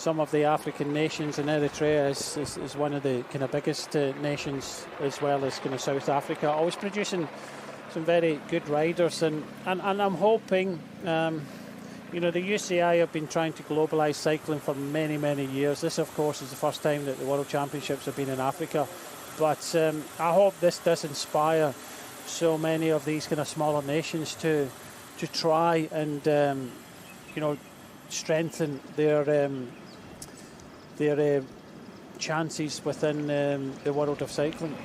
some of the African nations, and Eritrea is one of the kind of biggest nations, as well as kind of South Africa, always producing some very good riders, and I'm hoping, you know, the UCI have been trying to globalise cycling for many years. This, of course, is the first time that the World Championships have been in Africa, but I hope this does inspire so many of these kind of smaller nations to try and you know, strengthen their chances within the world of cycling.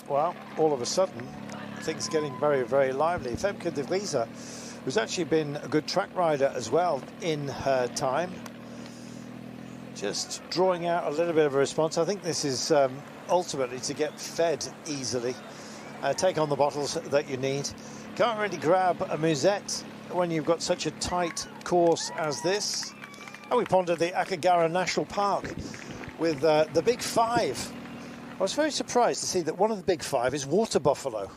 Well, all of a sudden, things getting very lively. Femke de Vries, who's actually been a good track rider as well in her time, just drawing out a little bit of a response. I think this is ultimately to get fed easily, take on the bottles that you need. Can't really grab a musette when you've got such a tight course as this. And we pondered the Akagera National Park with the Big Five. I was very surprised to see that one of the Big Five is water buffalo.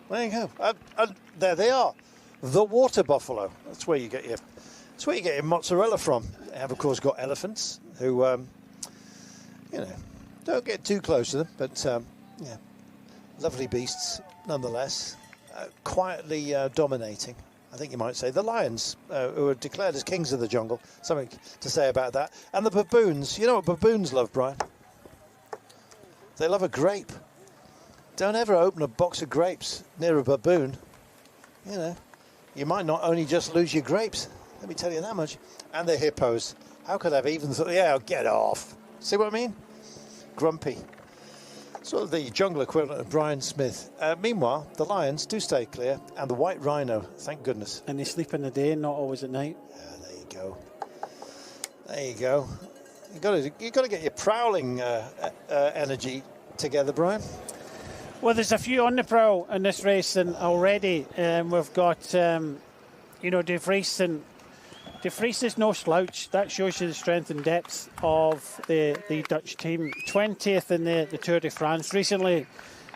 There you go. There they are, the water buffalo. That's where you get your mozzarella from. They have, of course, got elephants who, you know, don't get too close to them, but yeah, lovely beasts nonetheless. Quietly dominating, I think you might say. The lions, who are declared as kings of the jungle. Something to say about that. And the baboons. You know what baboons love, Brian? They love a grape. Don't ever open a box of grapes near a baboon. You know, you might not only just lose your grapes, let me tell you that much. And the hippos. How could I have even thought, yeah, get off. See what I mean? Grumpy. Sort of the jungle equivalent of Brian Smith. Meanwhile, the lions do stay clear, and the white rhino, thank goodness. And they sleep in the day, not always at night. Yeah, there you go. There you go. You got to get your prowling energy together, Brian. Well, there's a few on the prowl in this race, and already we've got, you know, De Vries, and De Vries is no slouch. That shows you the strength and depth of the Dutch team. 20th in the Tour de France recently,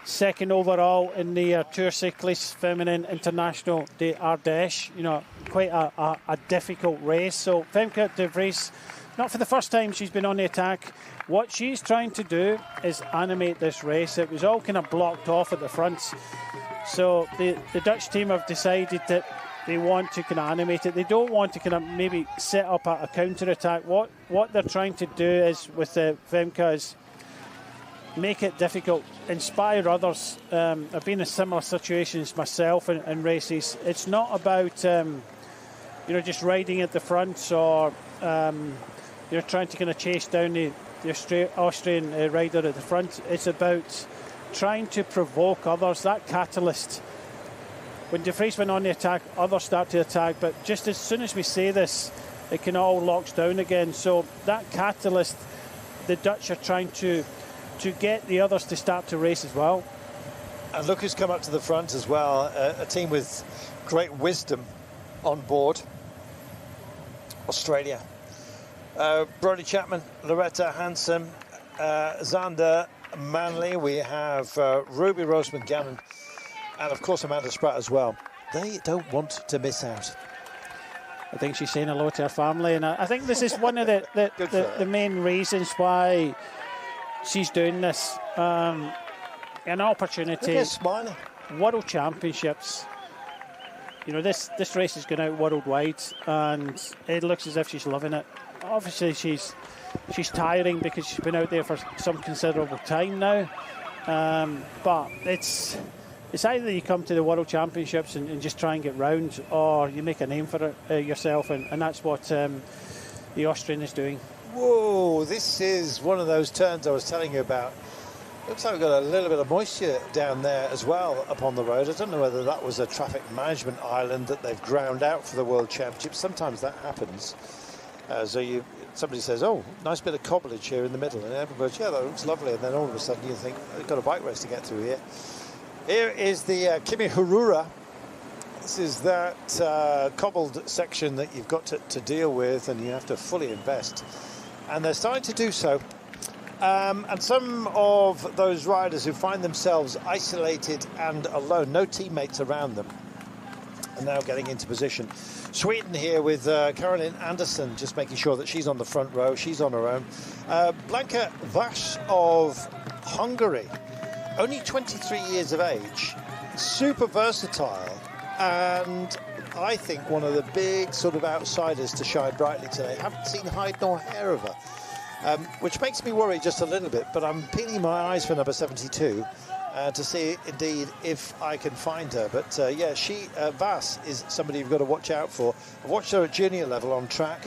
second overall in the Tour Cycliste Feminine International de Ardèche. You know, quite a difficult race. So Femke de Vries, not for the first time she's been on the attack. What she's trying to do is animate this race. It was all kind of blocked off at the front. So the Dutch team have decided that they want to kind of animate it. They don't want to kind of maybe set up a counter-attack. What they're trying to do is, with Femke, is make it difficult, inspire others. I've been in similar situations myself in races. It's not about you know, just riding at the front, or you're trying to kind of chase down the Austrian rider at the front. It's about trying to provoke others. That catalyst. When De Vries went on the attack, others start to attack, but just as soon as we say this, it can all locks down again. So that catalyst, the Dutch are trying to get the others to start to race as well. And look who's come up to the front as well, a team with great wisdom on board. Australia. Brodie Chapman, Loretta Hansen, Xander Manley. We have Ruby Roseman Gannon, and of course Amanda Spratt as well. They don't want to miss out. I think she's saying hello to her family, and I think this is one of the main reasons why she's doing this. An opportunity. Look, smiling. World Championships. You know, this race is going out worldwide, and it looks as if she's loving it. Obviously, she's tiring because she's been out there for some considerable time now. But it's either you come to the World Championships and just try and get round, or you make a name for it yourself, and that's what the Austrian is doing. Whoa, this is one of those turns I was telling you about. Looks like we've got a little bit of moisture down there as well upon the road. I don't know whether that was a traffic management island that they've ground out for the World Championships. Sometimes that happens. Somebody says, oh, nice bit of cobblage here in the middle, and everyone goes, yeah, that looks lovely, and then all of a sudden you think, I've got a bike race to get through here. Here is the Kimi Hurura. This is that cobbled section that you've got to deal with, and you have to fully invest. And they're starting to do so. And some of those riders who find themselves isolated and alone, no teammates around them, and now getting into position. Sweden here with Caroline Anderson, just making sure that she's on the front row. She's on her own. Blanka Vas of Hungary, only 23 years of age, super versatile, and I think one of the big sort of outsiders to shine brightly today. Haven't seen hide nor hair of her, which makes me worry just a little bit, but I'm peeling my eyes for number 72 to see indeed if I can find her. But yeah, Vas is somebody you've got to watch out for. I've watched her at junior level on track,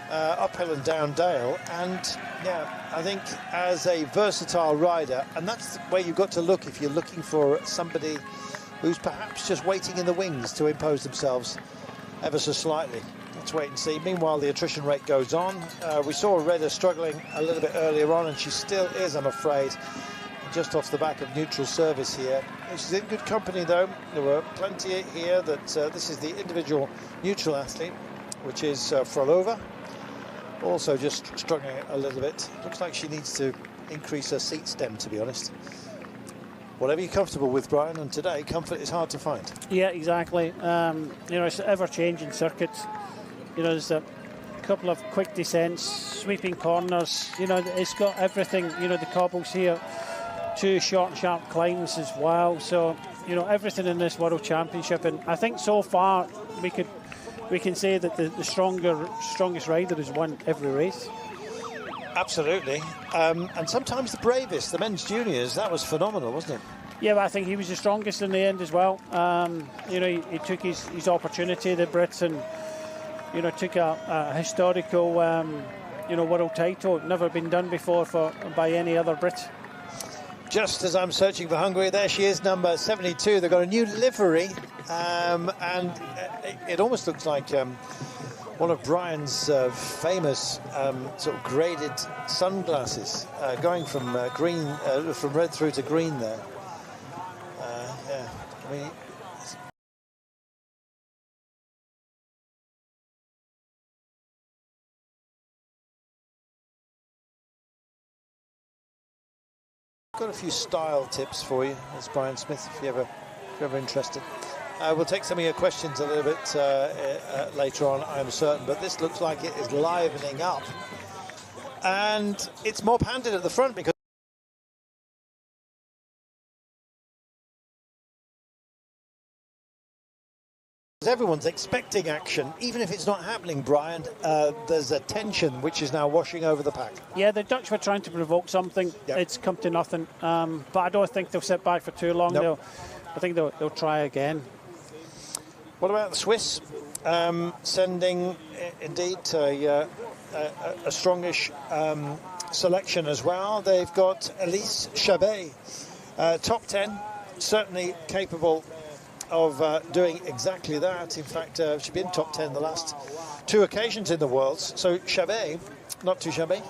uphill and down dale, and yeah, I think as a versatile rider, and that's where you've got to look if you're looking for somebody who's perhaps just waiting in the wings to impose themselves ever so slightly. Let's wait and see. Meanwhile, the attrition rate goes on. We saw Reda struggling a little bit earlier on, and she still is, I'm afraid, just off the back of neutral service here. She's in good company, though. There were plenty here that this is the individual neutral athlete, which is Frolova. Also just struggling a little bit. Looks like she needs to increase her seat stem, to be honest. Whatever you're comfortable with, Brian, and today comfort is hard to find. Yeah, exactly. You know, it's ever-changing circuits. You know, there's a couple of quick descents, sweeping corners. You know, it's got everything. You know, the cobbles here, 2 short and sharp climbs as well. So, you know, everything in this World Championship. And I think so far we can say that the strongest rider has won every race. Absolutely. And sometimes the bravest, the men's juniors, that was phenomenal, wasn't it? Yeah, but I think he was the strongest in the end as well. You know, he took his opportunity, the Brits, and, you know, took a historical, you know, world title. Never been done before by any other Brit. Just as I'm searching for Hungary, there she is, number 72. They've got a new livery, and it almost looks like one of Brian's famous sort of graded sunglasses, going from green, from red through to green there. Yeah, I mean, got a few style tips for you, as Brian Smith, if you're ever interested. We'll take some of your questions a little bit later on, I'm certain, but this looks like it is livening up. And it's more handed at the front because everyone's expecting action. Even if it's not happening, Brian, there's a tension which is now washing over the pack. Yeah, the Dutch were trying to provoke something. Yep. It's come to nothing. But I don't think they'll sit back for too long. Nope. I think they'll try again. What about the Swiss? Sending, indeed, a strongish selection as well. They've got Elise Chabet, top 10, certainly capable of doing exactly that. In fact, she's been top 10 the last 2 occasions in the Worlds. So Chabet, not too shabby.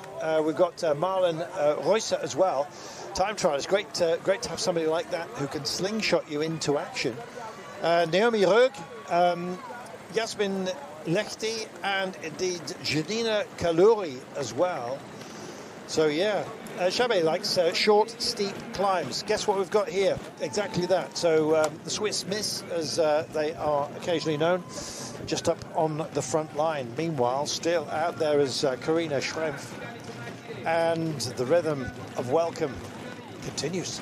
We've got Marlon Reusser as well. Time trials, great to have somebody like that who can slingshot you into action. Naomi Rög, Yasmin Lechti, and indeed Janina Kaluri as well. So yeah, Chabet likes short, steep climbs. Guess what we've got here? Exactly that. So the Swiss Miss, as they are occasionally known, just up on the front line. Meanwhile, still out there is Karina Schrempf, and the rhythm of welcome continues.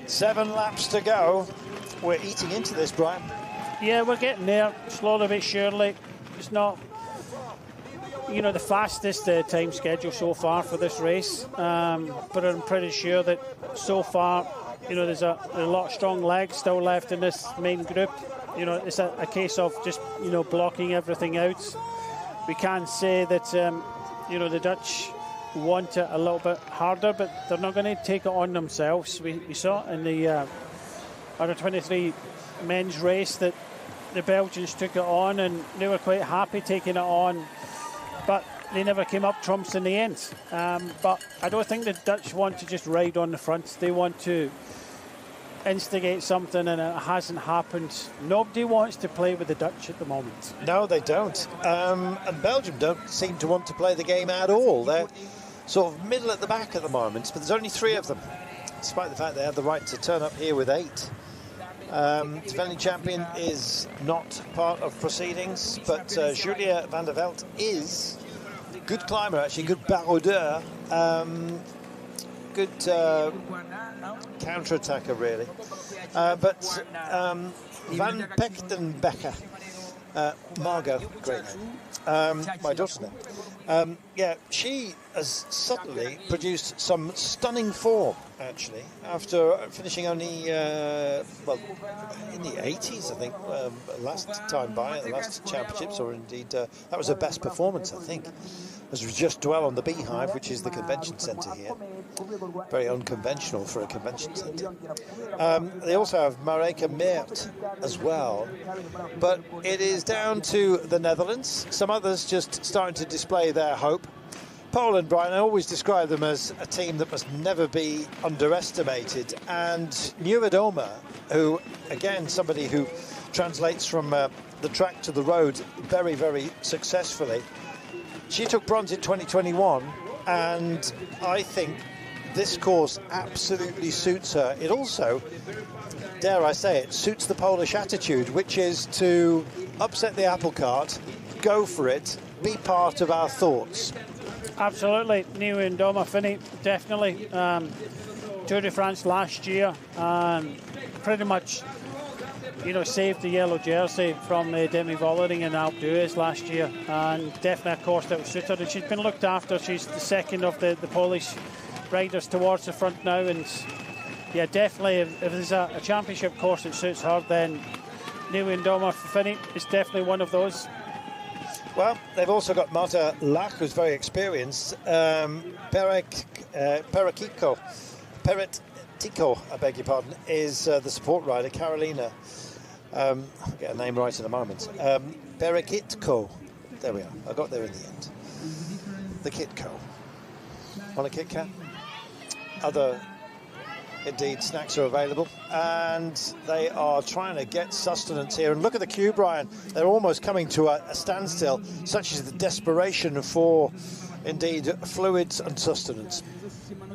Seven laps to go. We're eating into this, Brian. Yeah, we're getting there, slowly but surely. It's not, you know, the fastest time schedule so far for this race, but I'm pretty sure that so far, you know, there's a lot of strong legs still left in this main group. You know, it's a case of just, you know, blocking everything out. We can say that, you know, the Dutch want it a little bit harder, but they're not going to take it on themselves. We saw in the under 23 men's race that the Belgians took it on, and they were quite happy taking it on. But they never came up trumps in the end. But I don't think the Dutch want to just ride on the front. They want to instigate something, and it hasn't happened. Nobody wants to play with the Dutch at the moment. No, they don't. And Belgium don't seem to want to play the game at all. They're sort of middle at the back at the moment, but there's only 3 of them, despite the fact they have the right to turn up here with 8. Defending champion is not part of proceedings, but Julia van der Veld is good climber, actually, good baroudeur, good counter-attacker, really. But Van Pechtenbecker, Margot, great name, my daughter's name. Yeah, she has suddenly produced some stunning form, actually, after finishing only, well, in the 80s, I think, last time by, the last championships, or indeed, that was her best performance, I think, as we just dwell on the Beehive, which is the convention centre here. Very unconventional for a convention centre. They also have Marijke Meert as well, but it is down to the Netherlands. Some others just starting to display their hope. Poland, Brian, I always describe them as a team that must never be underestimated. And Nieuwedoma, who, again, somebody who translates from the track to the road very, very successfully. She took bronze in 2021, and I think this course absolutely suits her. It also, dare I say it, suits the Polish attitude, which is to upset the apple cart, go for it, be part of our thoughts. Absolutely. Nieuwedoma, Finney, definitely. Tour de France last year, pretty much, you know, saved the yellow jersey from the Demi-Vollering in Alpe d'Huez last year, and definitely a course that would suit her. And she's been looked after. She's the second of the Polish riders towards the front now, and yeah, definitely if there's a championship course that suits her, then Nieuwedoma for Finney is definitely one of those. Well, they've also got Marta Lach, who's very experienced. Peretiko, I beg your pardon, is the support rider. Carolina, I'll get her name right in a moment. Perekitko, there we are. I got there in the end. The Kitco. Want a Kit Kat? Other, indeed, snacks are available, and they are trying to get sustenance here. And look at the queue, Brian. They're almost coming to a standstill. Such is the desperation for, indeed, fluids and sustenance.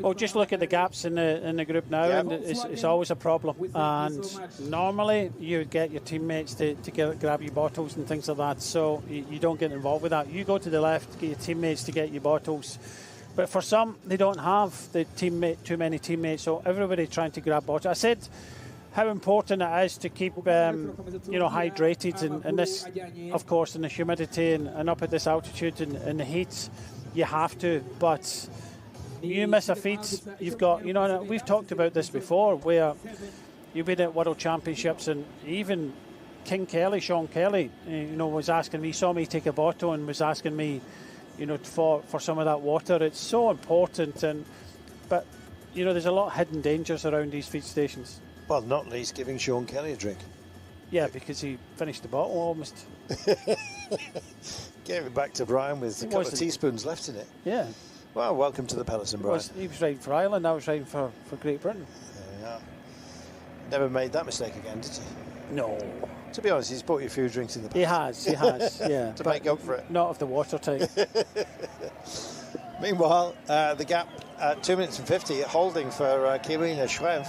Well, just look at the gaps in the group now, yeah. And it's always a problem. And normally you would get your teammates to grab your bottles and things like that, so you don't get involved with that. You go to the left, get your teammates to get your bottles. But for some, they don't have too many teammates, so everybody trying to grab bottles. I said how important it is to keep hydrated, and this, of course, in the humidity and up at this altitude and the heat, you have to. But you miss a feed, you've got, we've talked about this before, where you've been at World Championships, and even Sean Kelly, was asking me, saw me take a bottle and was asking me, for some of that water. It's so important, but there's a lot of hidden dangers around these feed stations. Well, not least giving Sean Kelly a drink. Yeah, because he finished the bottle almost. Gave it back to Brian with a couple of teaspoons left in it. Yeah. Well, welcome to the Palace, Brian. He was riding for Ireland, I was riding for Great Britain. Yeah. Never made that mistake again, did he? No. To be honest, he's bought you a few drinks in the past. He has, yeah. To make up for it. Not of the water type. Meanwhile, the gap at 2 minutes and 50, holding for Kirina Schreff.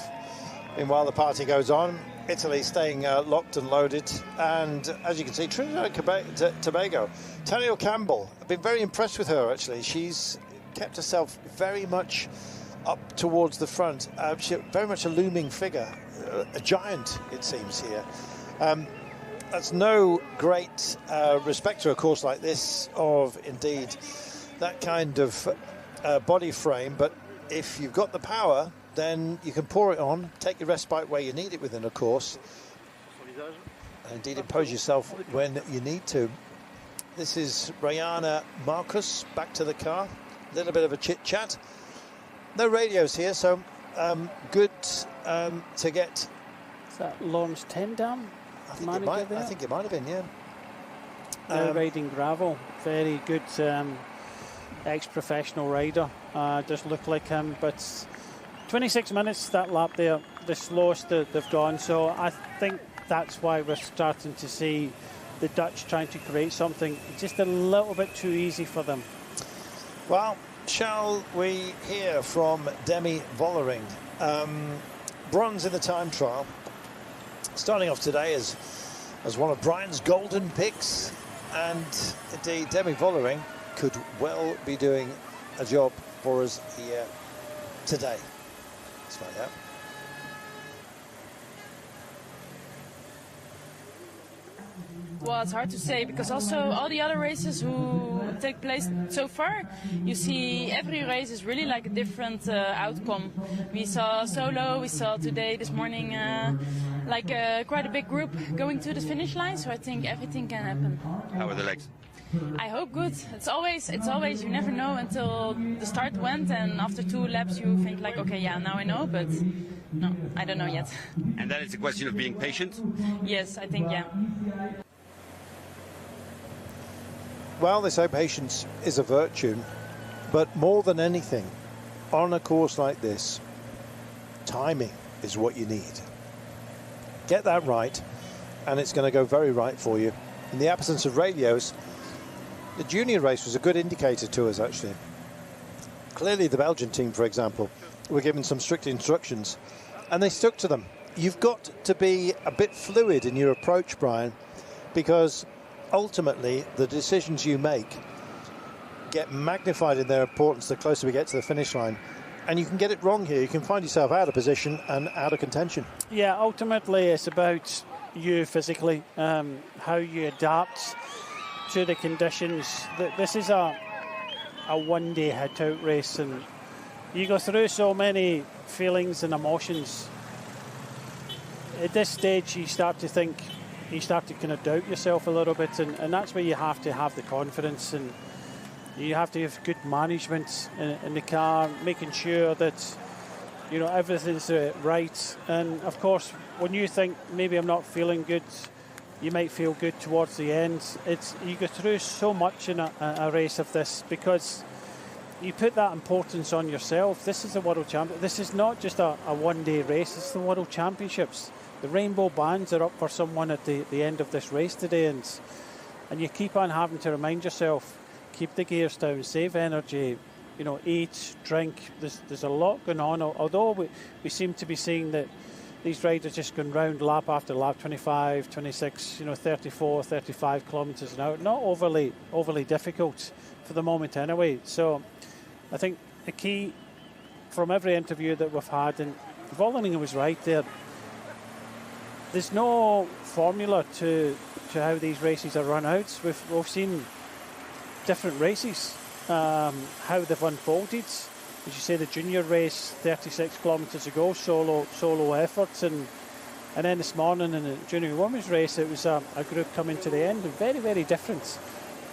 Meanwhile, the party goes on. Italy staying locked and loaded. And as you can see, Trinidad and Tobago. Taniel Campbell, I've been very impressed with her, actually. She's kept herself very much up towards the front. She's very much a looming figure. A giant, it seems, here. That's no great respect to a course like this of, indeed, that kind of body frame. But if you've got the power, then you can pour it on, take your respite where you need it within a course, and indeed impose yourself when you need to. This is Rayana Marcus back to the car. A little bit of a chit-chat. No radios here, so good to get... Is that Lawrence Tendam? I think it might have been, yeah. Riding gravel, very good ex-professional rider. Does look like him, but 26 minutes that lap there, the slowest that they've gone. So I think that's why we're starting to see the Dutch trying to create something just a little bit too easy for them. Well, shall we hear from Demi Vollering? Bronze in the time trial. Starting off today as one of Brian's golden picks. And indeed, Demi Vollering could well be doing a job for us here today. Let's find out. Well, it's hard to say, because also all the other races who take place so far, you see every race is really like a different outcome. We saw solo, we saw today, this morning, quite a big group going to the finish line, so I think everything can happen. How are the legs? I hope good. It's always, you never know until the start went, and after 2 laps you think like, okay, yeah, now I know, but no, I don't know yet. And then it's a question of being patient? Yes, I think, yeah. Well, they say patience is a virtue, but more than anything, on a course like this, timing is what you need. Get that right, and it's going to go very right for you. In the absence of radios, the junior race was a good indicator to us, actually. Clearly, the Belgian team, for example, were given some strict instructions, and they stuck to them. You've got to be a bit fluid in your approach, Brian, because ultimately, the decisions you make get magnified in their importance the closer we get to the finish line. And you can get it wrong here. You can find yourself out of position and out of contention. Yeah, ultimately, it's about you physically, how you adapt to the conditions. This is a one-day hit-out race, and you go through so many feelings and emotions. At this stage, you start to think, you start to kind of doubt yourself a little bit, and that's where you have to have the confidence, and you have to have good management in the car, making sure that, you know, everything's right. And of course, when you think maybe I'm not feeling good, you might feel good towards the end. You go through so much in a race of this, because you put that importance on yourself. This is the World Championship. This is not just a one-day race. It's the World Championships. The rainbow bands are up for someone at the end of this race today, and you keep on having to remind yourself, keep the gears down, save energy, you know, eat, drink. There's a lot going on, although we seem to be seeing that these riders just going round lap after lap, 25, 26, 34, 35 kilometres an hour. Not overly difficult for the moment anyway. So I think the key from every interview that we've had, and Vollering was right there, there's no formula to how these races are run out. We've seen different races, how they've unfolded. As you say, the junior race 36 kilometres ago, solo efforts, and then this morning in the junior women's race, it was a group coming to the end, and very, very different.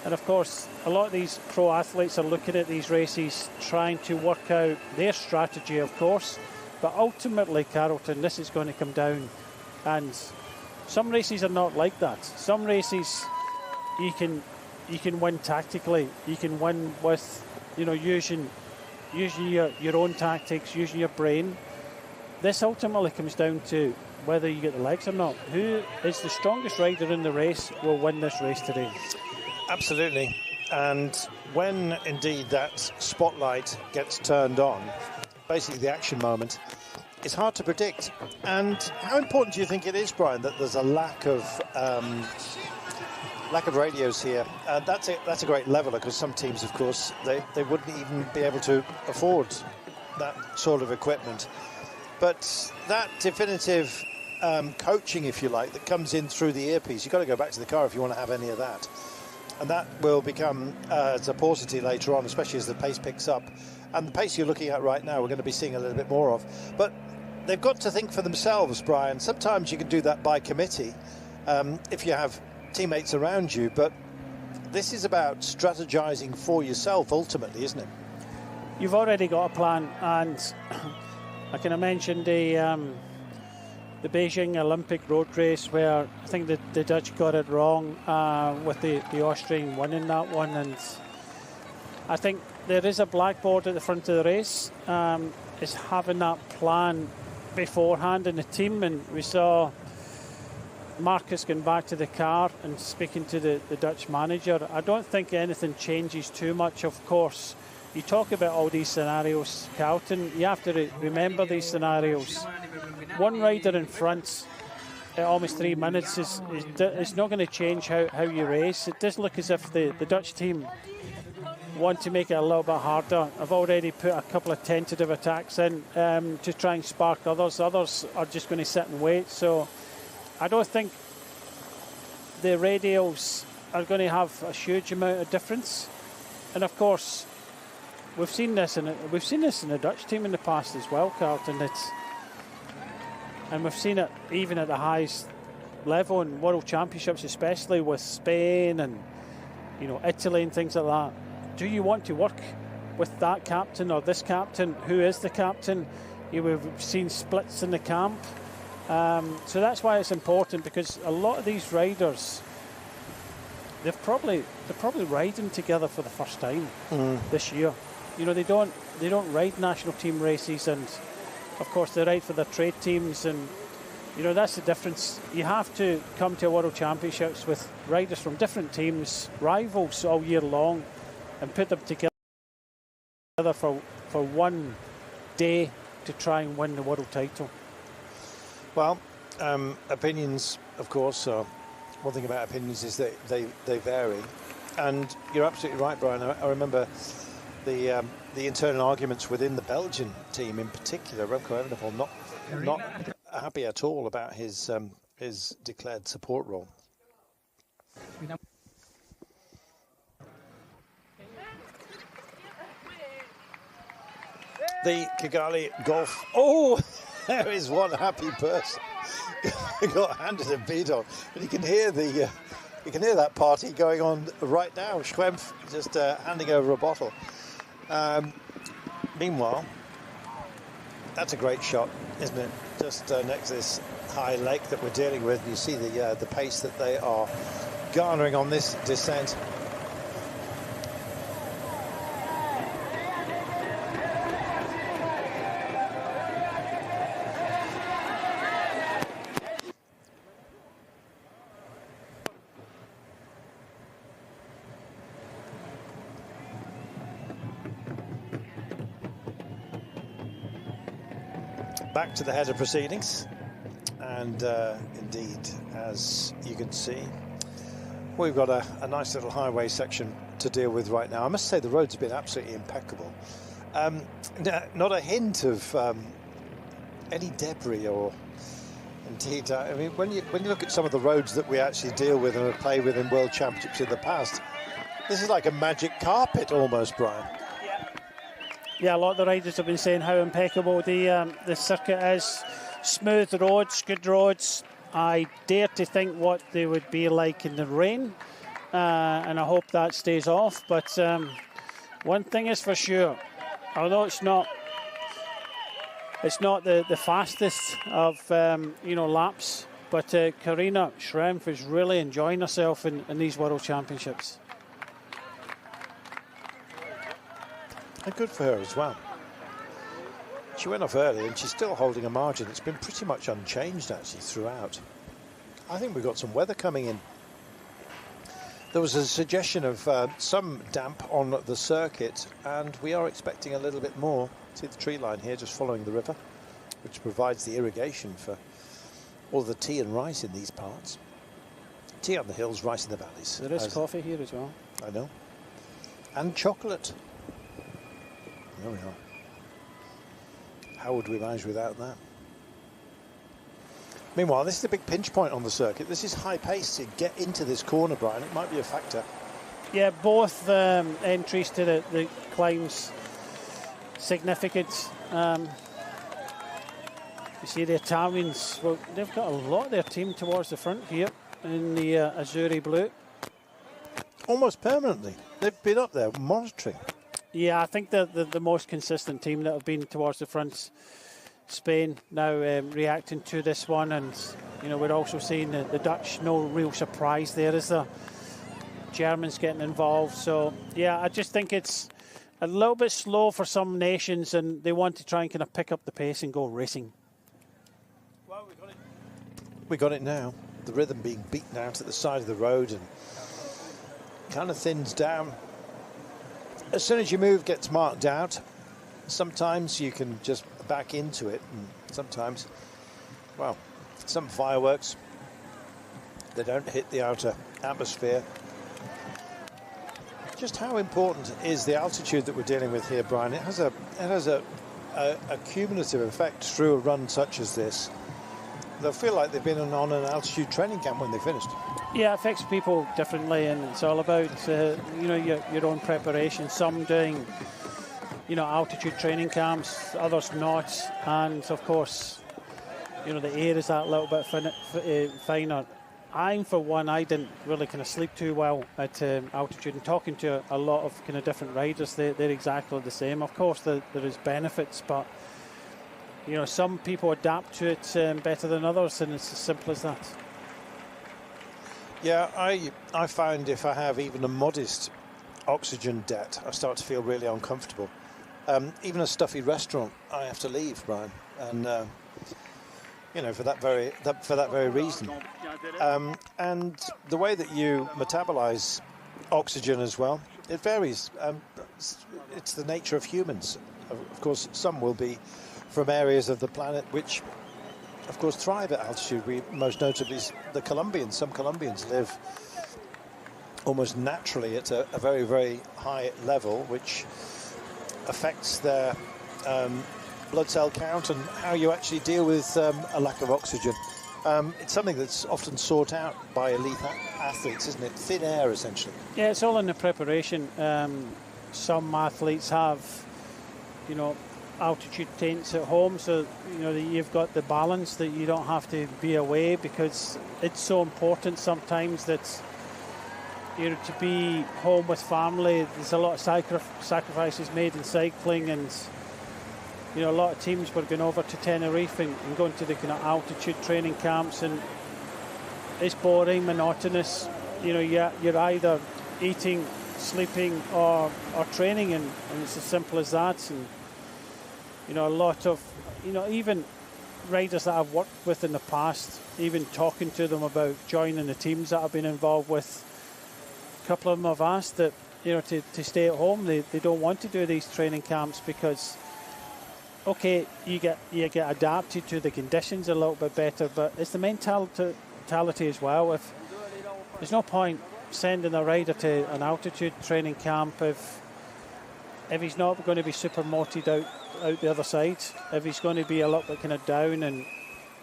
And of course, a lot of these pro athletes are looking at these races, trying to work out their strategy, of course. But ultimately, Carlton, this is going to come down. And some races are not like that. Some races you can win tactically. You can win with, using your own tactics, using your brain. This ultimately comes down to whether you get the legs or not. Who is the strongest rider in the race will win this race today. Absolutely. And when indeed that spotlight gets turned on, basically the action moment, it's hard to predict. And how important do you think it is, Brian, that there's a lack of radios here? That's a great leveler, because some teams, of course, they wouldn't even be able to afford that sort of equipment. But that definitive coaching, if you like, that comes in through the earpiece, you've got to go back to the car if you want to have any of that. And that will become a paucity later on, especially as the pace picks up. And the pace you're looking at right now, we're going to be seeing a little bit more of. But they've got to think for themselves, Brian. Sometimes you can do that by committee if you have teammates around you. But this is about strategizing for yourself, ultimately, isn't it? You've already got a plan. And I kind of mentioned the Beijing Olympic road race, where I think the Dutch got it wrong with the Austrian winning that one. And I think there is a blackboard at the front of the race. Is having that plan beforehand in the team, and we saw Marcus going back to the car and speaking to the Dutch manager. I don't think anything changes too much. Of course, you talk about all these scenarios, Carlton. You have to remember these scenarios. One rider in front at almost 3 minutes is not going to change how you race. It does look as if the Dutch team want to make it a little bit harder. I've already put a couple of tentative attacks in to try and spark others. Others are just going to sit and wait. So I don't think the radials are going to have a huge amount of difference. And of course, we've seen this in the Dutch team in the past as well, Carlton. And we've seen it even at the highest level in World Championships, especially with Spain and Italy and things like that. Do you want to work with that captain or this captain? Who is the captain? We've seen splits in the camp. So that's why it's important, because a lot of these riders, they're probably riding together for the first time this year. They don't ride national team races, and of course they ride for their trade teams, and that's the difference. You have to come to a World Championships with riders from different teams, rivals all year long, and put them together for one day to try and win the world title. Well, opinions, of course, one thing about opinions is that they vary. And you're absolutely right, Brian. I remember the internal arguments within the Belgian team in particular. Remco Evenepoel not happy at all about his declared support role. The Kigali Golf. Oh, there is one happy person. Got handed a bead on, but you can hear that party going on right now. Schrempf just handing over a bottle. Meanwhile, that's a great shot, isn't it? Just next to this high lake that we're dealing with. You see the pace that they are garnering on this descent. Back to the head of proceedings, and indeed, as you can see, we've got a nice little highway section to deal with right now. I must say the roads have been absolutely impeccable. Not a hint of any debris, or indeed, I mean, when you look at some of the roads that we actually deal with and have played with in World Championships in the past, this is like a magic carpet almost, Brian. Yeah, a lot of the riders have been saying how impeccable the circuit is. Smooth roads, good roads. I dare to think what they would be like in the rain, and I hope that stays off. But one thing is for sure, although it's not the fastest of laps, but Karina Schrempf is really enjoying herself in these World Championships. And good for her as well. She went off early and she's still holding a margin. It's been pretty much unchanged actually throughout. I think we've got some weather coming in. There was a suggestion of some damp on the circuit, and we are expecting a little bit more. See the tree line here just following the river, which provides the irrigation for all the tea and rice in these parts. Tea on the hills, rice in the valleys. There is coffee here as well. I know. And chocolate. There we are. How would we manage without that? Meanwhile, this is a big pinch point on the circuit. This is high pace to get into this corner, Brian. It might be a factor. Yeah, both entries to the climbs significant. You see the Italians, well, they've got a lot of their team towards the front here in the Azzurri blue. Almost permanently. They've been up there monitoring. Yeah, I think they're the most consistent team that have been towards the front. Spain now reacting to this one, and we're also seeing the Dutch. No real surprise there, is there? Germans getting involved. So yeah, I just think it's a little bit slow for some nations, and they want to try and kind of pick up the pace and go racing. Well, we got it now. The rhythm being beaten out at the side of the road and kind of thins down. As soon as your move gets marked out, sometimes you can just back into it, and sometimes, well, some fireworks, they don't hit the outer atmosphere. Just how important is the altitude that we're dealing with here, Brian? It has a cumulative effect through a run such as this. They'll feel like they've been on an altitude training camp when they finished. Yeah, it affects people differently, and it's all about you know, your own preparation. Some doing, you know, altitude training camps, others not, and of course, you know, the air is that little bit finer. For one, I didn't really kind of sleep too well at altitude, and talking to a lot of kind of different riders, they're exactly the same. Of course, there is benefits, but you know, some people adapt to it better than others, and it's as simple as that. Yeah, I find if I have even a modest oxygen debt, I start to feel really uncomfortable. Even a stuffy restaurant, I have to leave, Brian, and you know, for that very reason. And the way that you metabolize oxygen as well, it varies. It's the nature of humans. Of course, some will be from areas of the planet which, of course, thrive at altitude. Most notably the Colombians. Some Colombians live almost naturally at a very, very high level, which affects their blood cell count and how you actually deal with a lack of oxygen. It's something that's often sought out by elite athletes, isn't it? Thin air, essentially. Yeah, it's all in the preparation. Some athletes have, you know, altitude tents at home, so you know you've got the balance that you don't have to be away, because it's so important sometimes that, you know, to be home with family. There's a lot of sacrifices made in cycling, and you know, a lot of teams were going over to Tenerife and going to the kind of altitude training camps, and it's boring, monotonous. You know, you're either eating, sleeping, or training, and it's as simple as that. And you know, a lot of, you know, even riders that I've worked with in the past, even talking to them about joining the teams that I've been involved with, a couple of them have asked that, you know, to stay at home. They don't want to do these training camps because, okay, you get adapted to the conditions a little bit better, but it's the mentality as well. If there's no point sending a rider to an altitude training camp if he's not going to be super motivated out the other side, if he's going to be a little bit kind of down and,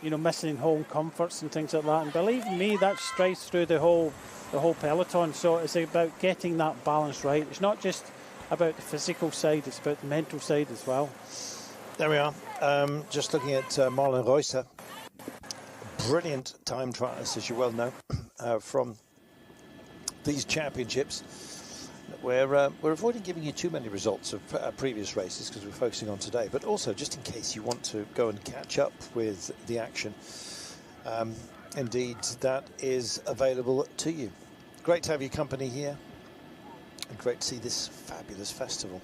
you know, missing home comforts and things like that. And believe me, that strides through the whole peloton. So it's about getting that balance right. It's not just about the physical side, it's about the mental side as well. There we are. Just looking at Marlon Reusser, brilliant time trialist, as you well know, from these championships. We're avoiding giving you too many results of previous races because we're focusing on today, but also just in case you want to go and catch up with the action, indeed that is available to you. Great to have your company here, and great to see this fabulous festival.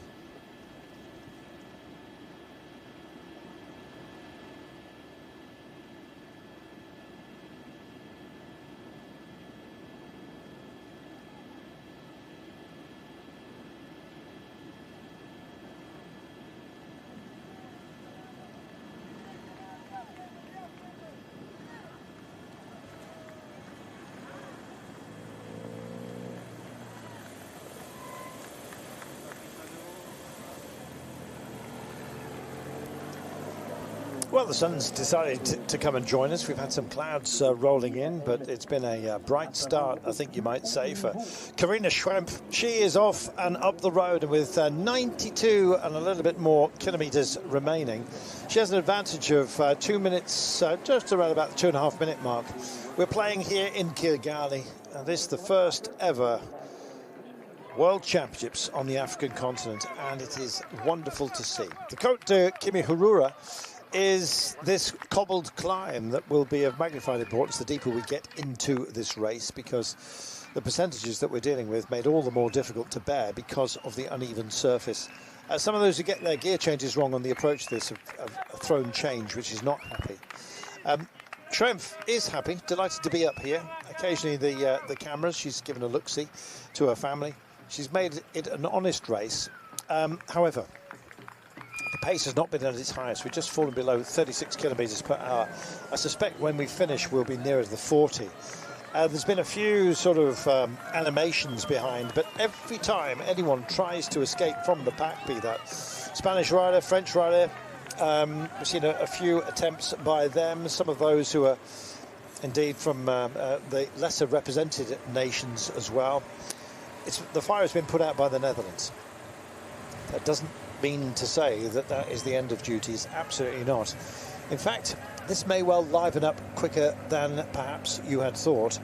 Well, the sun's decided to come and join us. We've had some clouds rolling in, but it's been a bright start, I think you might say, for Karina Schwemp. She is off and up the road, and with 92 and a little bit more kilometres remaining, she has an advantage of 2 minutes, just around about the 2.5 minute mark. We're playing here in Kigali, and this is the first ever World Championships on the African continent, and it is wonderful to see. The Côte de Kimihurura is this cobbled climb that will be of magnified importance the deeper we get into this race, because the percentages that we're dealing with made all the more difficult to bear because of the uneven surface. Some of those who get their gear changes wrong on the approach to this have thrown change, which is not happy. Schrempf is happy, delighted to be up here. Occasionally the cameras, she's given a look-see to her family. She's made it an honest race. However, the pace has not been at its highest. We've just fallen below 36 kilometres per hour. I suspect when we finish, we'll be nearer the 40. There's been a few sort of animations behind, but every time anyone tries to escape from the pack, be that Spanish rider, French rider, we've seen a few attempts by them, some of those who are indeed from the lesser represented nations as well. The fire has been put out by the Netherlands. That doesn't mean to say that that is the end of duties, absolutely not. In fact, this may well liven up quicker than perhaps you had thought.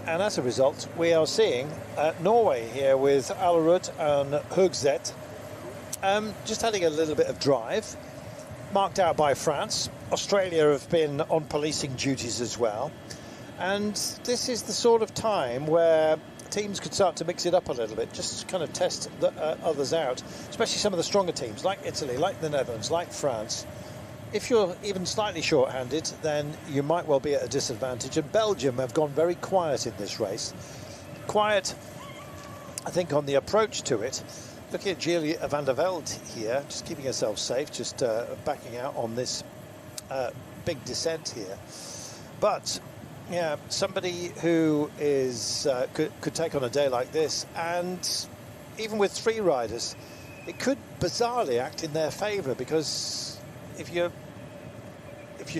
And as a result, we are seeing Norway here with Alerud and Høgset just having a little bit of drive, marked out by France. Australia have been on policing duties as well. And this is the sort of time where teams could start to mix it up a little bit, just to kind of test the, others out, especially some of the stronger teams like Italy, like the Netherlands, like France. If you're even slightly short-handed, then you might well be at a disadvantage. And Belgium have gone very quiet in this race. Quiet, I think, on the approach to it. Looking at Julia van der Velde here, just keeping herself safe, just backing out on this big descent here. But, yeah, somebody who is could take on a day like this, and even with 3 riders, it could bizarrely act in their favour, because if you're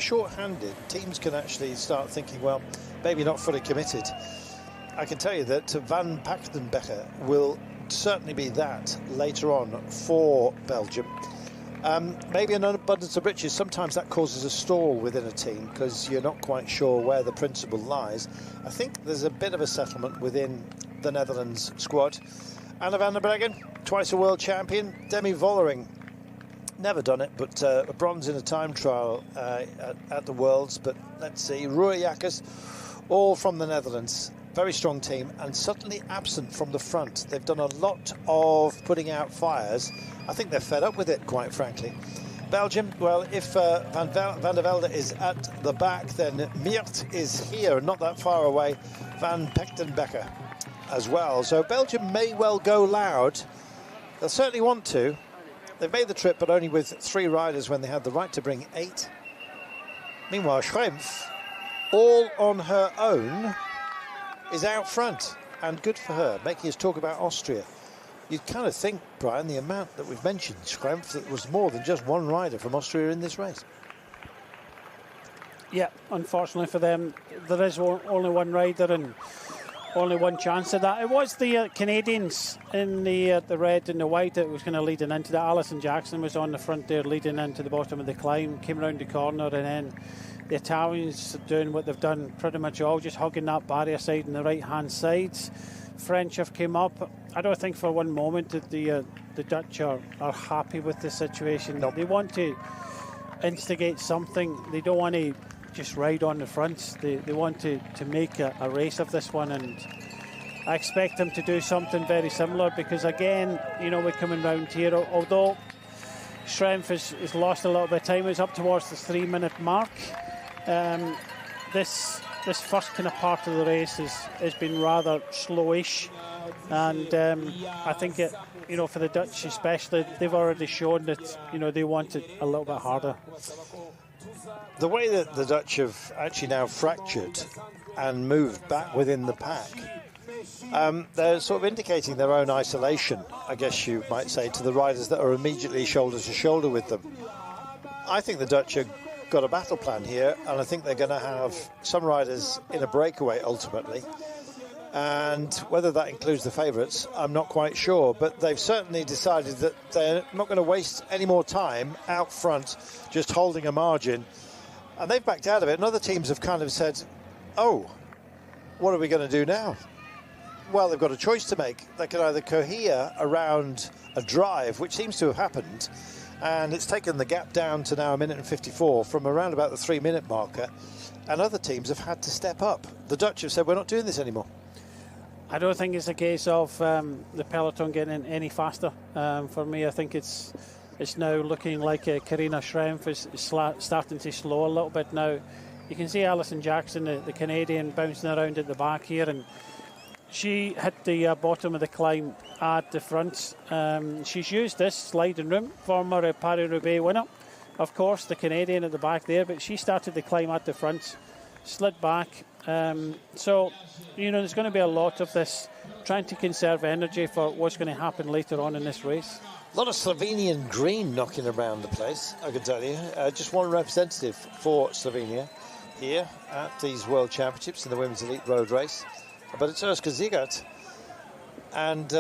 short-handed, teams can actually start thinking, well, maybe not fully committed. I can tell you that Van Pachtenbecker will certainly be that later on for Belgium. Maybe an abundance of riches. Sometimes that causes a stall within a team because you're not quite sure where the principle lies. I think there's a bit of a settlement within the Netherlands squad. Anna van der Breggen, twice a world champion. Demi Vollering, never done it, but a bronze in a time trial at the Worlds. But let's see, Roy Jakkers, all from the Netherlands. Very strong team, and suddenly absent from the front. They've done a lot of putting out fires. I think they're fed up with it, quite frankly. Belgium, well, if Van der Velde is at the back, then Miert is here, not that far away. Van Pechtenbecker as well. So Belgium may well go loud. They'll certainly want to. They've made the trip, but only with 3 riders when they had the right to bring 8. Meanwhile, Schrempf, all on her own, is out front, and good for her, making us talk about Austria. You'd kind of think, Brian, the amount that we've mentioned, Schrempf, that was more than just one rider from Austria in this race. Yeah, unfortunately for them, there is only one rider and only one chance of that. It was the Canadians in the red and the white that was kind of leading into that. Alison Jackson was on the front there leading into the bottom of the climb, came around the corner, and then the Italians doing what they've done pretty much all, just hugging that barrier side on the right-hand sides. French have come up. I don't think for one moment that the Dutch are happy with the situation. Nope. They want to instigate something. They don't want to just ride on the fronts. They want to make a race of this one, and I expect them to do something very similar, because again, you know, we're coming round here, although Schrempf has lost a little bit of time. It's up towards the 3-minute mark. This first kind of part of the race has been rather slowish, and I think it, you know, for the Dutch especially, they've already shown that, you know, they want it a little bit harder. The way that the Dutch have actually now fractured and moved back within the pack, they're sort of indicating their own isolation, I guess you might say, to the riders that are immediately shoulder to shoulder with them. I think the Dutch have got a battle plan here, and I think they're going to have some riders in a breakaway ultimately, and whether that includes the favourites, I'm not quite sure, but they've certainly decided that they're not going to waste any more time out front just holding a margin, and they've backed out of it. And other teams have kind of said, oh, what are we going to do now? Well, they've got a choice to make. They can either cohere around a drive, which seems to have happened, and it's taken the gap down to now 1 minute and 54 from around about the 3-minute marker, and other teams have had to step up. The Dutch have said, we're not doing this anymore. I don't think it's a case of the peloton getting any faster. For me, I think it's now looking like Karina Schrempf is starting to slow a little bit now. You can see Alison Jackson, the Canadian, bouncing around at the back here, and she hit the bottom of the climb at the front. She's used this sliding room, former Paris-Roubaix winner, of course, the Canadian at the back there, but she started the climb at the front, slid back. So, there's going to be a lot of this, trying to conserve energy for what's going to happen later on in this race. A lot of Slovenian green knocking around the place, I can tell you. Just one representative for Slovenia here at these World Championships in the Women's Elite Road Race. But it's Urska Zigert, and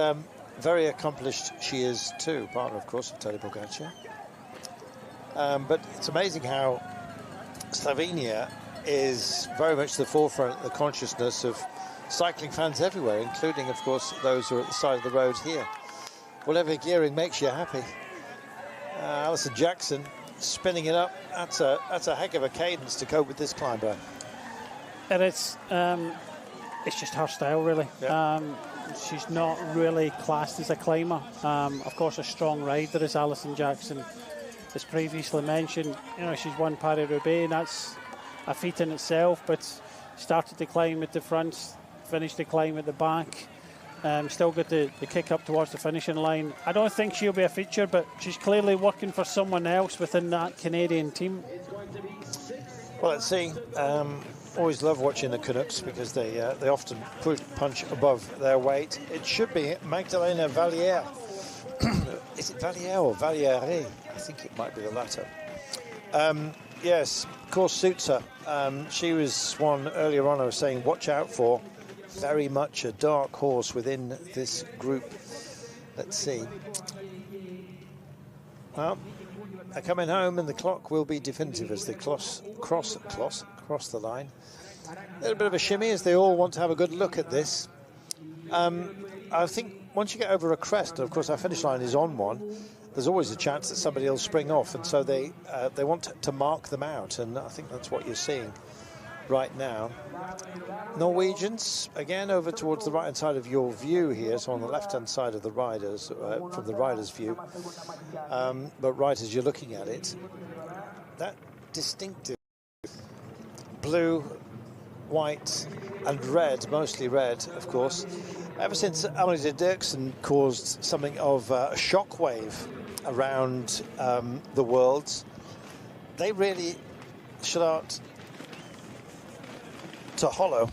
very accomplished she is too, partner, of course, of Tadej Pogačar. But it's amazing how Slovenia is very much the forefront of the consciousness of cycling fans everywhere, including, of course, those who are at the side of the road here. Whatever gearing makes you happy. Alison Jackson spinning it up. That's a heck of a cadence to cope with this climb, Brian. And it's just her style, really. Yeah. She's not really classed as a climber. Of course, a strong rider is Alison Jackson. As previously mentioned, she's won Paris-Roubaix, and that's a feat in itself, but started the climb at the front, finished the climb at the back. Still got the kick up towards the finishing line. I don't think she'll be a feature, but she's clearly working for someone else within that Canadian team. Well, let's see. Always love watching the Canucks because they often punch above their weight. It should be Magdalena Valliere. Is it Valliere or Valliere? I think it might be the latter. Yes, of course, suits her. She was one earlier on I was saying watch out for. Very much a dark horse within this group. Let's see. Well, they're coming home and the clock will be definitive as they cross the line. A little bit of a shimmy as they all want to have a good look at this. I think once you get over a crest, and of course our finish line is on one, there's always a chance that somebody will spring off, and so they want to mark them out, and I think that's what you're seeing right now. Norwegians, again, over towards the right-hand side of your view here, so on the left-hand side of the riders, from the rider's view, but right as you're looking at it, that distinctive blue, white and red, mostly red, of course, ever since Amelie Dirksen caused something of a shockwave around the world, they really start to hollow.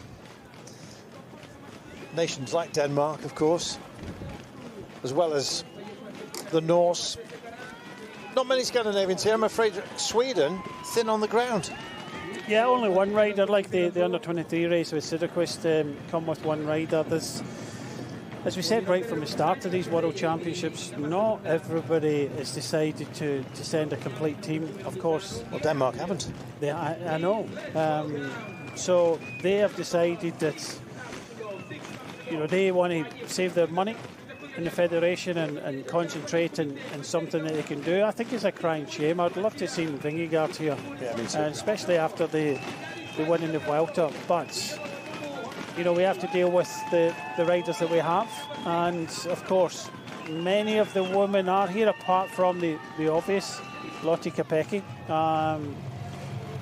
Nations like Denmark, of course, as well as the Norse. Not many Scandinavians here, I'm afraid. Sweden, thin on the ground. Yeah, only one rider, like the under-23 race with Söderqvist, come with one rider. There's, as we said right from the start of these World Championships, not everybody has decided to send a complete team, of course. Well, Denmark haven't. I know. So they have decided that, they want to save their money in the federation and concentrate in something that they can do. I think it's a crying shame. I'd love to see Vingegaard here, yeah, me too. Especially after the win in the Vuelta. But we have to deal with the riders that we have, and of course, many of the women are here, apart from the obvious, Lotte Kopecky,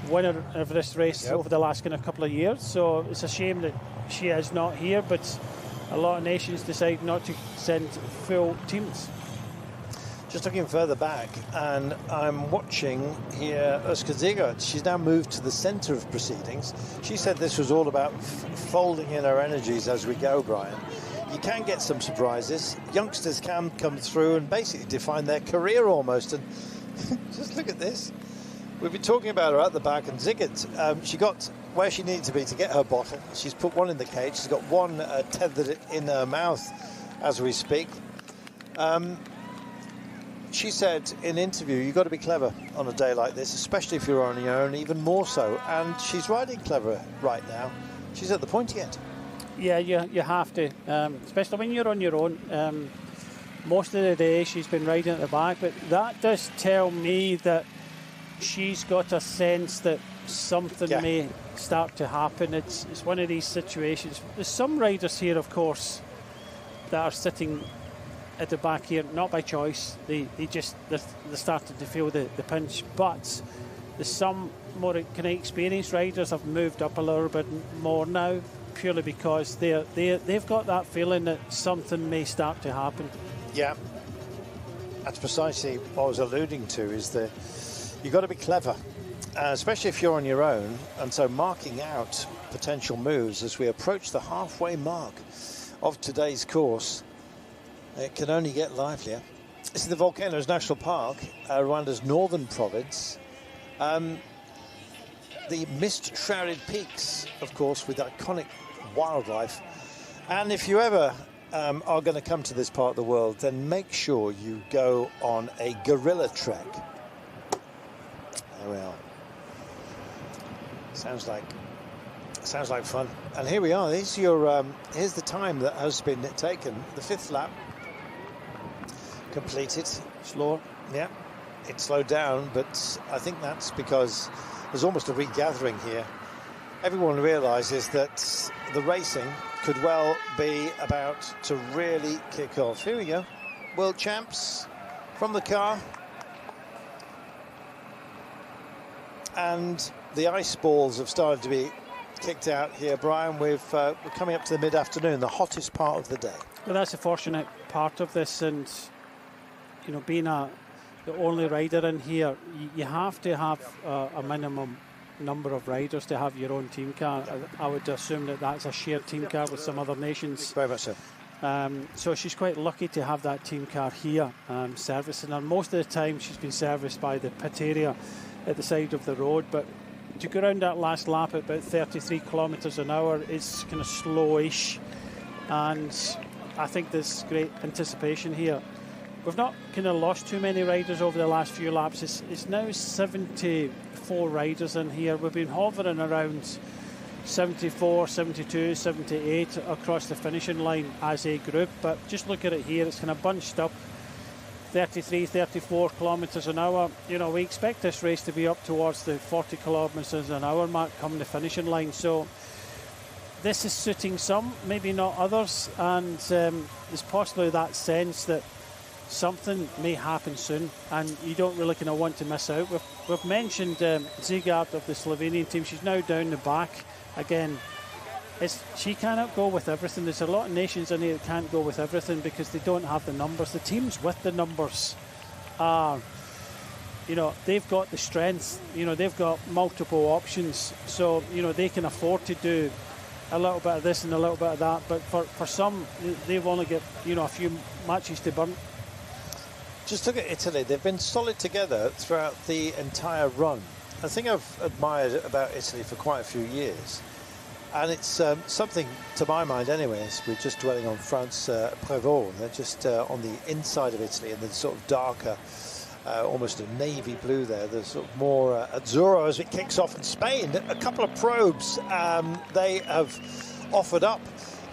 winner of this race over the last couple of years. So it's a shame that she is not here, but a lot of nations decide not to send full teams. Just looking further back, and I'm watching here Urska Zigert. She's now moved to the centre of proceedings. She said this was all about folding in her energies as we go, Brian. You can get some surprises. Youngsters can come through and basically define their career almost. And just look at this. We've been talking about her at the back, and Zigert, she got where she needed to be to get her bottle. She's put one in the cage. She's got one tethered in her mouth as we speak. She said in an interview, you've got to be clever on a day like this, especially if you're on your own, even more so. And she's riding clever right now. She's at the pointy end. Yeah, you have to, especially when you're on your own. Most of the day she's been riding at the back, but that does tell me that she's got a sense that something may start to happen. It's one of these situations. There's some riders here, of course, that are sitting at the back here, not by choice. They're starting to feel the pinch. But there's some more kind of experienced riders have moved up a little bit more now, purely because they've got that feeling that something may start to happen. Yeah, that's precisely what I was alluding to, is that you've got to be clever, especially if you're on your own, and so marking out potential moves as we approach the halfway mark of today's course. It can only get livelier. This is the Volcanoes National Park, Rwanda's northern province. The mist-shrouded peaks, of course, with iconic wildlife. And if you ever are going to come to this part of the world, then make sure you go on a gorilla trek. There we are. Sounds like fun. And here we are. Here's the time that has been taken. The 5th lap completed. Slower. Yeah, it slowed down, but I think that's because there's almost a regathering here. Everyone realizes that the racing could well be about to really kick off. Here we go. World champs from the car. And the ice balls have started to be kicked out here, Brian. We're coming up to the mid-afternoon, the hottest part of the day. Well, that's a fortunate part of this, and you know, being the only rider in here, you have to have a minimum number of riders to have your own team car. I would assume that that's a shared team car with some other nations. Very much so. So she's quite lucky to have that team car here servicing her. Most of the time she's been serviced by the pit area at the side of the road, but to go around that last lap at about 33 kilometres an hour is kind of slowish, and I think there's great anticipation here. We've not kind of lost too many riders over the last few laps. It's now 74 riders in here. We've been hovering around 74, 72, 78 across the finishing line as a group, but just look at it here, it's kind of bunched up. 33, 34 kilometres an hour. You know, we expect this race to be up towards the 40 kilometres an hour mark come the finishing line. So this is suiting some, maybe not others, and there's possibly that sense that something may happen soon, and you don't really kind of want to miss out. We've mentioned Ziegart of the Slovenian team. She's now down the back again. She cannot go with everything. There's a lot of nations in here that can't go with everything because they don't have the numbers. The teams with the numbers are, you know, they've got the strength, you know, they've got multiple options, so, you know, they can afford to do a little bit of this and a little bit of that, but for some, they've only got, you know, a few matches to burn. Just look at Italy. They've been solid together throughout the entire run. I think I've admired about Italy for quite a few years. And it's something, to my mind anyways, we're just dwelling on France Prévost. They're just on the inside of Italy, and the sort of darker, almost a navy blue there. There's sort of more azzurro as it kicks off in Spain. A couple of probes they have offered up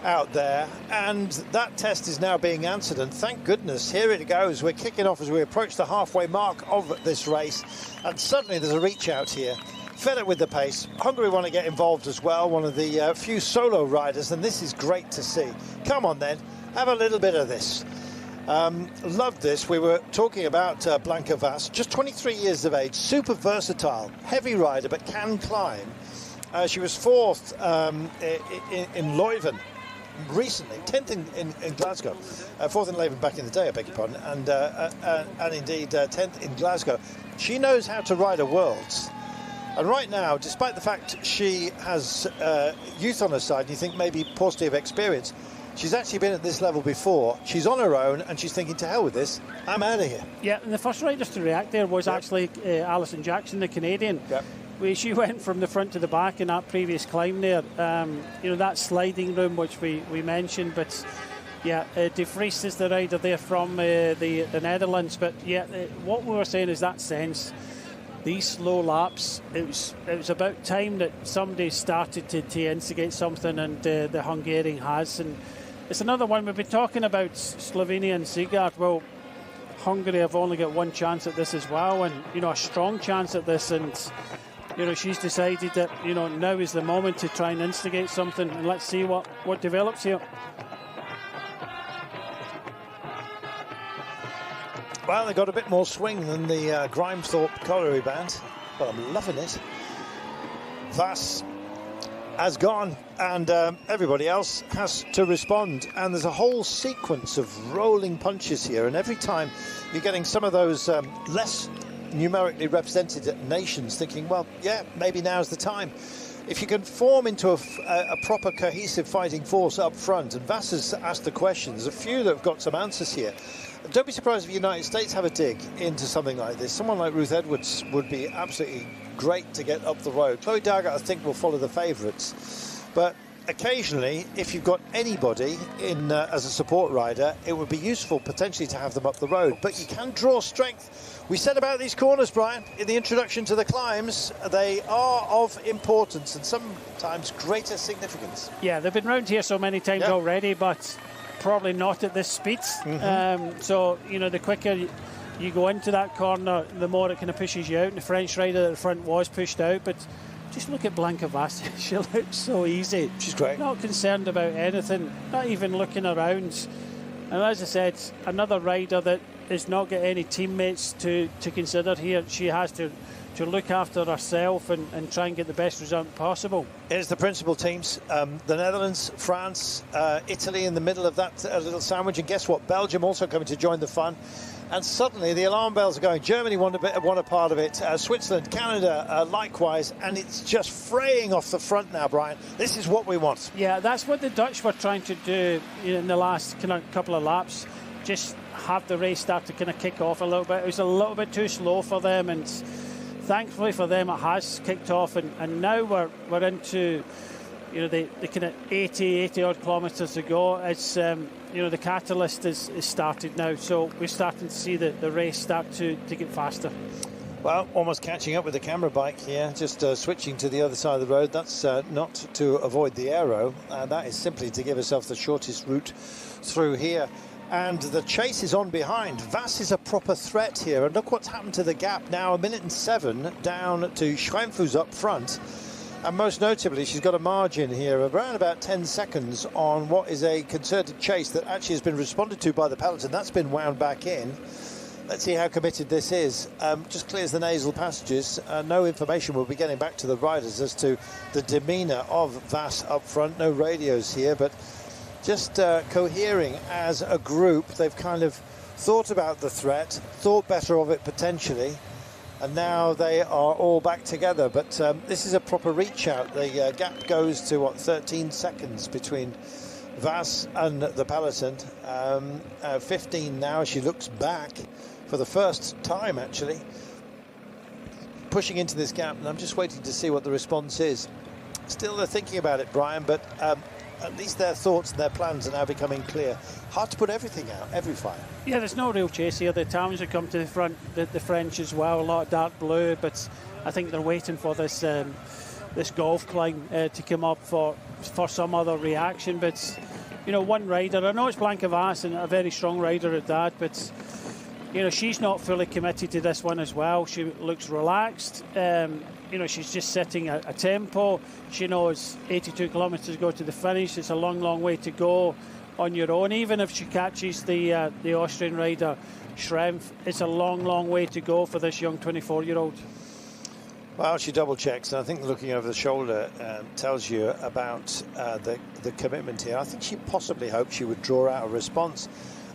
out there, and that test is now being answered, and thank goodness, here it goes. We're kicking off as we approach the halfway mark of this race, and suddenly there's a reach out here. Fed up with the pace. Hungary want to get involved as well, one of the few solo riders, and this is great to see. Come on then, have a little bit of this. Loved this. We were talking about Blanca Vas, just 23 years of age, super versatile, heavy rider, but can climb. She was 4th in Leuven recently, 10th in Glasgow, 4th in Leuven back in the day, I beg your pardon, and indeed 10th in Glasgow. She knows how to ride a Worlds. And right now, despite the fact she has youth on her side, and you think maybe paucity of experience, she's actually been at this level before. She's on her own, and she's thinking, to hell with this, I'm out of here. Yeah, and the first riders to react there was actually Alison Jackson, the Canadian. Yep. She went from the front to the back in that previous climb there. You know, that sliding room, which we mentioned, but yeah, De Vries is the rider there from the Netherlands. But yeah, what we were saying is that sense. These slow laps, it was about time that somebody started to instigate something, and the Hungarian has. And it's another one. We've been talking about Slovenia and Ziegart. Well, Hungary have only got one chance at this as well, and, you know, a strong chance at this. And you know, she's decided that, you know, now is the moment to try and instigate something, and let's see what develops here. Well, they got a bit more swing than the Grimethorpe colliery band, but I'm loving it. Vass has gone, and everybody else has to respond. And there's a whole sequence of rolling punches here, and every time you're getting some of those less numerically represented nations thinking, well, yeah, maybe now's the time. If you can form into a proper cohesive fighting force up front, and Vass has asked the questions, a few that have got some answers here. Don't be surprised if the United States have a dig into something like this. Someone like Ruth Edwards would be absolutely great to get up the road. Chloe Daggett, I think, will follow the favourites. But occasionally, if you've got anybody in as a support rider, it would be useful potentially to have them up the road. But you can draw strength. We said about these corners, Brian, in the introduction to the climbs, they are of importance and sometimes greater significance. Yeah, they've been round here so many times already, but probably not at this speed. So, you know, the quicker you go into that corner, the more it kind of pushes you out. And the French rider at the front was pushed out, but just look at Blanca Vass. She looks so easy. She's great. Not concerned about anything, not even looking around. And as I said, another rider that has not got any teammates to consider here. She has to look after herself and try and get the best result possible. Here's the principal teams. The Netherlands, France, Italy in the middle of that little sandwich. And guess what? Belgium also coming to join the fun. And suddenly the alarm bells are going. Germany won a part of it. Switzerland, Canada, likewise. And it's just fraying off the front now, Brian. This is what we want. Yeah, that's what the Dutch were trying to do in the last couple of laps. Just have the race start to kind of kick off a little bit. It was a little bit too slow for them, and thankfully for them it has kicked off, and now we're into, you know, the kind of 80 odd kilometres to go. It's you know, the catalyst is started now, so we're starting to see the race start to get faster. Well, almost catching up with the camera bike here, just switching to the other side of the road. That's not to avoid the aero, that is simply to give herself the shortest route through here. And the chase is on behind. Vass is a proper threat here. And look what's happened to the gap now. 1:07 down to Schrempf, who's up front. And most notably, she's got a margin here of around about 10 seconds on what is a concerted chase that actually has been responded to by the peloton. That's been wound back in. Let's see how committed this is. Just clears the nasal passages. No information will be getting back to the riders as to the demeanour of Vass up front. No radios here, but just cohering as a group. They've kind of thought about the threat, thought better of it potentially, and now they are all back together. But this is a proper reach out. The gap goes to, 13 seconds between Vass and the peloton. 15 now. She looks back for the first time, actually, pushing into this gap, and I'm just waiting to see what the response is. Still, they're thinking about it, Brian, but at least their thoughts and their plans are now becoming clear. Hard to put everything out, every fire. Yeah, there's no real chase here. The Italians have come to the front, the French as well, a lot of dark blue, but I think they're waiting for this this golf climb to come up for some other reaction. But, you know, one rider, I know it's Blanca Vass and a very strong rider at that, but, you know, she's not fully committed to this one as well. She looks relaxed. You know, she's just setting a tempo. She knows 82 kilometres to go to the finish. It's a long, long way to go on your own. Even if she catches the Austrian rider, Schrempf, it's a long, long way to go for this young 24-year-old. Well, she double checks, and I think looking over the shoulder tells you about the commitment here. I think she possibly hoped she would draw out a response.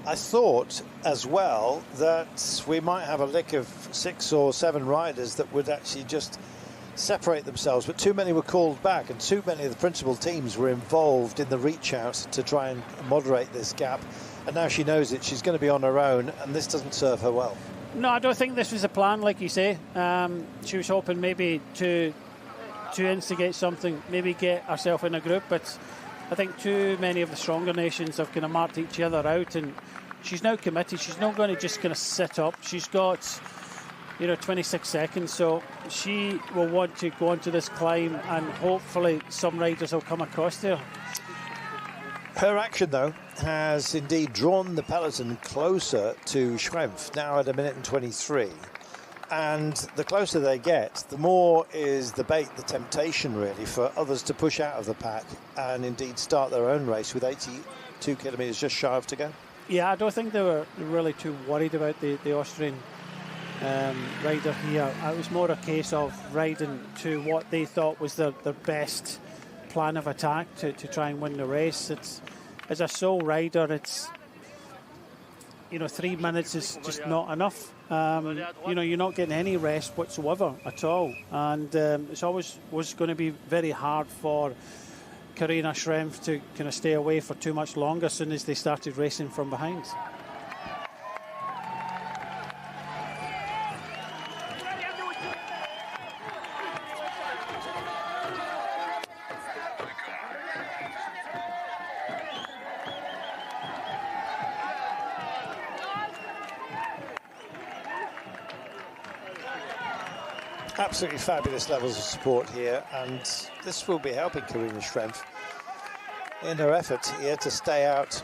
I thought as well that we might have a lick of 6 or 7 riders that would actually just separate themselves, but too many were called back, and too many of the principal teams were involved in the reach out to try and moderate this gap. And now she knows it. She's going to be on her own, and this doesn't serve her well. No, I don't think this was a plan, like you say. She was hoping maybe to instigate something, maybe get herself in a group, but I think too many of the stronger nations have kind of marked each other out, and she's now committed. She's not going to just kind of sit up. She's got, you know, 26 seconds, so she will want to go onto this climb, and hopefully some riders will come across there. Her action, though, has indeed drawn the peloton closer to Schrempf, now at 1:23. And the closer they get, the more is the bait, the temptation really for others to push out of the pack and indeed start their own race with 82 kilometres just shy of to go. Yeah, I don't think they were really too worried about the Austrian rider here. It was more a case of riding to what they thought was their best plan of attack to try and win the race. It's, as a sole rider, it's, 3 minutes is just not enough. You're not getting any rest whatsoever at all, and it's always was going to be very hard for Karina Schrempf to kind of stay away for too much longer as soon as they started racing from behind. Absolutely fabulous levels of support here, and this will be helping Karina Schrempf in her effort here to stay out.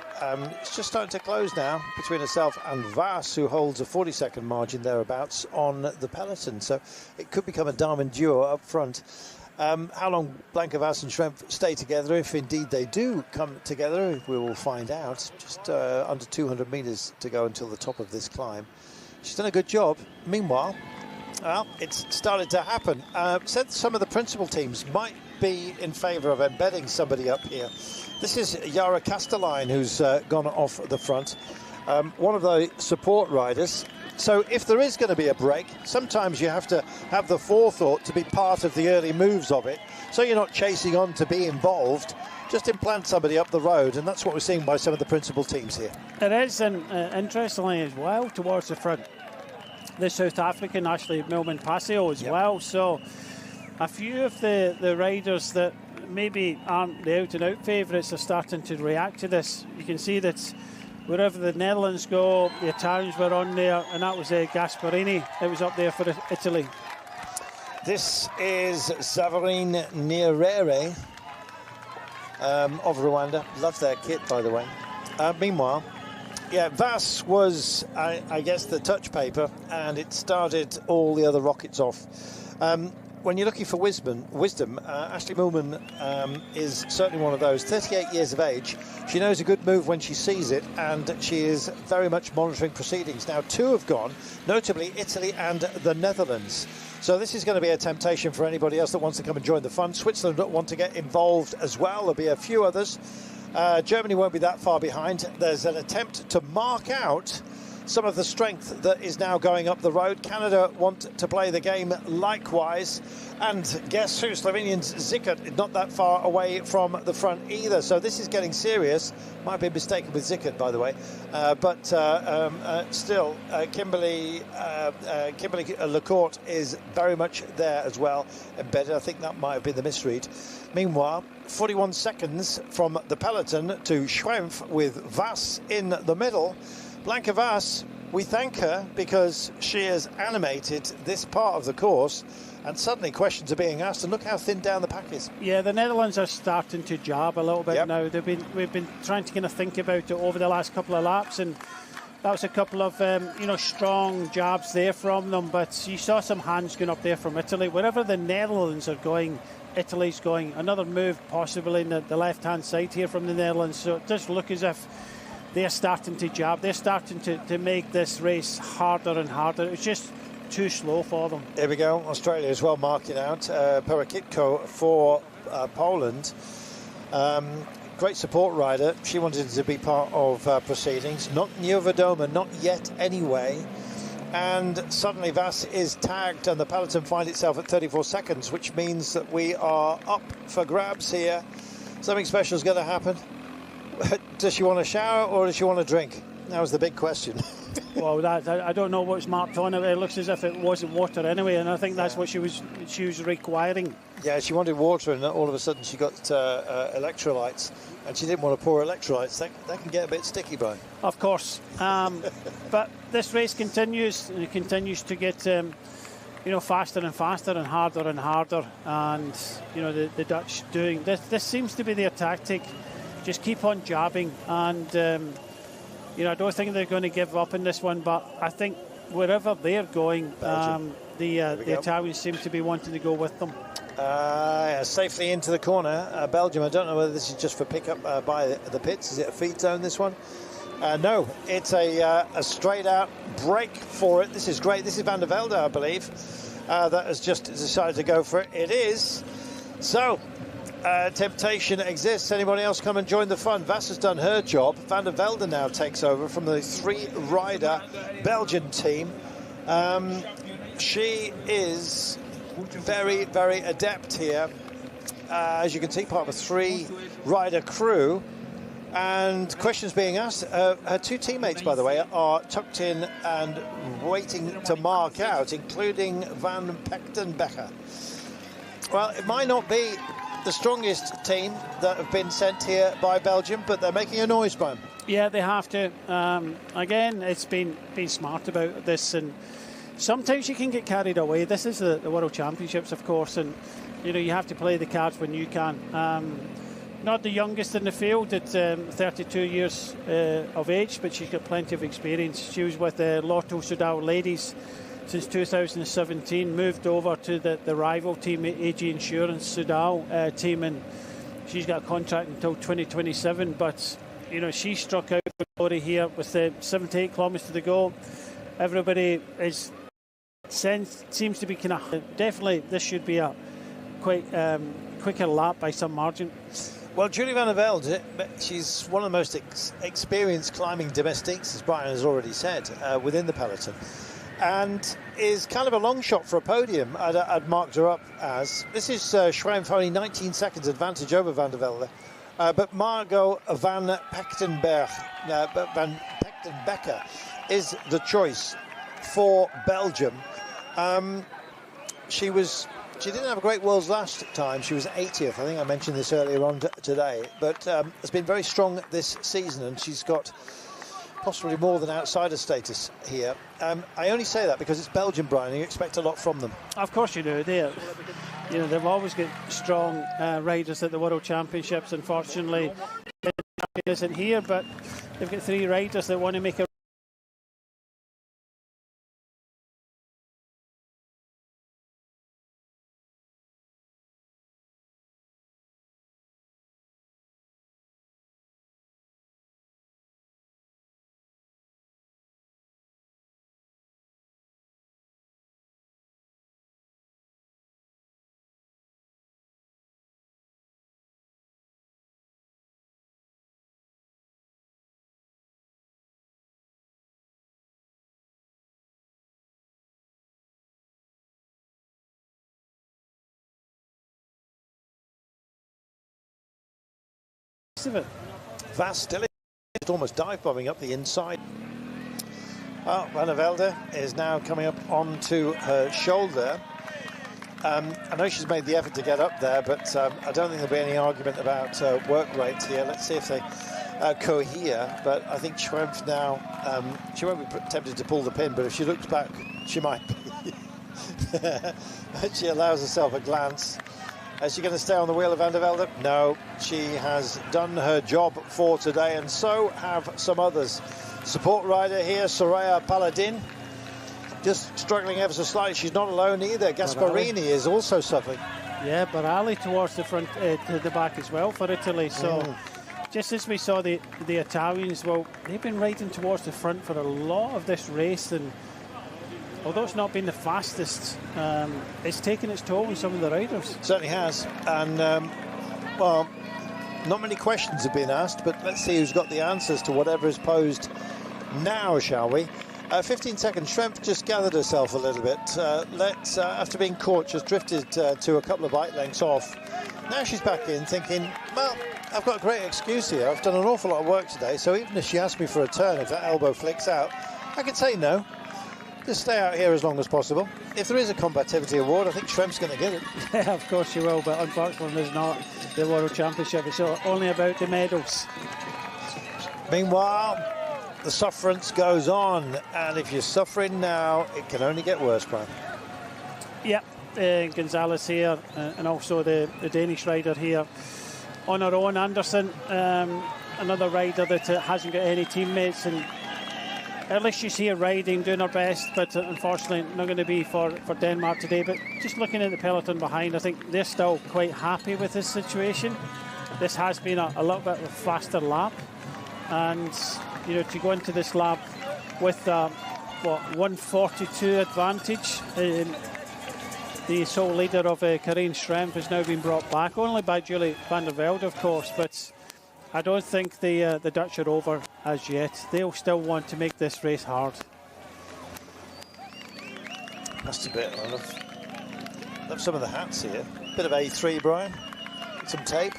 It's just starting to close now between herself and Vass, who holds a 40-second margin thereabouts on the peloton, so it could become a diamond duo up front. How long Blanca Vass and Schrempf stay together, if indeed they do come together, we will find out. Just under 200 metres to go until the top of this climb. She's done a good job. Meanwhile, well, it's started to happen. Said some of the principal teams might be in favour of embedding somebody up here. This is Yara Castelline, who's gone off the front, one of the support riders. So if there is going to be a break, sometimes you have to have the forethought to be part of the early moves of it, so you're not chasing on to be involved. Just implant somebody up the road, and that's what we're seeing by some of the principal teams here. It is, and interestingly as well, towards the front, the South African Ashley Milman-Passio as well. So a few of the riders that maybe aren't the out-and-out favourites are starting to react to this. You can see that wherever the Netherlands go, the Italians were on there, and that was Gasparini that was up there for Italy. This is Savarine Nyerere of Rwanda. Love their kit, by the way. Meanwhile, yeah, Vass was, I guess, the touch paper, and it started all the other rockets off. When you're looking for wisdom, Ashley Millman is certainly one of those. 38 years of age. She knows a good move when she sees it, and she is very much monitoring proceedings. Now, 2 have gone, notably Italy and the Netherlands. So this is going to be a temptation for anybody else that wants to come and join the fun. Switzerland don't want to get involved as well. There'll be a few others. Germany won't be that far behind. There's an attempt to mark out some of the strength that is now going up the road. Canada want to play the game likewise. And guess who? Slovenian's Zickert, not that far away from the front either. So this is getting serious. Might be mistaken with Zickert, by the way. But still, Kimberly Lecourt is very much there as well, embedded. I think that might have been the misread. Meanwhile, 41 seconds from the peloton to Schrempf with Vass in the middle. Blanca Vass, we thank her because she has animated this part of the course, and suddenly questions are being asked, and look how thin down the pack is. Yeah, the Netherlands are starting to jab a little bit now. We've been trying to kind of think about it over the last couple of laps, and that was a couple of strong jabs there from them, but you saw some hands going up there from Italy. Wherever the Netherlands are going, Italy's going. Another move possibly in the left-hand side here from the Netherlands, so it does look as if they're starting to jab. They're starting to make this race harder and harder. It's just too slow for them. Here we go. Australia as well marking out. Perakitko for Poland. Great support rider. She wanted to be part of proceedings. Not Niewiadoma, not yet anyway. And suddenly Vass is tagged, and the peloton find itself at 34 seconds, which means that we are up for grabs here. Something special is going to happen. Does she want a shower or does she want a drink? That was the big question. Well, I don't know what's marked on it. It looks as if it wasn't water anyway, and I think that's what she was requiring. Yeah, she wanted water, and all of a sudden she got electrolytes, and she didn't want to pour electrolytes. That can get a bit sticky, Brian. Of course. But this race continues, and it continues to get faster and faster and harder, and the Dutch doing this seems to be their tactic. Just keep on jabbing, and I don't think they're going to give up in this one, but I think wherever they're going, the Italians seem to be wanting to go with them. Safely into the corner. Belgium, I don't know whether this is just for pickup by the pits. Is it a feed zone, this one? No, it's a straight out break for it. This is great. This is Van der Velde, I believe, that has just decided to go for it. It is. So, temptation exists. Anybody else come and join the fun? Vass has done her job. Van der Velde now takes over from the 3-rider Belgian team. She is very, very adept here. As you can see, part of a 3-rider crew. And questions being asked. Her 2 teammates, by the way, are tucked in and waiting to mark out, including Van Pechtenbecker. Well, it might not be the strongest team that have been sent here by Belgium, but they're making a noise, Brian. Yeah, they have to. Again, it's been smart about this, and sometimes you can get carried away. This is the World Championships, of course, and you have to play the cards when you can. Not the youngest in the field at 32 years of age, but she's got plenty of experience. She was with the Lotto Soudal ladies since 2017, moved over to the rival team, AG Insurance Soudal team, and she's got a contract until 2027. But she struck out for glory here with 78 kilometres to go. Everybody seems to be kind of definitely. This should be a quite quicker lap by some margin. Well, Julie Van der Velde, she's one of the most experienced climbing domestiques, as Brian has already said, within the peloton, and is kind of a long shot for a podium. I'd marked her up as. This is Schrempf only 19 seconds advantage over Van der Velde, but Margot Van Pechtenbecker is the choice for Belgium. She didn't have a great Worlds last time. She was 80th. I think I mentioned this earlier on today. But has been very strong this season, and she's got possibly more than outsider status here. I only say that because it's Belgium, Brian, and you expect a lot from them. Of course you do. They've always got strong riders at the World Championships. Unfortunately, it isn't here, but they've got 3 riders that want to make a of it. Vass still almost dive bombing up the inside. Well, Van der Velde is now coming up onto her shoulder. I know she's made the effort to get up there, but I don't think there'll be any argument about work rates here. Let's see if they cohere. But I think Schrempf now, she won't be tempted to pull the pin, but if she looks back, she might be. She allows herself a glance. Is she going to stay on the wheel of Van der Velde? No, she has done her job for today, and so have some others. Support rider here, Soraya Paladin, just struggling ever so slightly. She's not alone either. Gasparini is also suffering. Yeah, Barali towards the front, to the back as well for Italy. So just as we saw the Italians, well, they've been riding towards the front for a lot of this race, and although it's not been the fastest, it's taken its toll on some of the riders. Certainly has. And, well, not many questions have been asked, but let's see who's got the answers to whatever is posed now, shall we? 15 seconds. Schrempf just gathered herself a little bit. After being caught, just drifted to a couple of bike lengths off. Now she's back in thinking, well, I've got a great excuse here. I've done an awful lot of work today, so even if she asks me for a turn, if that elbow flicks out, I can say no. Just stay out here as long as possible. If there is a combativity award, I think Schrempf's going to get it. Yeah, of course she will, but unfortunately there's not the World Championship. It's only about the medals. Meanwhile, the sufferance goes on, and if you're suffering now, it can only get worse, Brian. Yeah, Gonzalez here, and also the Danish rider here on her own. Anderson, another rider that hasn't got any teammates, and at least you see her riding, doing her best, but unfortunately not going to be for Denmark today. But just looking at the peloton behind, I think they're still quite happy with this situation. This has been a little bit of a faster lap, and you know, to go into this lap with 142 advantage. The sole leader of Karine Schrempf has now been brought back, only by Julie van der Velde, of course, but I don't think the Dutch are over as yet. They'll still want to make this race hard. That's a bit. I love some of the hats here. Bit of A3, Brian. Some tape.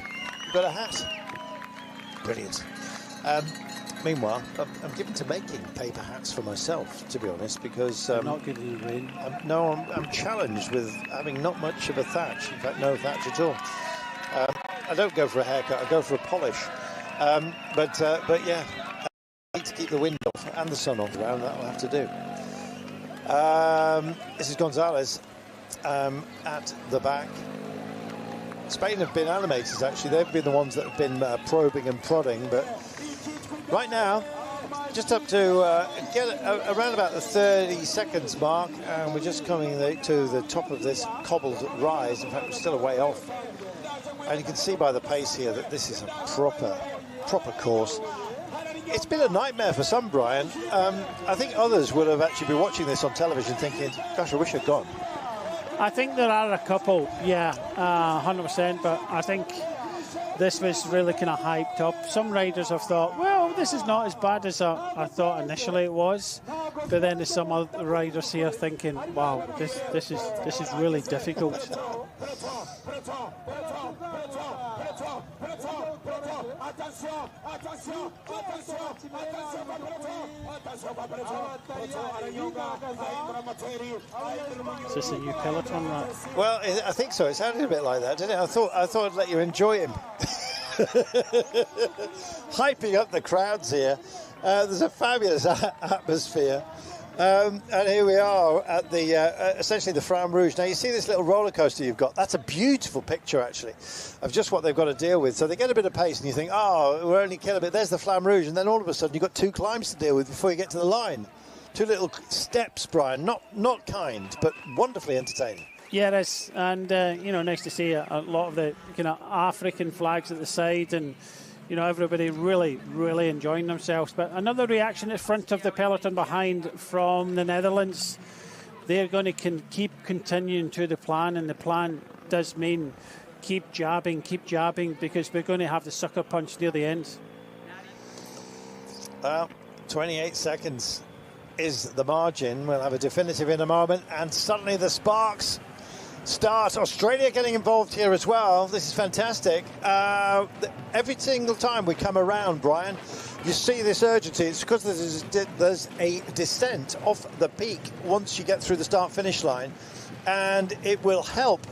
You've got a hat. Brilliant. Meanwhile, I'm given to making paper hats for myself, to be honest, because not good in the rain. I'm challenged with having not much of a thatch. In fact, no thatch at all. I don't go for a haircut. I go for a polish. But yeah, I need to keep the wind off and the sun off around. That will have to do. This is Gonzalez at the back. Spain have been animators, actually. They've been the ones that have been probing and prodding, but right now, just up to get around about the 30 seconds mark, and we're just coming to the top of this cobbled rise. In fact, we're still a way off. And you can see by the pace here that this is a proper course. It's been a nightmare for some, Brian. I think others will have actually been watching this on television thinking, gosh, I wish I'd gone. I think there are a couple, yeah, 100%, but I think this was really kind of hyped up. Some riders have thought, well, this is not as bad as I thought initially it was. But then there's some other riders here thinking, wow, this is really difficult. Is this a new peloton, right? Well, I think so. It sounded a bit like that, didn't it? I thought I'd let you enjoy him. Hyping up the crowds here. There's a fabulous atmosphere. And here we are at the essentially the Flamme Rouge. Now you see this little roller coaster you've got. That's a beautiful picture actually of just what they've got to deal with. So they get a bit of pace and you think, oh, we're only killing a bit. There's the Flamme Rouge, and then all of a sudden you've got two climbs to deal with before you get to the line. Two little steps, Brian. Not kind, but wonderfully entertaining. Yeah, it is, and you know, nice to see a lot of the kind of African flags at the side, and you know, everybody really enjoying themselves. But another reaction at front of the peloton behind from the Netherlands. They're going to keep continuing to the plan, and the plan does mean keep jabbing, because we're going to have the sucker punch near the end. 28 seconds is the margin. We'll have a definitive in a moment, and suddenly the sparks start. Australia getting involved here as well. This is fantastic. Every single time we come around, Brian, you see this urgency. It's because there's a descent off the peak once you get through the start-finish line, and it will help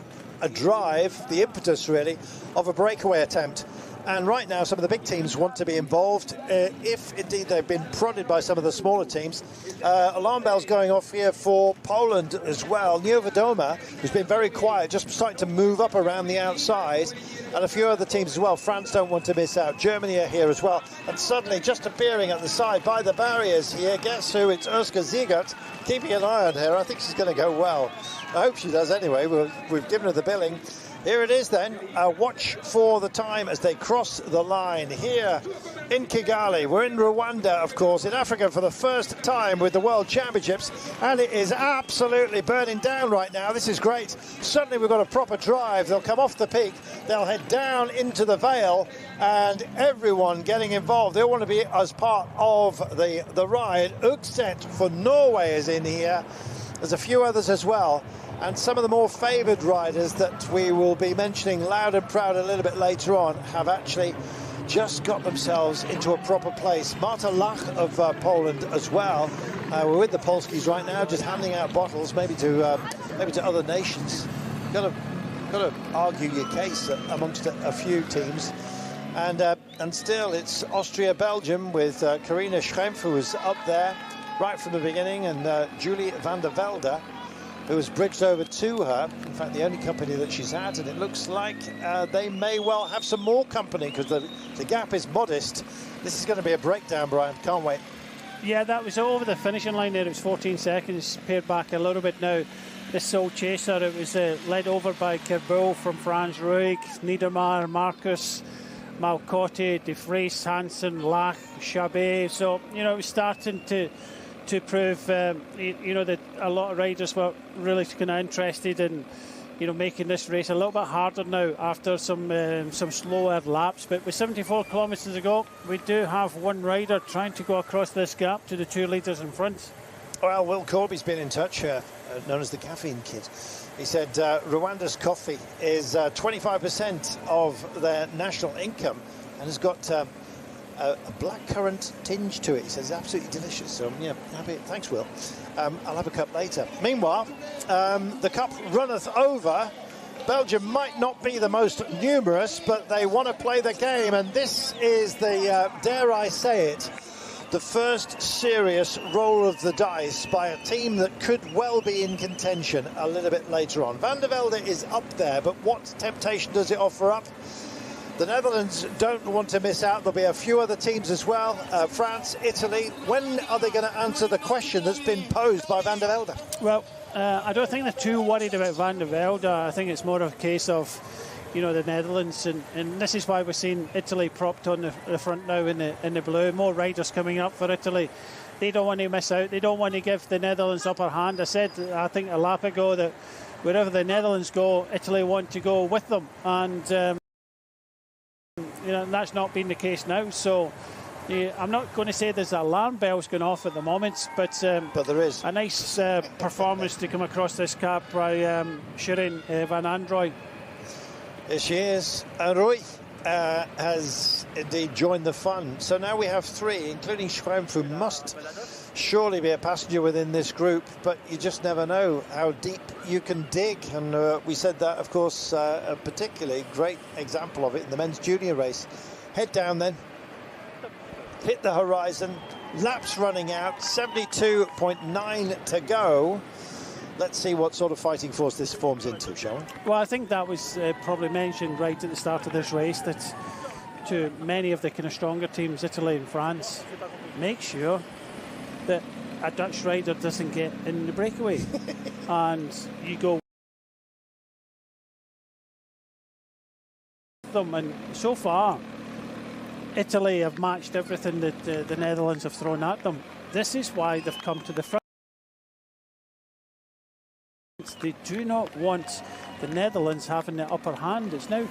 drive the impetus, really, of a breakaway attempt. And right now, some of the big teams want to be involved, if indeed they've been prodded by some of the smaller teams. Alarm bells going off here for Poland as well. Niewiadoma, who's been very quiet, just starting to move up around the outside. And a few other teams as well. France don't want to miss out. Germany are here as well. And suddenly, just appearing at the side by the barriers here, guess who? It's Urska Ziegert. Keeping an eye on her. I think she's going to go well. I hope she does anyway. We've given her the billing. Here it is then. Watch for the time as they cross the line here in Kigali. We're in Rwanda, of course, in Africa for the first time with the World Championships, and it is absolutely burning down right now. This is great. Suddenly we've got a proper drive. They'll come off the peak, they'll head down into the vale, and everyone getting involved. They all want to be as part of the ride. Ugset for Norway is in here. There's a few others as well. And some of the more favoured riders that we will be mentioning loud and proud a little bit later on have actually just got themselves into a proper place. Marta Lach of Poland as well. We're with the Polskis right now, just handing out bottles, maybe to other nations. Got to argue your case amongst a few teams. And still, it's Austria-Belgium with Karine Schrempf, who was up there right from the beginning, and Julie van der Velde, who has bridged over to her. In fact, the only company that she's had, and it looks like they may well have some more company because the gap is modest. This is going to be a breakdown, Brian. Can't wait. Yeah, that was over the finishing line there. It was 14 seconds, pared back a little bit now. The Soul Chaser, it was led over by Kerbeau from Franz Ruig, Niedermayer, Marcus, Malcotti, De Vries, Hansen, Lach, Chabet. So, you know, it was starting to prove, you know, that a lot of riders were really kind of interested in, you know, making this race a little bit harder now after some slower laps. But with 74 kilometres to go, we do have one rider trying to go across this gap to the two leaders in front. Well, Will Corby's been in touch, known as the Caffeine Kid. He said Rwanda's coffee is 25% of their national income and has got a blackcurrant tinge to it. He says it's absolutely delicious. So, yeah, happy. Thanks, Will. I'll have a cup later. Meanwhile, the cup runneth over. Belgium might not be the most numerous, but they want to play the game. And this is the, dare I say it, the first serious roll of the dice by a team that could well be in contention a little bit later on. Van der Velde is up there, but what temptation does it offer up? The Netherlands don't want to miss out. There'll be a few other teams as well. France, Italy. When are they going to answer the question that's been posed by Van der Velde? Well, I don't think they're too worried about Van der Velde. I think it's more of a case of, you know, the Netherlands, and this is why we're seeing Italy propped on the front now in the blue. More riders coming up for Italy. They don't want to miss out. They don't want to give the Netherlands upper hand. I said, I think a lap ago, that wherever the Netherlands go, Italy want to go with them, and you know, that's not been the case now. So I'm not going to say there's alarm bells going off at the moment, but there is a nice performance to come across this cap by Shirin van Androoy. Here she is. Rui has indeed joined the fun. So now we have three, including Schwempf, who must surely be a passenger within this group, but you just never know how deep you can dig. And we said that, of course, a particularly great example of it in the men's junior race. Head down then, hit the horizon, laps running out, 72.9 to go. Let's see what sort of fighting force this forms into, shall we? Well, I think that was probably mentioned right at the start of this race, that to many of the kind of stronger teams, Italy and France, make sure that a Dutch rider doesn't get in the breakaway. And you go them, and so far Italy have matched everything that the Netherlands have thrown at them. This is why they've come to the front. They do not want the Netherlands having the upper hand. It's now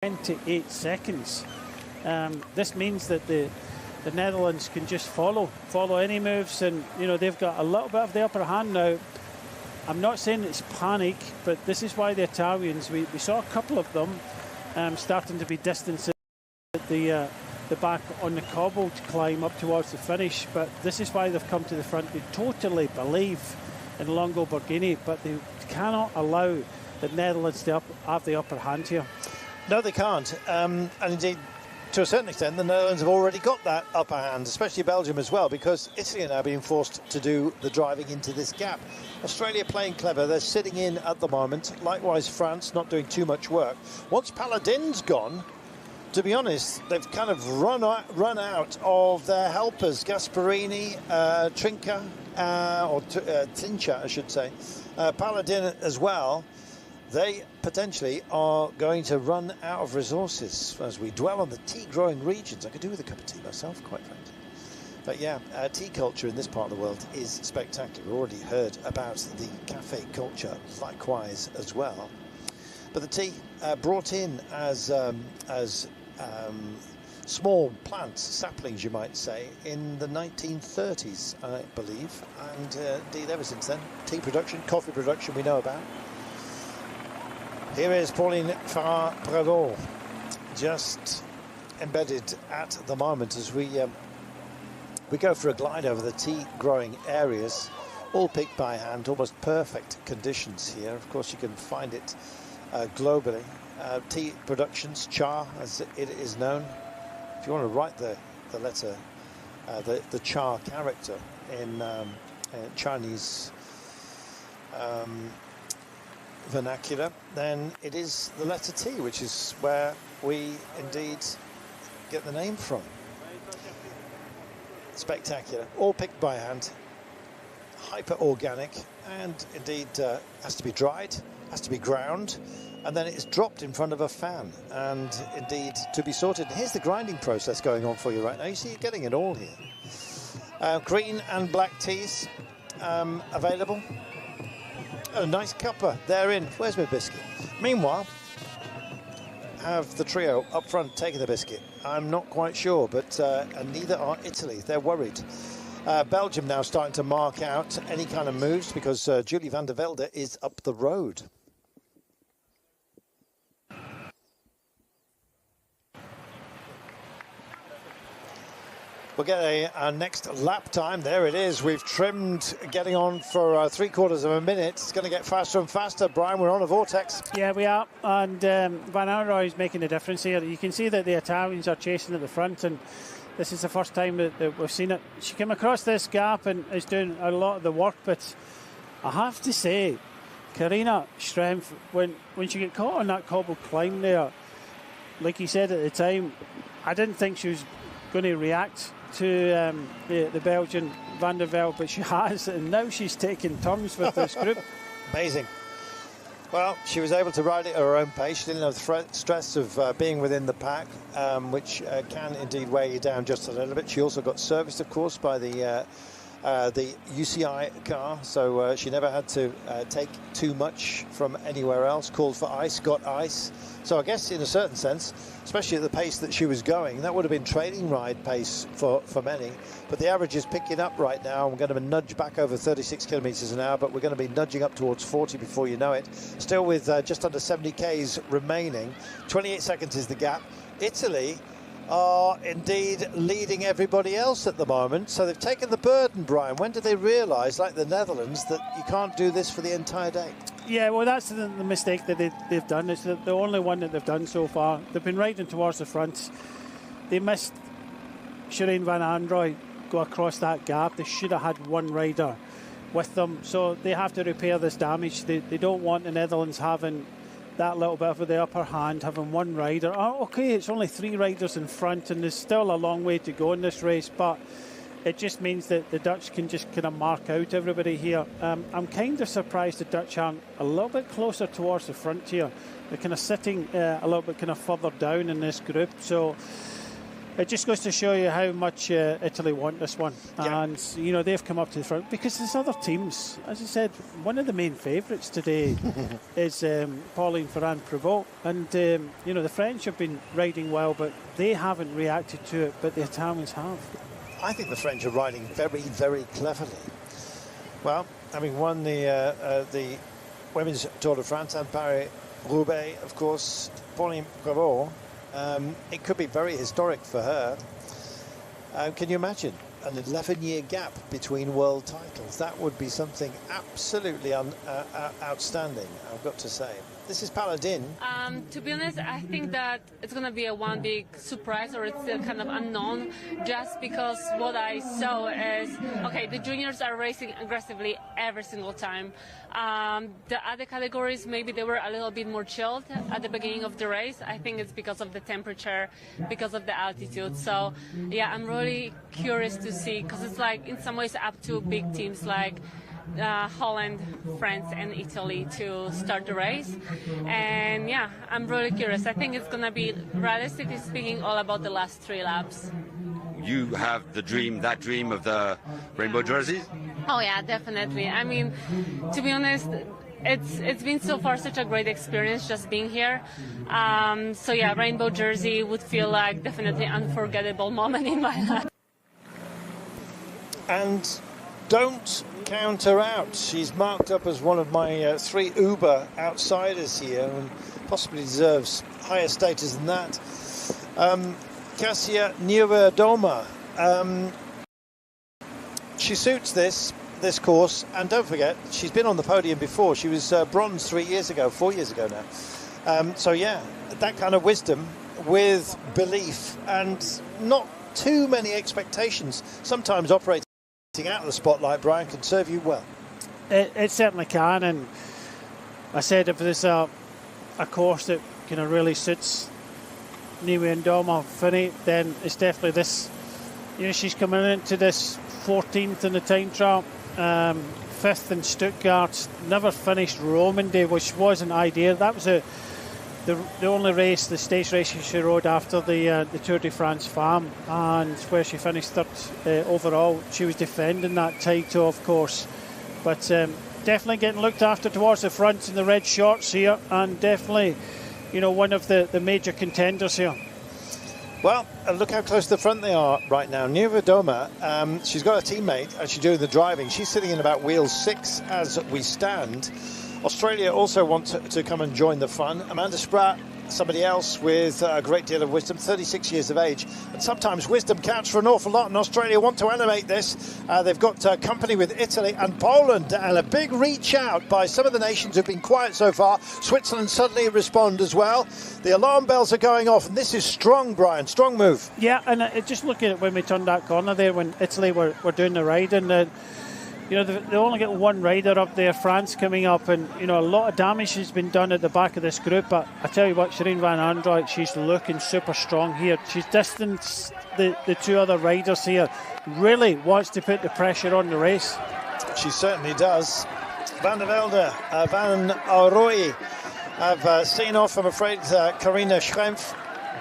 28 seconds. This means that the Netherlands can just follow any moves, and you know, they've got a little bit of the upper hand now. I'm not saying it's panic, but this is why the Italians, we saw a couple of them starting to be distanced at the back on the cobble to climb up towards the finish, but this is why they've come to the front. They totally believe in Longo Borghini, but they cannot allow the Netherlands to have the upper hand here. No, they can't. And indeed, to a certain extent, the Netherlands have already got that upper hand, especially Belgium as well, because Italy are now being forced to do the driving into this gap. Australia playing clever. They're sitting in at the moment. Likewise, France not doing too much work. Once Paladin's gone, to be honest, they've kind of run out of their helpers. Gasparini, Trinca, or Tincha, I should say. Paladin as well. They potentially are going to run out of resources as we dwell on the tea-growing regions. I could do with a cup of tea myself, quite frankly. But yeah, tea culture in this part of the world is spectacular. We've already heard about the cafe culture, likewise as well. But the tea brought in as small plants, saplings, you might say, in the 1930s, I believe. And indeed, ever since then, tea production, coffee production, we know about. Here is Pauline Farah-Prévot, just embedded at the moment as we go for a glide over the tea-growing areas, all picked by hand, almost perfect conditions here. Of course, you can find it globally. Tea productions, cha, as it is known. If you want to write the letter, the cha character in Chinese vernacular, then it is the letter T, which is where we indeed get the name from. spectacular. All picked by hand, hyper organic, and indeed has to be dried, has to be ground, and then it's dropped in front of a fan and indeed to be sorted. Here's the grinding process going on for you right now. You see, you're getting it all here. Green and black teas available. A nice cuppa therein. Where's my biscuit? Meanwhile, have the trio up front taking the biscuit? I'm not quite sure, but and neither are Italy. They're worried. Belgium now starting to mark out any kind of moves because Julie van der Velde is up the road. We'll get a next lap time. There it is. We've trimmed getting on for 3/4 of a minute. It's going to get faster and faster. Brian, we're on a vortex. Yeah, we are. And Van Aanrooy is making a difference here. You can see that the Italians are chasing at the front, and this is the first time that we've seen it. She came across this gap and is doing a lot of the work, but I have to say, Karina Strempf, when she got caught on that cobbled climb there, like you said at the time, I didn't think she was going to react to the Belgian Van der Velde, but she has, and now she's taking turns with this group. Amazing. Well, she was able to ride it at her own pace. She didn't have the stress of being within the pack, which can indeed weigh you down just a little bit. She also got serviced, of course, by the UCI car, so she never had to take too much from anywhere else. Called for ice, got ice. So I guess in a certain sense, especially at the pace that she was going, that would have been training ride pace for many. But the average is picking up right now. We're going to nudge back over 36 kilometres an hour, but we're going to be nudging up towards 40 before you know it. Still with just under 70 Ks remaining. 28 seconds is the gap. Italy are indeed leading everybody else at the moment. So they've taken the burden, Brian. When did they realise, like the Netherlands, that you can't do this for the entire day? Yeah, well, that's the mistake that they've done. It's the only one that they've done so far. They've been riding towards the front. They missed Shireen Van Aanrooy go across that gap. They should have had one rider with them. So they have to repair this damage. They don't want the Netherlands having that little bit of the upper hand, having one rider. Oh, okay, it's only 3 riders in front, and there's still a long way to go in this race, but it just means that the Dutch can just kind of mark out everybody here. I'm kind of surprised the Dutch aren't a little bit closer towards the front here. They're kind of sitting a little bit kind of further down in this group. So it just goes to show you how much Italy want this one. Yeah. And, you know, they've come up to the front because there's other teams. As I said, one of the main favourites today is Pauline Ferrand-Prévot. And, you know, the French have been riding well, but they haven't reacted to it, but the Italians have. I think the French are riding very, very cleverly. Well, having won the Women's Tour de France and Paris-Roubaix, of course, Pauline Prévot, it could be very historic for her. Can you imagine an 11-year gap between world titles? That would be something absolutely outstanding, I've got to say. This is Paladin. To be honest, I think that it's going to be a one big surprise, or it's still kind of unknown, just because what I saw is, okay, the juniors are racing aggressively every single time. The other categories, maybe they were a little bit more chilled at the beginning of the race. I think it's because of the temperature, because of the altitude. So, yeah, I'm really curious to see, because it's like in some ways up to big teams like Holland, France and Italy to start the race. And yeah, I'm really curious. I think it's going to be, realistically speaking, all about the last 3 laps. You have the dream, that dream of the rainbow jerseys? Oh yeah, definitely. I mean, to be honest, it's been so far such a great experience just being here. So yeah, rainbow jersey would feel like definitely unforgettable moment in my life. And don't count her out. She's marked up as one of my 3 Uber outsiders here, and possibly deserves higher status than that. Kasia Niewiadoma. She suits this course, and don't forget, she's been on the podium before. She was bronze 4 years ago now. So yeah, that kind of wisdom with belief and not too many expectations. Sometimes operating out of the spotlight, Brian, can serve you well. It certainly can, and I said if there's a course that kind of really suits Niewiadoma Finney, then it's definitely she's coming into this 14th in the time trial, 5th in Stuttgart, never finished Romandy, which wasn't ideal. That was the only race, the stage race she rode after the Tour de France Farm, and where she finished 3rd overall. She was defending that title, of course, but definitely getting looked after towards the front in the red shorts here, and definitely, one of the major contenders here. Well, look how close to the front they are right now. Niewiadoma, she's got a teammate actually doing the driving. She's sitting in about wheel 6 as we stand. Australia also want to come and join the fun. Amanda Spratt, somebody else with a great deal of wisdom, 36 years of age. And sometimes wisdom counts for an awful lot, and Australia want to animate this. They've got company with Italy and Poland, and a big reach out by some of the nations who've been quiet so far. Switzerland suddenly respond as well. The alarm bells are going off, and this is strong, Brian, strong move. Yeah, and just looking at when we turned that corner there, when Italy were doing the ride, and they only get one rider up there, France coming up, and a lot of damage has been done at the back of this group. But I tell you what, Shireen van Androoy, she's looking super strong here. She's distanced the 2 other riders here. Really wants to put the pressure on the race. She certainly does. Van der Velde, Van Arooy have seen off, I'm afraid, Carina Schrempf.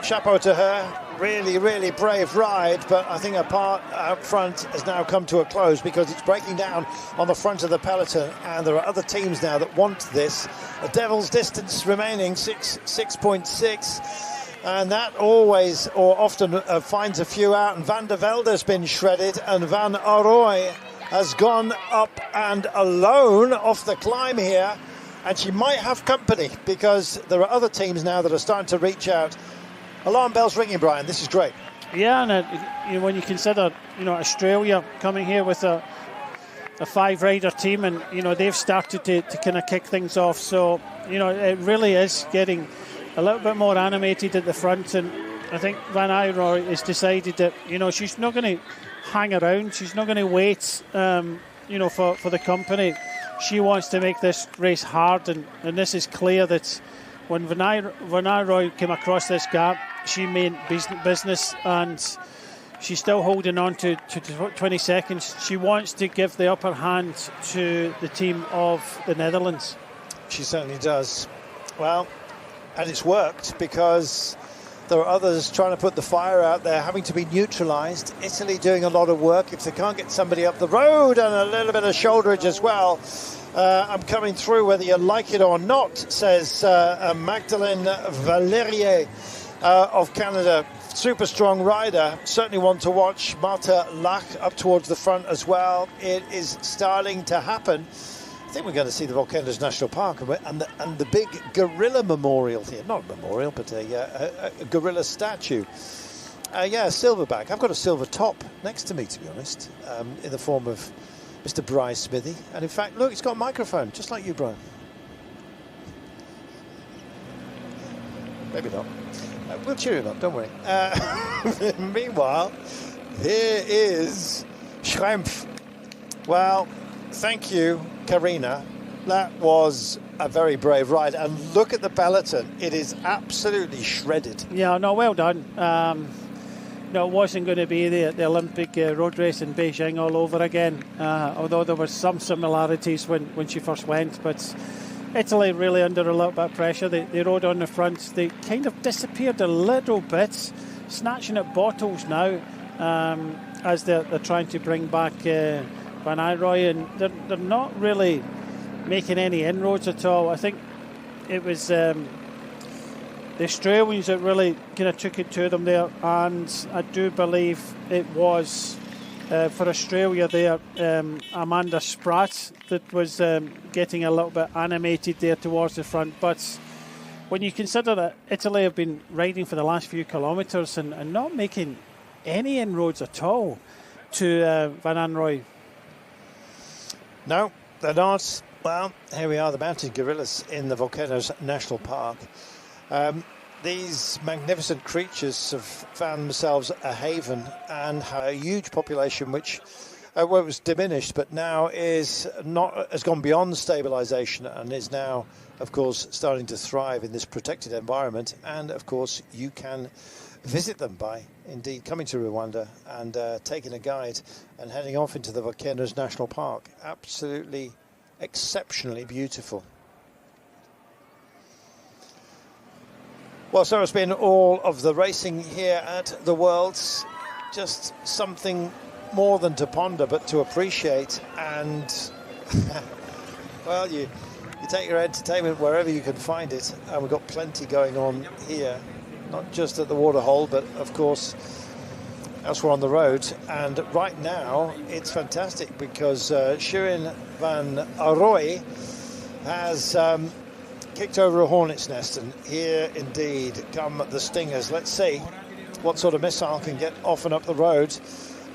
Chapeau to her. Really, really brave ride, but I think her part out front has now come to a close because it's breaking down on the front of the peloton, and there are other teams now that want this. A devil's distance remaining, 6.6, and that always or often finds a few out, and Van der Velde's been shredded, and Van Arooy has gone up and alone off the climb here, and she might have company because there are other teams now that are starting to reach out. Alarm bells ringing, Brian. This is great. Yeah, and when you consider, Australia coming here with a 5-rider team, and they've started to kind of kick things off. So it really is getting a little bit more animated at the front, and I think Van Arooy has decided that she's not going to hang around. She's not going to wait, for the company. She wants to make this race hard, and this is clear that when Van Arooy came across this gap, she made business, and she's still holding on to 20 seconds. She wants to give the upper hand to the team of the Netherlands. She certainly does. Well, and it's worked because there are others trying to put the fire out there, having to be neutralised. Italy doing a lot of work. If they can't get somebody up the road, and a little bit of shoulderage as well. I'm coming through whether you like it or not, says Magdalene Valerier of Canada. Super strong rider. Certainly one to watch. Marta Lach up towards the front as well. It is starting to happen. I think we're going to see the Volcanoes National Park and the big gorilla memorial here. Not a memorial, but a gorilla statue. Yeah, silverback. I've got a silver top next to me, to be honest, in the form of Mr. Bryce Smithy. And in fact, look, it's got a microphone, just like you, Brian. Maybe not. We'll cheer him up, don't worry. Meanwhile, here is Schrempf. Well, thank you, Carina. That was a very brave ride. And look at the peloton. It is absolutely shredded. Yeah, no, well done. It wasn't going to be the Olympic road race in Beijing all over again, although there were some similarities when she first went. But Italy really under a little bit of pressure. They rode on the front. They kind of disappeared a little bit, snatching at bottles now as they're trying to bring back Van Arooy, and they're not really making any inroads at all. I think it was the Australians that really kind of took it to them there, and I do believe it was for Australia there, Amanda Spratt that was getting a little bit animated there towards the front. But when you consider that Italy have been riding for the last few kilometres and not making any inroads at all to Van Arooy. No, they're not. Well, here we are, the mountain gorillas in the Volcanoes National Park. These magnificent creatures have found themselves a haven and have a huge population which well, it was diminished, but now has gone beyond stabilisation and is now, of course, starting to thrive in this protected environment. And of course, you can visit them by indeed coming to Rwanda and taking a guide and heading off into the Volcanoes National Park. Absolutely exceptionally beautiful. Well, so it's been all of the racing here at the Worlds. Just something more than to ponder, but to appreciate. And well, you take your entertainment wherever you can find it, and we've got plenty going on here, not just at the Waterhole, but of course elsewhere on the road. And right now it's fantastic because Shirin van Rooij has kicked over a hornet's nest, and here indeed come the Stingers. Let's see what sort of missile can get off and up the road.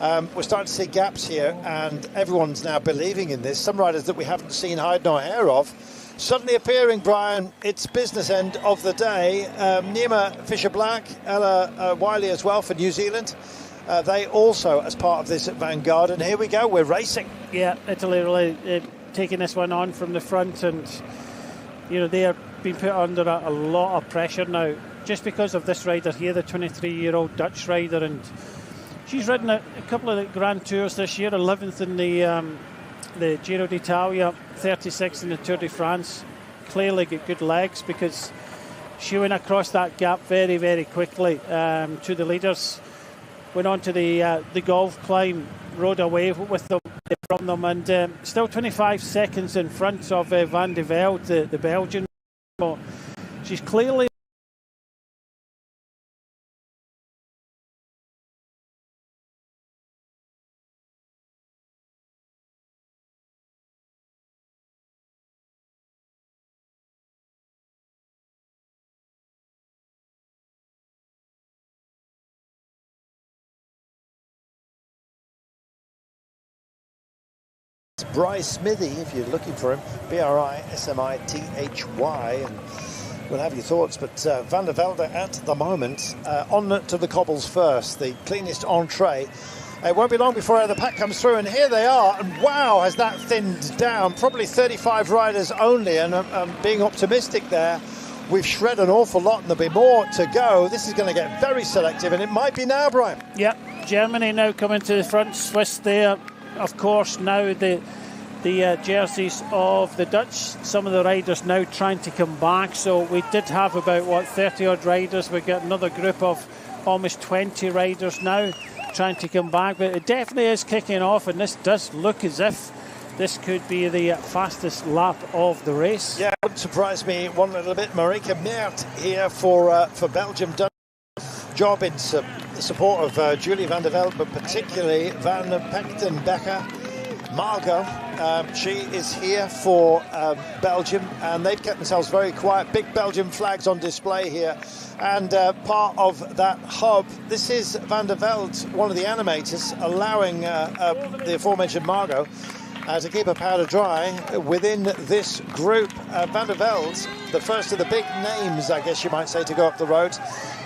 We're starting to see gaps here, and everyone's now believing in this. Some riders that we haven't seen hide nor hair of suddenly appearing, Brian. It's business end of the day. Nima Fisher-Black, Ella Wiley as well for New Zealand. They also as part of this vanguard, and here we go, we're racing. Yeah, Italy really taking this one on from the front, and you know, they are being put under a lot of pressure now just because of this rider here, the 23-year-old Dutch rider, and she's ridden a couple of the Grand Tours this year, 11th in the Giro d'Italia, 36th in the Tour de France. Clearly got good legs because she went across that gap very, very quickly to the leaders. Went on to the golf climb, rode away with them from them, and still 25 seconds in front of Van de Velde, the Belgian. So she's clearly Bryce Smithy, if you're looking for him, Brismithy, and we'll have your thoughts. But Van der Velde at the moment on to the cobbles first, the cleanest entree. It won't be long before the pack comes through, and here they are. And wow, has that thinned down? Probably 35 riders only, and being optimistic there, we've shred an awful lot, and there'll be more to go. This is going to get very selective, and it might be now, Brian. Yep, Germany now coming to the front, Swiss there. Of course, now the jerseys of the Dutch. Some of the riders now trying to come back. So we did have about, 30-odd riders. We've got another group of almost 20 riders now trying to come back. But it definitely is kicking off, and this does look as if this could be the fastest lap of the race. Yeah, it wouldn't surprise me one little bit. Marika Meert here for Belgium. Done a job in support of Julie van der Velde, but particularly Van Pechtenbecker. Margot, she is here for Belgium, and they've kept themselves very quiet. Big Belgian flags on display here, and part of that hub. This is Van der Velde, one of the animators, allowing the aforementioned Margot to keep her powder dry within this group. Van der Velde, the first of the big names, I guess you might say, to go up the road,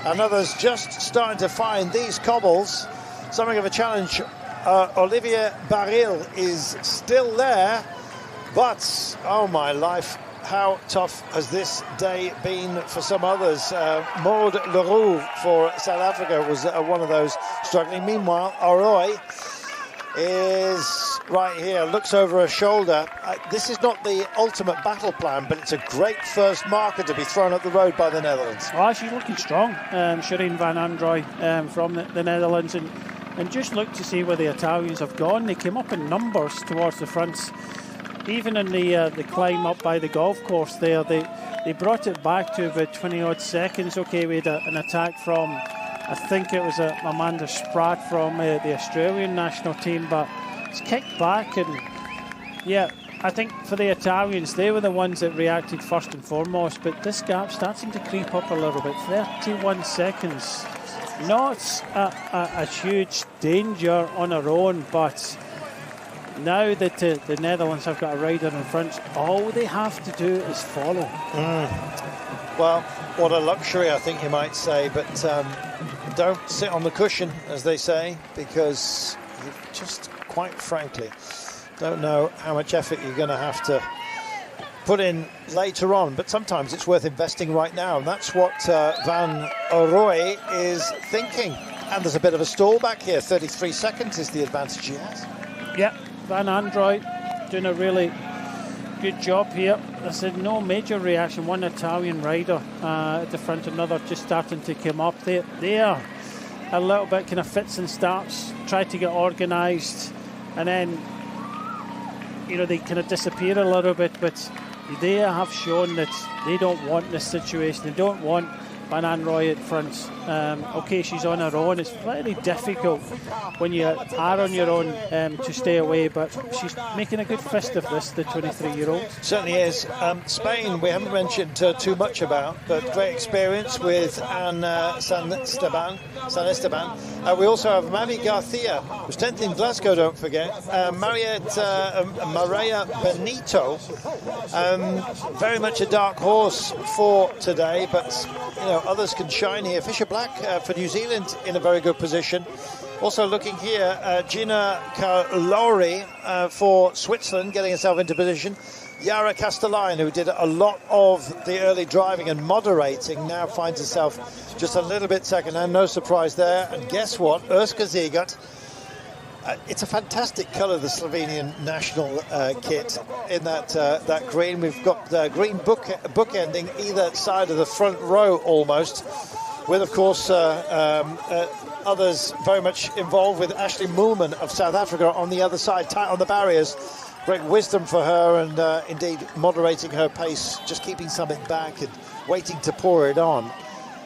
and others just starting to find these cobbles. Something of a challenge. Olivier Baril is still there, but oh my life, how tough has this day been for some others. Maud Leroux for South Africa was one of those struggling. Meanwhile, Rooij is right here, looks over her shoulder. This is not the ultimate battle plan, but it's a great first marker to be thrown up the road by the Netherlands. Oh, she's looking strong, Shirin van Rooij from the Netherlands, and just look to see where the Italians have gone. They came up in numbers towards the front. Even in the climb up by the golf course there, they brought it back to about 20-odd seconds. Okay, we had an attack from, I think it was Amanda Spratt from the Australian national team, but it's kicked back. And yeah, I think for the Italians, they were the ones that reacted first and foremost, but this gap starting to creep up a little bit. 31 seconds. Not a huge danger on her own, but now that the Netherlands have got a rider in front, all they have to do is follow. Well, what a luxury, I think you might say, but don't sit on the cushion, as they say, because you've just quite frankly, don't know how much effort you're going to have to put in later on, but sometimes it's worth investing right now, and that's what Van Rooij is thinking. And there's a bit of a stall back here. 33 seconds is the advantage he has. Yeah, Van Rooij doing a really good job here. I said no major reaction. One Italian rider at the front, another just starting to come up. They are a little bit kind of fits and starts, try to get organised, and then, you know, they kind of disappear a little bit, but they have shown that they don't want this situation. They don't want Van Rooij at front. Okay, she's on her own. It's very difficult when you are on your own to stay away, but she's making a good fist of this, the 23-year-old. Certainly is. Spain, we haven't mentioned too much about, but great experience with Anne San Esteban. We also have Mavi Garcia, who's 10th in Glasgow, don't forget. Maria Benito, very much a dark horse for today, but you know, others can shine here. Fisher Black for New Zealand in a very good position. Also looking here, Gina Calori for Switzerland, getting herself into position. Yara Castelline, who did a lot of the early driving and moderating, now finds herself just a little bit second, and no surprise there. And guess what? Urska Ziegert. It's a fantastic colour, the Slovenian national kit in that green. We've got green bookending either side of the front row almost, with, of course, others very much involved, with Ashley Moolman of South Africa on the other side, tight on the barriers. Great wisdom for her, and indeed moderating her pace, just keeping something back and waiting to pour it on.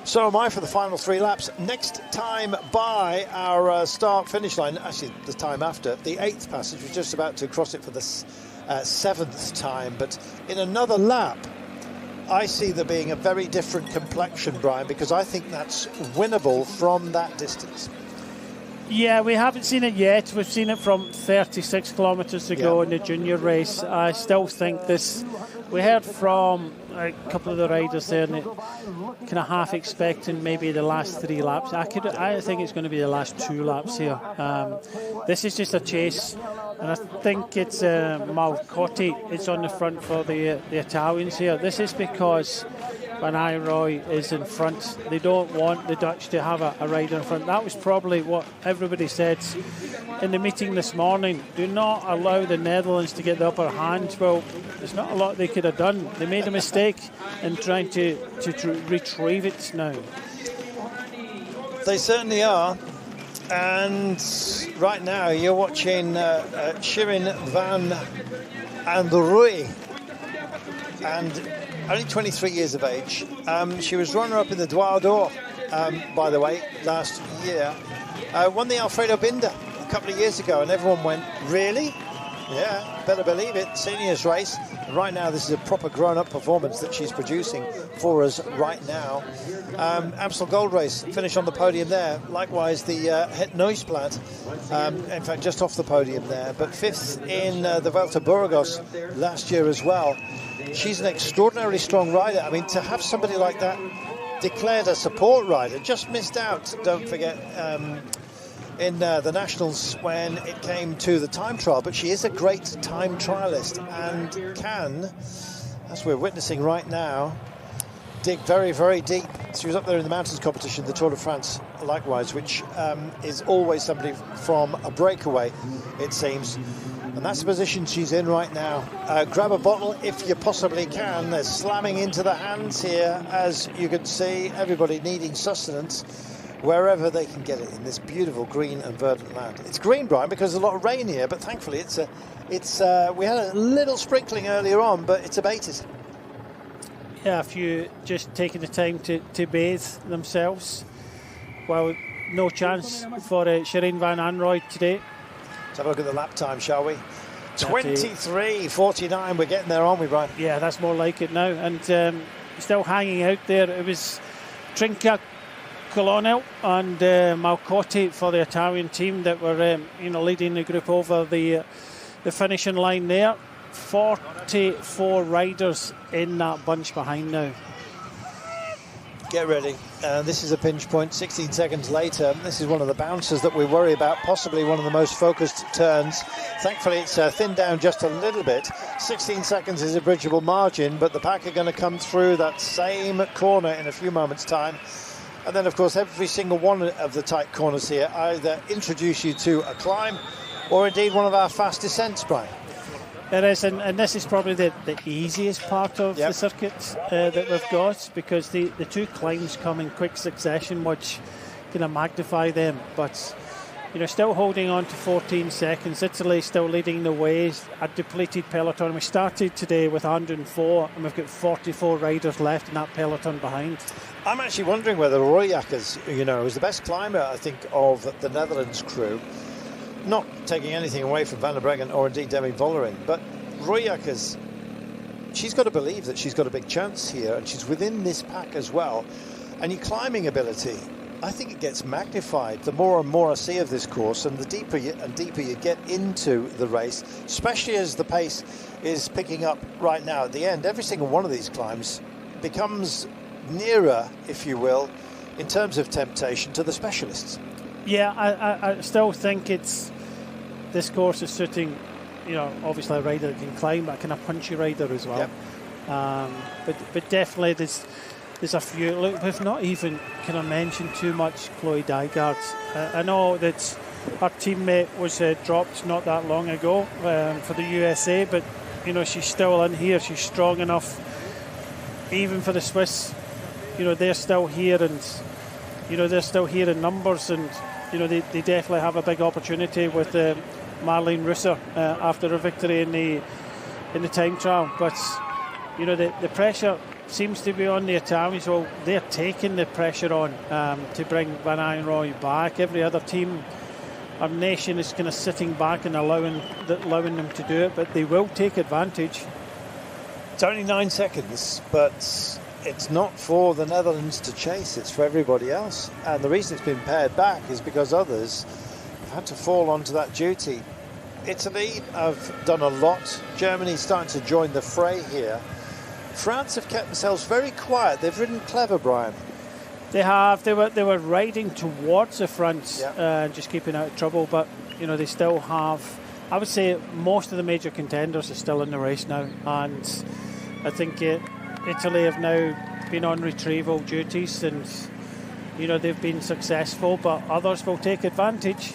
So am I for the final 3 laps. Next time by our start-finish line, actually the time after, the 8th passage. We're just about to cross it for the 7th time, but in another lap, I see there being a very different complexion, Brian, because I think that's winnable from that distance. Yeah, we haven't seen it yet. We've seen it from 36 kilometres to go in the junior race. I still think this... We heard from a couple of the riders there, and kind of half expecting maybe the last 3 laps. I think it's going to be the last 2 laps here. This is just a chase, and I think it's Malcotti. It's on the front for the Italians here. This is because Van Rooij is in front. They don't want the Dutch to have a rider in front. That was probably what everybody said in the meeting this morning. Do not allow the Netherlands to get the upper hand. Well, there's not a lot they could have done. They made a mistake in trying to retrieve it now. They certainly are. And right now you're watching Shirin Van Rooij, and only 23 years of age. She was runner-up in the Droit d'Or, by the way, last year. Won the Alfredo Binda a couple of years ago, and everyone went, really? Yeah, better believe it. Seniors race. And right now, this is a proper grown-up performance that she's producing for us right now. Amstel Gold Race, finish on the podium there. Likewise, the Het Nieuwsblad, in fact, just off the podium there. But 5th in the Vuelta Burgos last year as well. She's an extraordinarily strong rider. I mean, to have somebody like that declared a support rider, just missed out, don't forget, in the Nationals when it came to the time trial. But she is a great time trialist and can, as we're witnessing right now, dig very, very deep. She was up there in the mountains competition, the Tour de France, likewise, which is always somebody from a breakaway, it seems. And that's the position she's in right now. Grab a bottle if you possibly can. They're slamming into the hands here, as you can see. Everybody needing sustenance wherever they can get it in this beautiful green and verdant land. It's green, Brian, because there's a lot of rain here, but thankfully we had a little sprinkling earlier on, but it's abated. Yeah, a few just taking the time to bathe themselves. Well, no chance for Shirin Van Rooij today. Let's have a look at the lap time, shall we? 23:49. We're getting there, aren't we, Brian? Yeah, that's more like it now. And still hanging out there, it was Trinca Colonel and Malcotti for the Italian team that were leading the group over the finishing line there. 44 riders in that bunch behind now. Get ready. This is a pinch point, 16 seconds later. This is one of the bouncers that we worry about, possibly one of the most focused turns. Thankfully, it's thinned down just a little bit. 16 seconds is a bridgeable margin, but the pack are going to come through that same corner in a few moments' time. And then, of course, every single one of the tight corners here either introduce you to a climb or indeed one of our fast descents, Brian. It is, and this is probably the easiest part of the circuit that we've got, because the two climbs come in quick succession, which kind of magnify them. But, you know, still holding on to 14 seconds. Italy still leading the way. A depleted peloton. We started today with 104, and we've got 44 riders left in that peloton behind. I'm actually wondering whether Royakkers, you know, is the best climber, I think, of the Netherlands crew. Not taking anything away from Van der Breggen or indeed Demi Vollering, but Royakkers, she's got to believe that she's got a big chance here, and she's within this pack as well. And your climbing ability, I think it gets magnified the more and more I see of this course, and the deeper you get into the race, especially as the pace is picking up right now at the end. Every single one of these climbs becomes nearer, if you will, in terms of temptation to the specialists. Yeah, I still think this course is suiting, you know, obviously a rider that can climb, but a kind of punchy rider as well. Yep. But definitely there's a few. Look, we've not even kind of mentioned too much Chloe Dygard. I know that her teammate was dropped not that long ago for the USA, but you know, she's still in here. She's strong enough, even for the Swiss. You know, they're still here, and you know, they're still here in numbers, and you know, they definitely have a big opportunity with Marlene Russer after her victory in the time trial. But you know, the pressure seems to be on the Italians. Well, they're taking the pressure on to bring Van Ayenrooy back. Every other team, our nation, is kind of sitting back and allowing them to do it, but they will take advantage. It's only 9 seconds, but it's not for the Netherlands to chase, it's for everybody else. And the reason it's been pared back is because others have had to fall onto that duty. Italy have done a lot. Germany's starting to join the fray here. France have kept themselves very quiet. They've ridden clever, Brian. They have. They were riding towards the front, just keeping out of trouble. But, you know, they still have, I would say most of the major contenders are still in the race now. And I think Italy have now been on retrieval duties, and you know, they've been successful, but others will take advantage.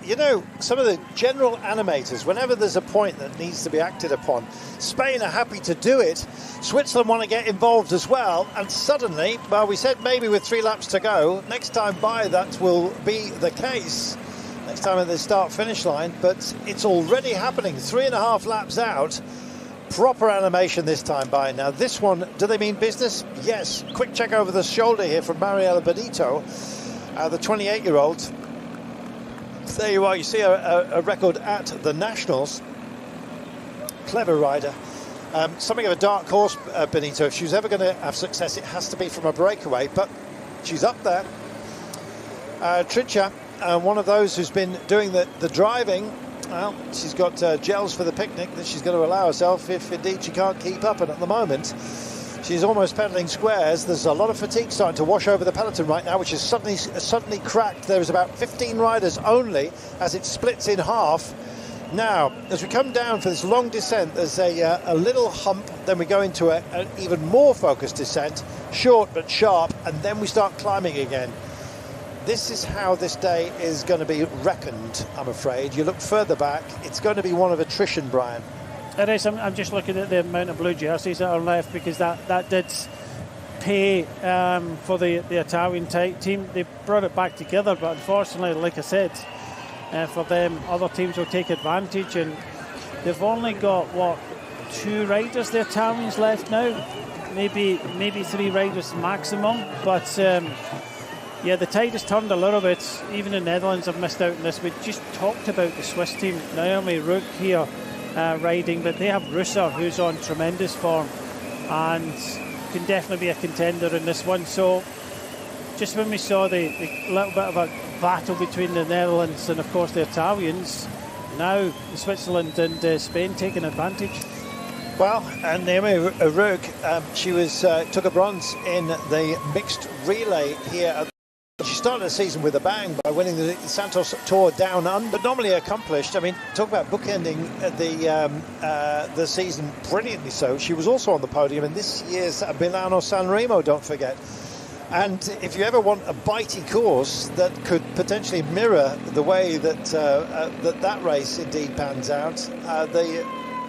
You know, some of the general animators, whenever there's a point that needs to be acted upon, Spain are happy to do it. Switzerland want to get involved as well, and suddenly, well, we said maybe with 3 laps to go, next time by that will be the case, next time at the start-finish line, but it's already happening, 3.5 laps out. Proper animation this time by. Now this one, do they mean business? Yes. Quick check over the shoulder here from Mariela Benito, the 28-year-old. There you are, you see a record at the Nationals. Clever rider. Something of a dark horse, Benito. If she's ever going to have success, it has to be from a breakaway, but she's up there. Trincha, one of those who's been doing the driving. Well, she's got gels for the picnic that she's going to allow herself if indeed she can't keep up, and at the moment she's almost pedaling squares. There's a lot of fatigue starting to wash over the peloton right now, which is suddenly cracked. There's about 15 riders only as it splits in half. Now, as we come down for this long descent, there's a little hump, then we go into an even more focused descent, short but sharp, and then we start climbing again. This is how this day is going to be reckoned, I'm afraid. You look further back, it's going to be one of attrition, Brian. It is. I'm just looking at the amount of blue jerseys that are left, because that did pay for the Italian team. They brought it back together, but unfortunately, like I said, for them, other teams will take advantage, and they've only got, 2 riders, the Italians, left now? Maybe 3 riders maximum, but... yeah, the tide has turned a little bit. Even the Netherlands have missed out on this. We just talked about the Swiss team. Naomi Rook here riding, but they have Russer, who's on tremendous form and can definitely be a contender in this one. So just when we saw the little bit of a battle between the Netherlands and, of course, the Italians, now Switzerland and Spain taking advantage. Well, and Naomi Rugg, she was took a bronze in the mixed relay here. She started the season with a bang by winning the Santos Tour Down Under. Normally accomplished. I mean, talk about bookending the season brilliantly so. She was also on the podium in this year's Milano San Remo, don't forget. And if you ever want a bitey course that could potentially mirror the way that that race indeed pans out,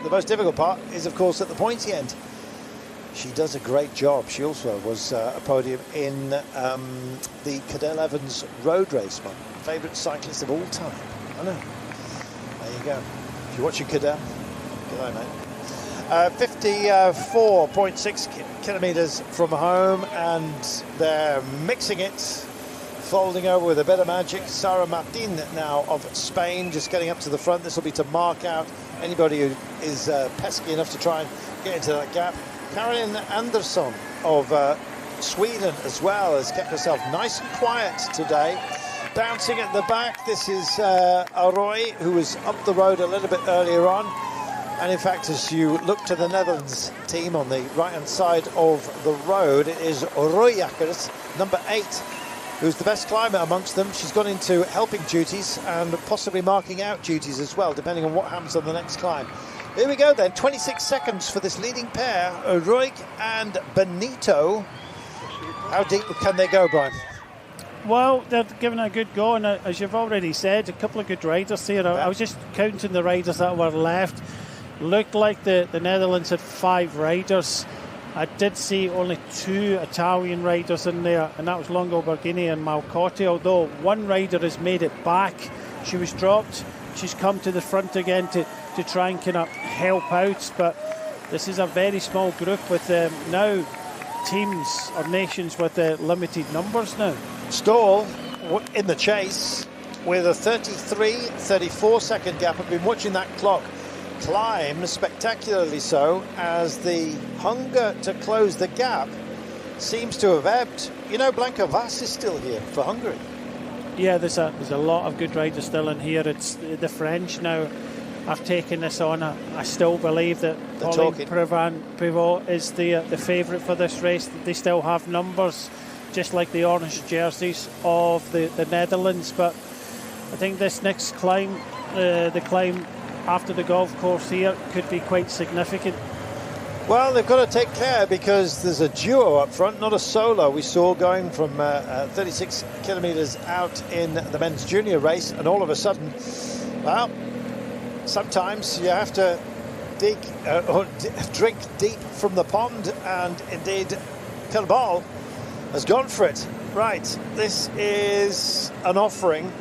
the most difficult part is, of course, at the pointy end. She does a great job. She also was a podium in the Cadel Evans road race, my favourite cyclist of all time. I know. There you go. If you're watching Cadel, good eye, mate. 54.6 kilometres from home, and they're mixing it, folding over with a bit of magic. Sara Martin now of Spain, just getting up to the front. This will be to mark out anybody who is pesky enough to try and get into that gap. Caroline Andersson of Sweden as well has kept herself nice and quiet today. Bouncing at the back, this is Arroy, who was up the road a little bit earlier on. And in fact, as you look to the Netherlands team on the right-hand side of the road, it is Royakkers, number 8, who's the best climber amongst them. She's gone into helping duties and possibly marking out duties as well, depending on what happens on the next climb. Here we go then, 26 seconds for this leading pair, Roig and Benito. How deep can they go, Brian? Well, they're giving a good go, and as you've already said, a couple of good riders here. I was just counting the riders that were left. Looked like the Netherlands had 5 riders. I did see only 2 Italian riders in there, and that was Longo Borghini and Malcotti, although one rider has made it back. She was dropped. She's come to the front again to try and kind of help out, but this is a very small group with now teams or nations with limited numbers now. Stoll in the chase with a 34 second gap. I've been watching that clock climb spectacularly so, as the hunger to close the gap seems to have ebbed. You know, Blanca Vas is still here for Hungary. Yeah, there's a lot of good riders still in here. It's the French now have taken this on. I still believe that Pauline Prevot is the favourite for this race. They still have numbers, just like the orange jerseys of the Netherlands. But I think this next climb, the climb after the golf course here, could be quite significant. Well, they've got to take care because there's a duo up front, not a solo. We saw going from 36 kilometres out in the men's junior race, and all of a sudden, well, sometimes you have to dig or drink deep from the pond, and indeed Calbal has gone for it. Right, this is an offering.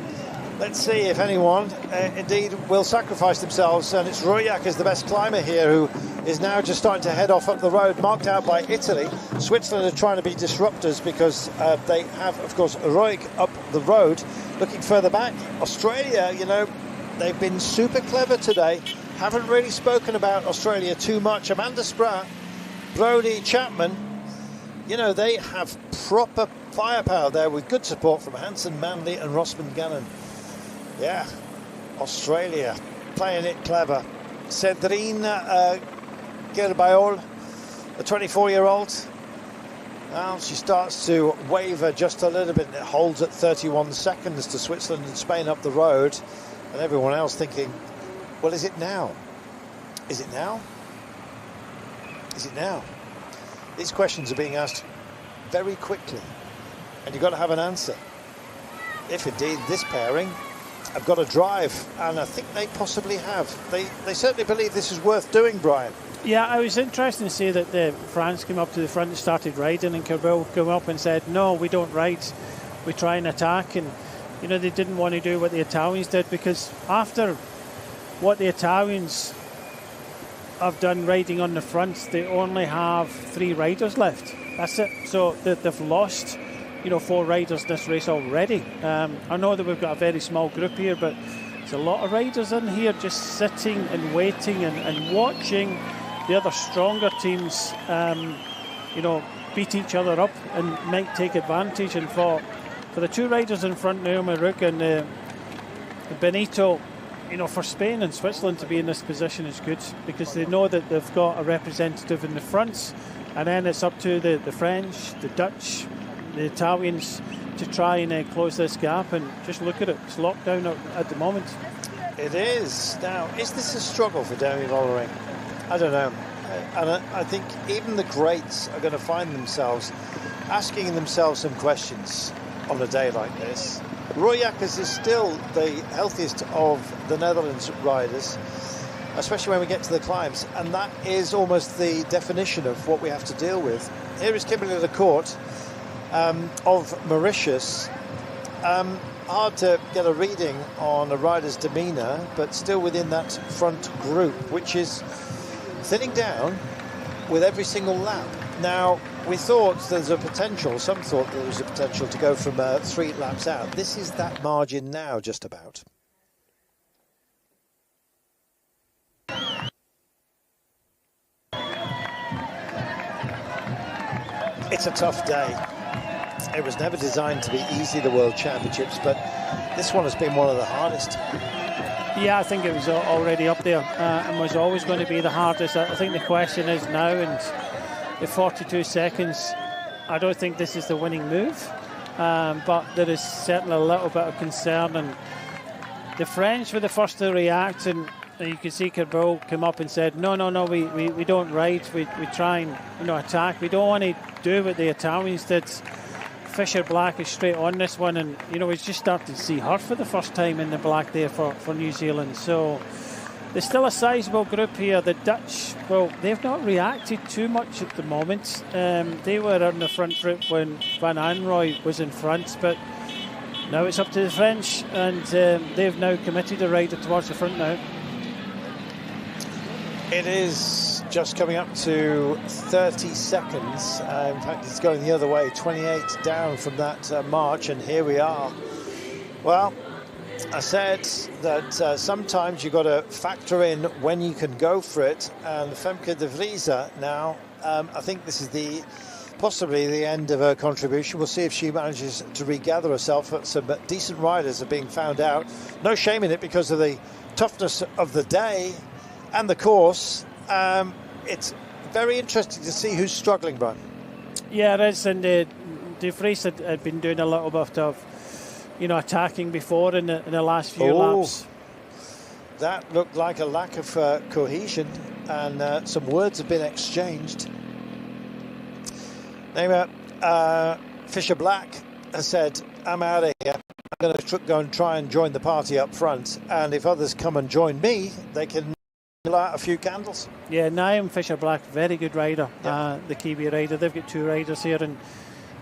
Let's see if anyone indeed will sacrifice themselves, and it's Royak is the best climber here, who is now just starting to head off up the road, marked out by Italy. Switzerland are trying to be disruptors because they have, of course, Roig up the road. Looking further back, Australia, you know, they've been super clever today. Haven't really spoken about Australia too much. Amanda Spratt, Brodie Chapman, you know, they have proper firepower there with good support from Hanson Manley and Rossman Gannon. Yeah, Australia playing it clever. Cedrine Gerbayol, the 24-year-old. Well, she starts to waver just a little bit, and it holds at 31 seconds to Switzerland and Spain up the road. And everyone else thinking, well, is it now? Is it now? Is it now? These questions are being asked very quickly, and you've got to have an answer. If indeed this pairing have got a drive, and I think they possibly have. They certainly believe this is worth doing, Brian. Yeah, I was interested to see that France came up to the front and started riding, and Cabell came up and said, no, we don't ride, we try and attack. And you know, they didn't want to do what the Italians did, because after what the Italians have done riding on the front, they only have 3 riders left. That's it. So they've lost, you know, 4 riders this race already. I know that we've got a very small group here, but there's a lot of riders in here just sitting and waiting and watching the other stronger teams, you know, beat each other up and might take advantage. And for the 2 riders in front, Naomi Rugg and Benito, you know, for Spain and Switzerland to be in this position is good because they know that they've got a representative in the front, and then it's up to the French, the Dutch, the Italians to try and close this gap. And just look at it, it's locked down at the moment. It is. Now, is this a struggle for Demi Vollering? I don't know. And I think even the greats are going to find themselves asking themselves some questions on a day like this. Roy Jakkers is still the healthiest of the Netherlands riders, especially when we get to the climbs, and that is almost the definition of what we have to deal with. Here is Kimberly Lecourt of Mauritius. Hard to get a reading on a rider's demeanour, but still within that front group, which is thinning down with every single lap. Now, we thought there's a potential, some thought there was a potential to go from 3 laps out. This is that margin now, just about. It's a tough day. It was never designed to be easy, the World Championships, but this one has been one of the hardest. Yeah, I think it was already up there and was always going to be the hardest. I think the question is now, and the 42 seconds, I don't think this is the winning move, but there is certainly a little bit of concern. And the French were the first to react, and you can see Kerbeau come up and said, no, we don't ride, we try and, you know, attack. We don't want to do what the Italians did. Fisher Black is straight on this one, and you know, he's just starting to see her for the first time in the black there for New Zealand. So there's still a sizable group here. The Dutch, well, they've not reacted too much at the moment. They were on the front group when Van Anrooy was in front, but now it's up to the French, and they've now committed a rider towards the front now. It is just coming up to 30 seconds. In fact, it's going the other way, 28 down from that march, and here we are. Well, I said that sometimes you've got to factor in when you can go for it, and Femke de Vries now, I think this is possibly the end of her contribution. We'll see if she manages to regather herself. Some decent riders are being found out. No shame in it because of the toughness of the day and the course. It's very interesting to see who's struggling, Brian. Yeah, it is, and De Vries had been doing a little bit of, you know, attacking before in the last few laps. That looked like a lack of cohesion, and some words have been exchanged. Fisher Black has said, I'm out of here. I'm going to go and try and join the party up front, and if others come and join me, they can light a few candles. Yeah, Naim Fisher Black, very good rider, yeah. The Kiwi rider. They've got 2 riders here, and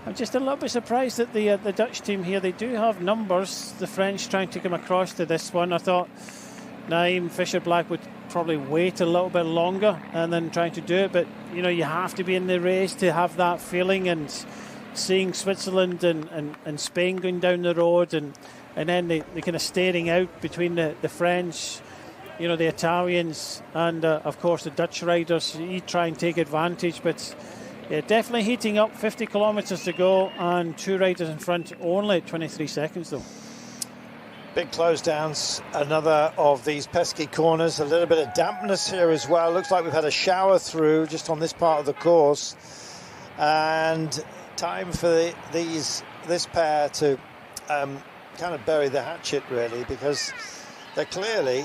I'm just a little bit surprised that the Dutch team here, they do have numbers. The French trying to come across to this one. I thought Naim Fisher Black would probably wait a little bit longer and then trying to do it, but you know, you have to be in the race to have that feeling, and seeing Switzerland and Spain going down the road, and then they kind of staring out between the French, you know, the Italians, and of course the Dutch riders. You try and take advantage, but yeah, definitely heating up. 50 kilometres to go, and 2 riders in front, only at 23 seconds though. Big close downs, another of these pesky corners. A little bit of dampness here as well. Looks like we've had a shower through just on this part of the course, and time for this pair to kind of bury the hatchet, really, because they're clearly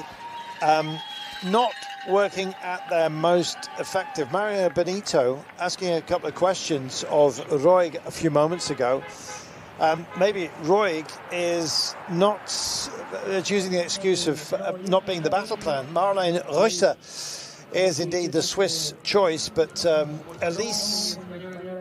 not working at their most effective. Mario Benito asking a couple of questions of Roig a few moments ago. Maybe Roig is not using the excuse of not being the battle plan. Marlene Reusser is indeed the Swiss choice, but Elise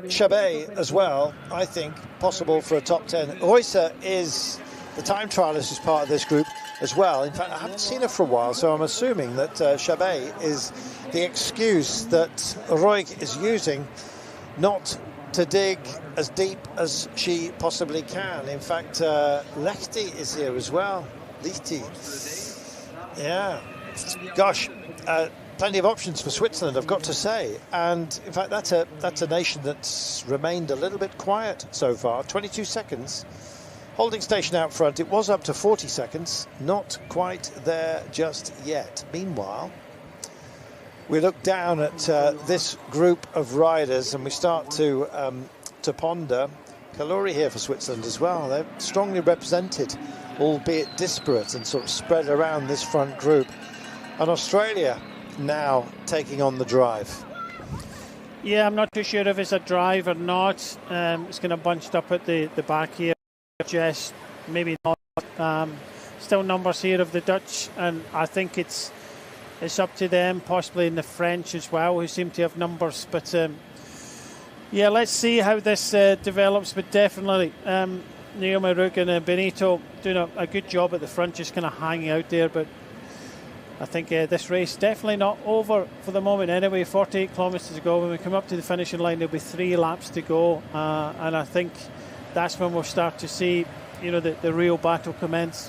Chabet as well, I think, possible for a top 10. Reusser is the time trialist as part of this group as well. In fact, I haven't seen her for a while, so I'm assuming that Chabet is the excuse that Roig is using not to dig as deep as she possibly can. In fact, Lechty is here as well. Lechty. Yeah. Gosh, plenty of options for Switzerland, I've got to say. And in fact, that's a nation that's remained a little bit quiet so far. 22 seconds Holding station out front, it was up to 40 seconds, not quite there just yet. Meanwhile, we look down at this group of riders and we start to ponder. Kaluri here for Switzerland as well. They're strongly represented, albeit disparate and sort of spread around this front group. And Australia now taking on the drive. Yeah, I'm not too sure if it's a drive or not. It's kind of bunched up at the back here. Just maybe not. Still numbers here of the Dutch, and I think it's up to them, possibly in the French as well, who seem to have numbers. But yeah, let's see how this develops. But definitely, Naomi Rook and Benito doing a good job at the front, just kind of hanging out there. But I think this race definitely not over for the moment anyway. 48 kilometres to go. When we come up to the finishing line, there'll be 3 laps to go, and I think that's when we'll start to see, the real battle commence.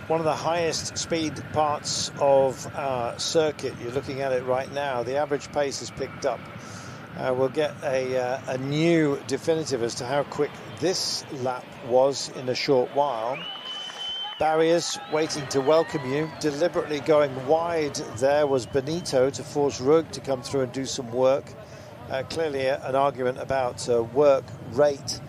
One of the highest speed parts of our circuit. You're looking at it right now. The average pace has picked up. We'll get a new definitive as to how quick this lap was in a short while. Barriers waiting to welcome you. Deliberately going wide there was Benito to force Rug to come through and do some work. Clearly an argument about work rate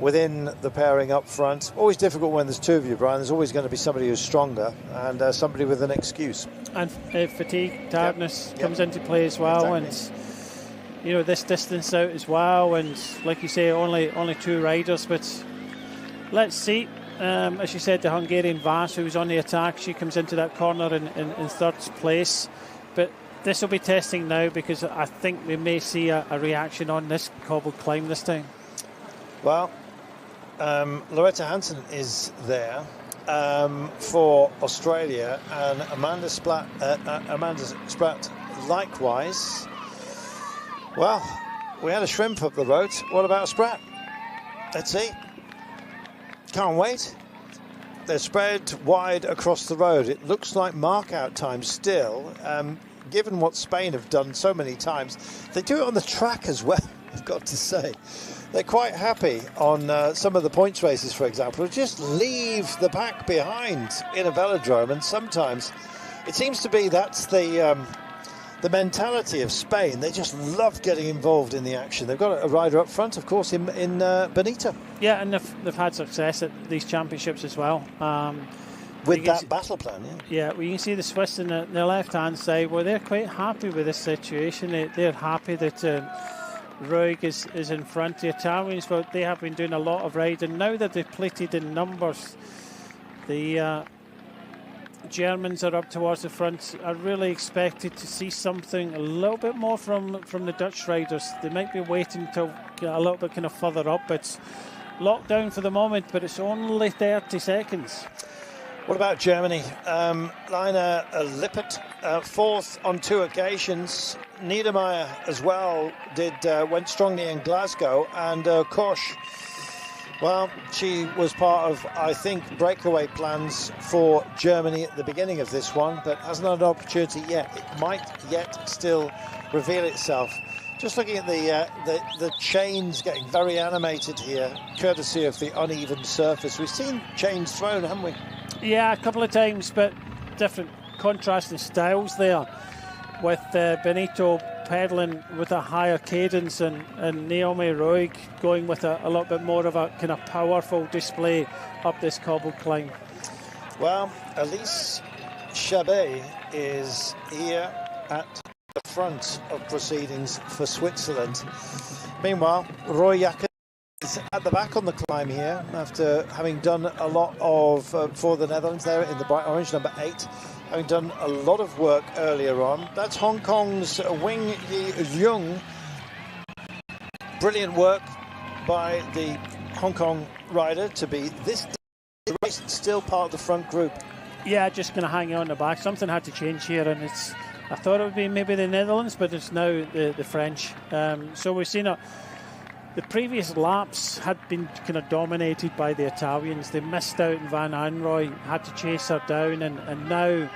within the pairing up front. Always difficult when there's 2 of you, Brian. There's always going to be somebody who's stronger and somebody with an excuse. And fatigue, tiredness comes into play as well. Exactly. And this distance out as well, and like you say, only 2 riders. But let's see. As you said, the Hungarian Vas, who's on the attack, she comes into that corner in 3rd place. But this will be testing now, because I think we may see a reaction on this cobbled climb this time. Well, Loretta Hansen is there for Australia, and Amanda Spratt likewise. Well, we had a shrimp up the road. What about Spratt? Let's see. Can't wait. They're spread wide across the road. It looks like mark-out time still. Given what Spain have done so many times, they do it on the track as well, I've got to say. They're quite happy on some of the points races, for example, just leave the pack behind in a velodrome, and sometimes it seems to be that's the mentality of Spain. They just love getting involved in the action. They've got a rider up front, of course, in Benito. Yeah, and they've had success at these championships as well. With that battle plan, yeah. Well, you can see the Swiss in the left-hand side. Well, they're quite happy with this situation. They're happy that Ruig is in front. The Italians, well, they have been doing a lot of riding. Now that they've depleted in numbers, the Germans are up towards the front. I really expected to see something a little bit more from the Dutch riders. They might be waiting until a little bit kind of further up. It's locked down for the moment, but it's only 30 seconds. What about Germany? Lina Lippert, 4th on 2 occasions. Niedermeyer as well went strongly in Glasgow, and Koch, well, she was part of, I think, breakaway plans for Germany at the beginning of this one, but hasn't had an opportunity yet. It might yet still reveal itself. Just looking at the chains getting very animated here, courtesy of the uneven surface. We've seen chains thrown, haven't we? Yeah, a couple of times, but different contrasting styles there, with Benito pedalling with a higher cadence and Naomi Roig going with a little bit more of a kind of powerful display up this cobbled climb. Well, Elise Chabet is here at the front of proceedings for Switzerland. Meanwhile, Roy Jacker is at the back on the climb here, after having done a lot of for the Netherlands there in the bright orange, number 8, having done a lot of work earlier on. That's Hong Kong's Wing Yi-Jung. Brilliant work by the Hong Kong rider to be this race, still part of the front group. Yeah, just going to hang on the back. Something had to change here, and I thought it would be maybe the Netherlands, but it's now the French. So we've seen the previous laps had been kind of dominated by the Italians. They missed out, and Van Anrooy had to chase her down, and now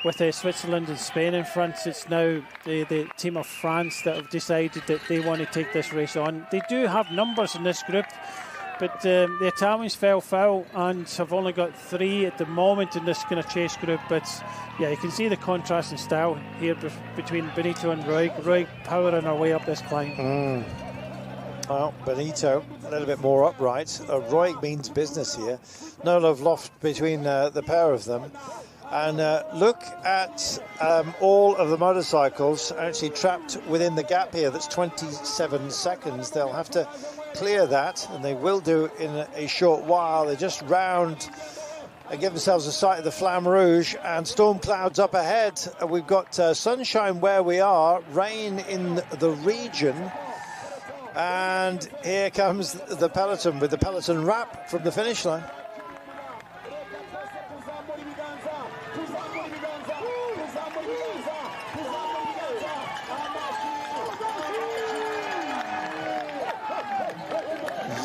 with Switzerland and Spain in front, it's now the team of France that have decided that they want to take this race on. They do have numbers in this group, but the Italians fell foul and have only got 3 at the moment in this kind of chase group. But yeah, you can see the contrast in style here between Benito and Roig. Roig powering our way up this climb. Well, Benito a little bit more upright. Roig means business here. No love lost between the pair of them. And look at all of the motorcycles actually trapped within the gap here. That's 27 seconds. They'll have to clear that, and they will do in a short while. They just round and give themselves a sight of the Flamme Rouge, and storm clouds up ahead. We've got sunshine where we are, rain in the region. And here comes the peloton with the peloton wrap from the finish line.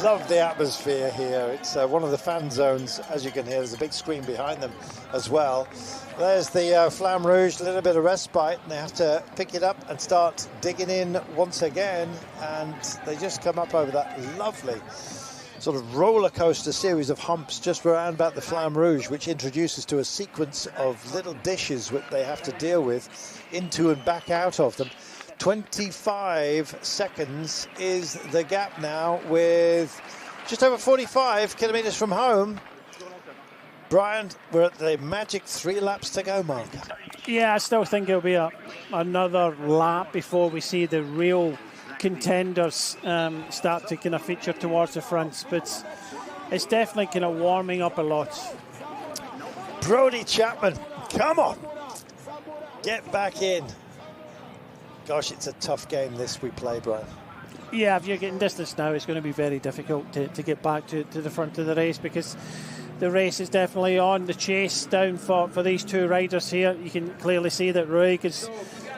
Love the atmosphere here. It's one of the fan zones, as you can hear. There's a big screen behind them as well. There's the Flamme Rouge, a little bit of respite, and they have to pick it up and start digging in once again. And they just come up over that lovely sort of roller coaster series of humps just around about the Flamme Rouge, which introduces to a sequence of little dishes which they have to deal with into and back out of them. 25 seconds is the gap now, with just over 45 kilometres from home. Brian, we're at the magic 3 laps to go mark. Yeah, I still think it'll be another lap before we see the real contenders start to kind of feature towards the front, but it's definitely kind of warming up a lot. Brodie Chapman, come on, get back in. Gosh, it's a tough game this we play, Brian. Yeah, if you're getting distance now, it's going to be very difficult to get back to the front of the race, because the race is definitely on. The chase down for these 2 riders here. You can clearly see that Roig is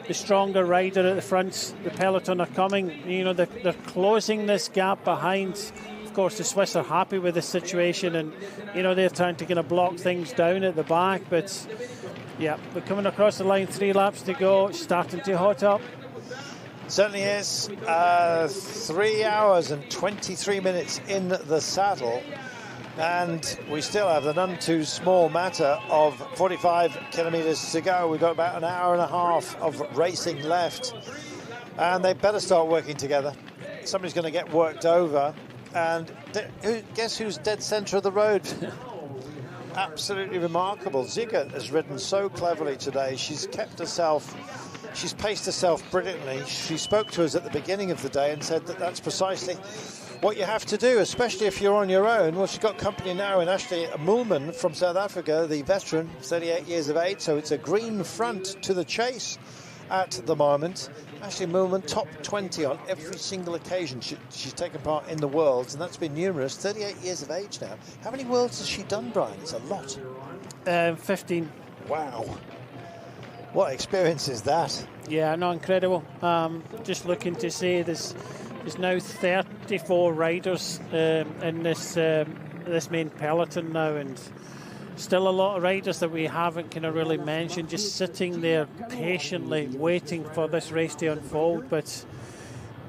the stronger rider at the front. The peloton are coming. You know, they're closing this gap behind. Of course, the Swiss are happy with the situation, and you know, they're trying to kind of block things down at the back. But yeah, we're coming across the line. 3 laps to go. It's starting to hot up. Certainly is. 3 hours and 23 minutes in the saddle, and we still have the none too small matter of 45 kilometres to go. We've got about an hour and a half of racing left, and they better start working together. Somebody's going to get worked over, and guess who's dead centre of the road? Absolutely remarkable. Ziegert has ridden so cleverly today. She's paced herself brilliantly. She spoke to us at the beginning of the day and said that that's precisely what you have to do, especially if you're on your own. Well, she's got company now in Ashley Moolman from South Africa, the veteran, 38 years of age, so it's a green front to the chase at the moment. Ashley Moolman, top 20 on every single occasion she's taken part in the Worlds, and that's been numerous. 38 years of age now. How many Worlds has she done, Brian? It's a lot. 15. Wow. What experience is that? Yeah, no, incredible. Just looking to see there's now 34 riders in this main peloton now, and still a lot of riders that we haven't kind of really mentioned, just sitting there patiently waiting for this race to unfold. But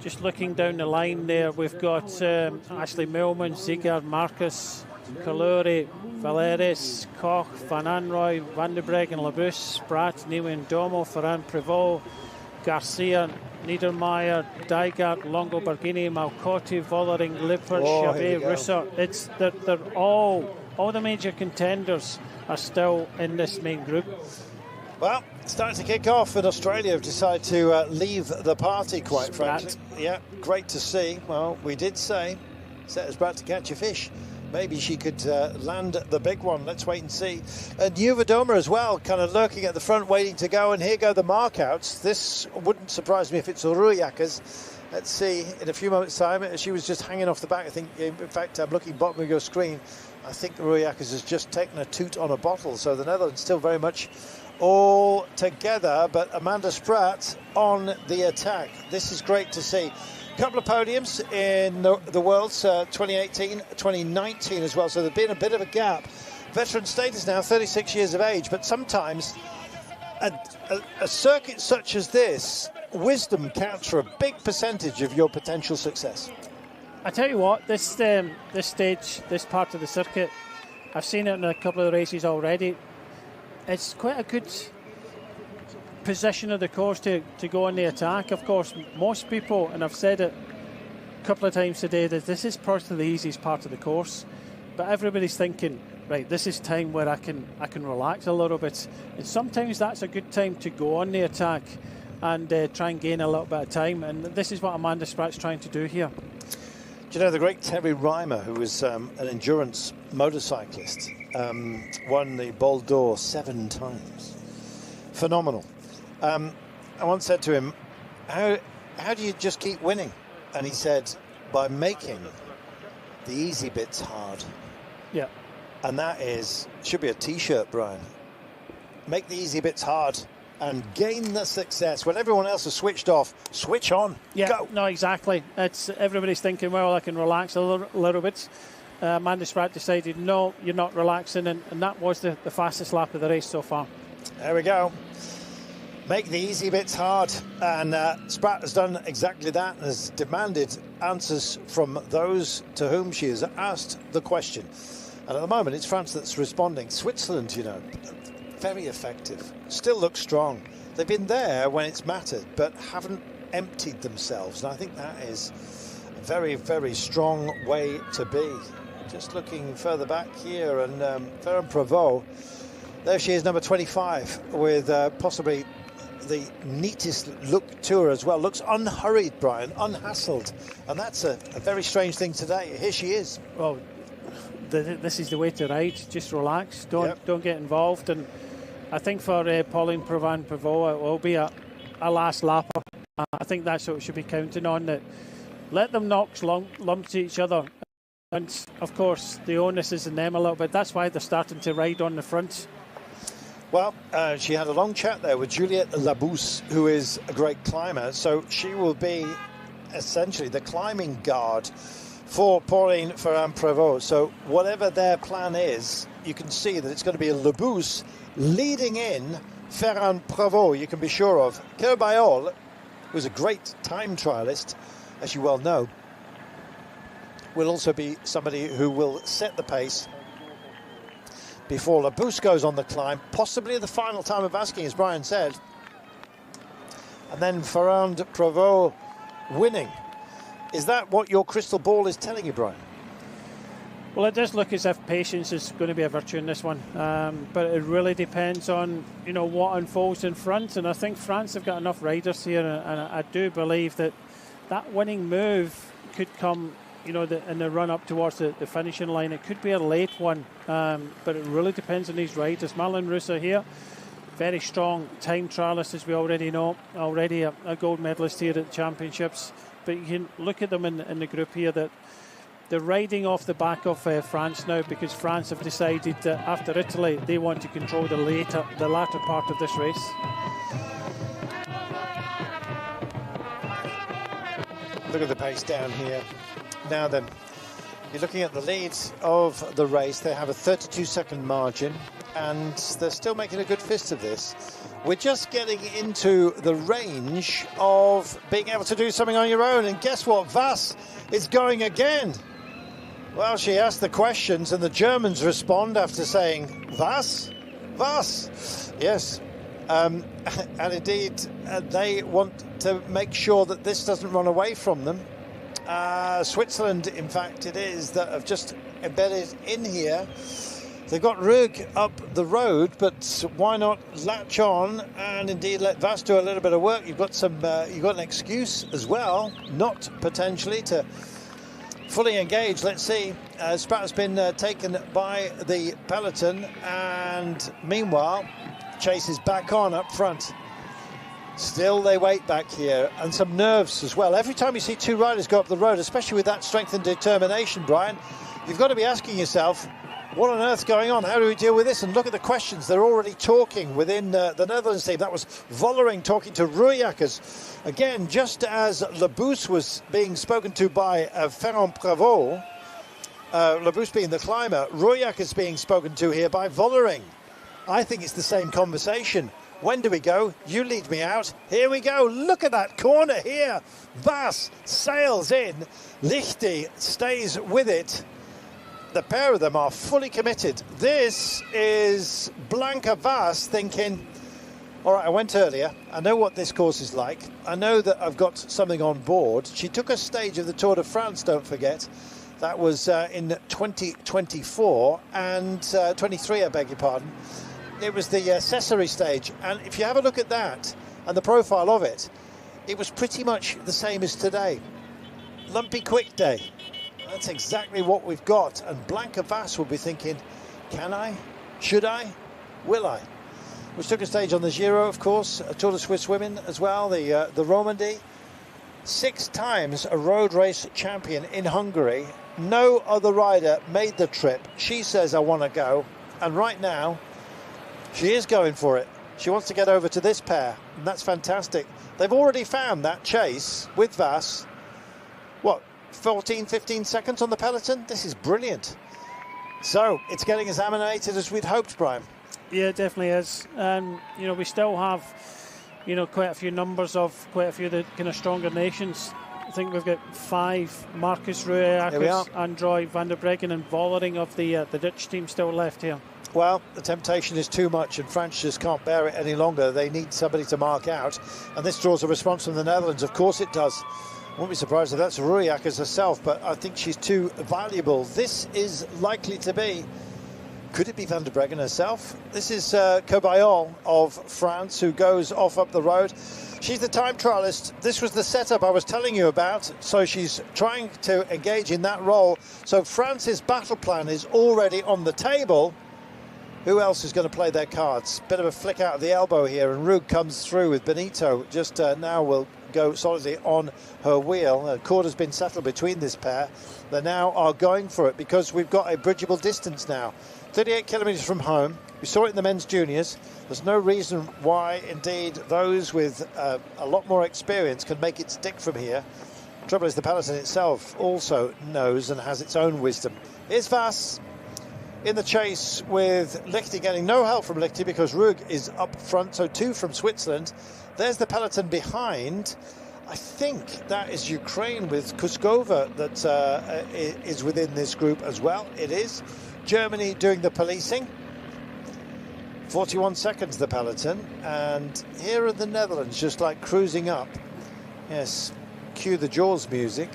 just looking down the line there, we've got Ashley Millman, Ziegert, Marcus, Kaluri, Valeris, Koch, Van Anrooy, Van der Breggen, Labus, Spratt, Nieuwen, Domo, Ferran, Prevot, Garcia, Niedermayer, Dijgaard, Longo, Barghini, Malcotti, Vollering, Lippert, Chavet, Russo. They're all the major contenders are still in this main group. Well, it's starting to kick off, and Australia have decided to leave the party, quite frankly. Yeah, great to see. Well, we did say, set us back to catch a fish. Maybe she could land the big one. Let's wait and see. Nieuwe Doma as well, kind of lurking at the front, waiting to go. And here go the markouts. This wouldn't surprise me if it's Ruijacers. Let's see in a few moments' time. She was just hanging off the back. I think, in fact, I'm looking bottom of your screen. I think Ruijacers has just taken a toot on a bottle. So the Netherlands still very much all together. But Amanda Spratt on the attack. This is great to see. Couple of podiums in the Worlds, 2018, 2019 as well, so there's been a bit of a gap. Veteran status now, 36 years of age, but sometimes a circuit such as this, wisdom counts for a big percentage of your potential success. I tell you what, this stage, this part of the circuit, I've seen it in a couple of the races already. It's quite a good position of the course to go on the attack. Of course, most people, and I've said it a couple of times today, that this is probably the easiest part of the course. But everybody's thinking, right, this is time where I can relax a little bit. And sometimes that's a good time to go on the attack and try and gain a little bit of time. And this is what Amanda Spratt's trying to do here. Do you know the great Terry Reimer, who was an endurance motorcyclist, won the Bol d'Or 7 times? Phenomenal. I once said to him, how do you just keep winning? And he said, by making the easy bits hard. Yeah. And that should be a T-shirt, Brian. Make the easy bits hard and gain the success. When everyone else has switched off, switch on. Yeah, go. No, exactly. Everybody's thinking, well, I can relax a little bit. Amanda Spratt decided, no, you're not relaxing, and that was the fastest lap of the race so far. There we go. Make the easy bits hard. And Spratt has done exactly that and has demanded answers from those to whom she has asked the question. And at the moment, it's France that's responding. Switzerland, you know, very effective. Still look strong. They've been there when it's mattered, but haven't emptied themselves. And I think that is a very, very strong way to be. Just looking further back here, and Ferrand Prévot, there she is, number 25, with possibly the neatest look to her as well. Looks unhurried, Brian, unhassled. And that's a very strange thing today. Here she is. Well, this is the way to ride. Just relax. Don't get involved. And I think for Pauline Ferrand Prévot, it will be a last lapper. I think that's what we should be counting on. That let them knock lumps at each other. And of course, the onus is in them a little bit. That's why they're starting to ride on the front. Well, she had a long chat there with Juliette Labousse, who is a great climber. So she will be essentially the climbing guard for Pauline Ferrand Prévot. So whatever their plan is, you can see that it's going to be a Labousse leading in Ferrand Prévot, you can be sure of. Kerbayol, who's a great time trialist, as you well know, will also be somebody who will set the pace before Labousse goes on the climb, possibly the final time of asking, as Brian said. And then Ferrand Prévot winning. Is that what your crystal ball is telling you, Brian? Well, it does look as if patience is going to be a virtue in this one, but it really depends on what unfolds in front. And I think France have got enough riders here, and I do believe that winning move could come, in the run up towards the finishing line. It could be a late one, but it really depends on these riders. Marlene Russe here, very strong time trialist, as we already know, already a gold medalist here at the championships. But you can look at them in the group here that they're riding off the back of France now, because France have decided that after Italy they want to control the latter part of this race. Look at the pace down here. Now then, you're looking at the leads of the race. They have a 32-second margin, and they're still making a good fist of this. We're just getting into the range of being able to do something on your own. And guess what? Vas is going again. Well, she asked the questions, and the Germans respond after saying, Vas? Vas? Yes. And indeed, they want to make sure that this doesn't run away from them. Switzerland, in fact, it is, that have just embedded in here. They've got Rug up the road, but why not latch on and indeed let Vas do a little bit of work? You've got an excuse as well, not potentially to fully engage. Let's see. Spratt has been taken by the peloton, and meanwhile, Chase is back on up front. Still they wait back here, and some nerves as well. Every time you see two riders go up the road, especially with that strength and determination, Brian, you've got to be asking yourself, what on earth's going on? How do we deal with this? And look at the questions. They're already talking within the Netherlands team. That was Vollering talking to Royakkers. Again, just as Labousse was being spoken to by Ferrand Prévot, Labousse being the climber, Royakkers being spoken to here by Vollering. I think it's the same conversation. When do we go? You lead me out. Here we go. Look at that corner here. Vass sails in. Lichty stays with it. The pair of them are fully committed. This is Blanca Vass thinking, all right, I went earlier. I know what this course is like. I know that I've got something on board. She took a stage of the Tour de France, don't forget. That was in 2024 and 23, I beg your pardon. It was the Cesare stage. And if you have a look at that and the profile of it, it was pretty much the same as today. Lumpy quick day. That's exactly what we've got. And Blanca Vass will be thinking, can I? Should I? Will I? Which took a stage on the Giro, of course, a Tour de Swiss Women as well, the Romandie. 6 times a road race champion in Hungary. No other rider made the trip. She says, I want to go. And right now, she is going for it. She wants to get over to this pair, and that's fantastic. They've already found that chase with Vass. What, 14, 15 seconds on the peloton? This is brilliant. So, it's getting as animated as we'd hoped, Brian. Yeah, it definitely is. You know, we still have, you know, quite a few numbers of quite a few of the kind of stronger nations. I think we've got 5, Marcus Ruijacus, Androy van der Breggen and Vollering of the Dutch team still left here. Well, the temptation is too much and France just can't bear it any longer. They need somebody to mark out, and this draws a response from the Netherlands. Of course it does. Won't be surprised if that's Ruijacus herself, but I think she's too valuable. This is likely to be, could it be Van der Breggen herself? This is Cobayol of France, who goes off up the road. She's the time trialist. This was the setup I was telling you about, so she's trying to engage in that role. So France's battle plan is already on the table. Who else is going to play their cards? Bit of a flick out of the elbow here, and Rug comes through with Benito. Just now will go solidly on her wheel. A cord has been settled between this pair. They now are going for it because we've got a bridgeable distance now. 38 kilometres from home. We saw it in the men's juniors. There's no reason why, indeed, those with a lot more experience can make it stick from here. Trouble is, the peloton itself also knows and has its own wisdom. Here's Vass in the chase with Lichty, getting no help from Lichty because Rug is up front, so 2 from Switzerland. There's the peloton behind. I think that is Ukraine with Kuskova that is within this group as well. It is. Germany doing the policing. 41 seconds the peloton, and here are the Netherlands just like cruising up. Yes, cue the Jaws music,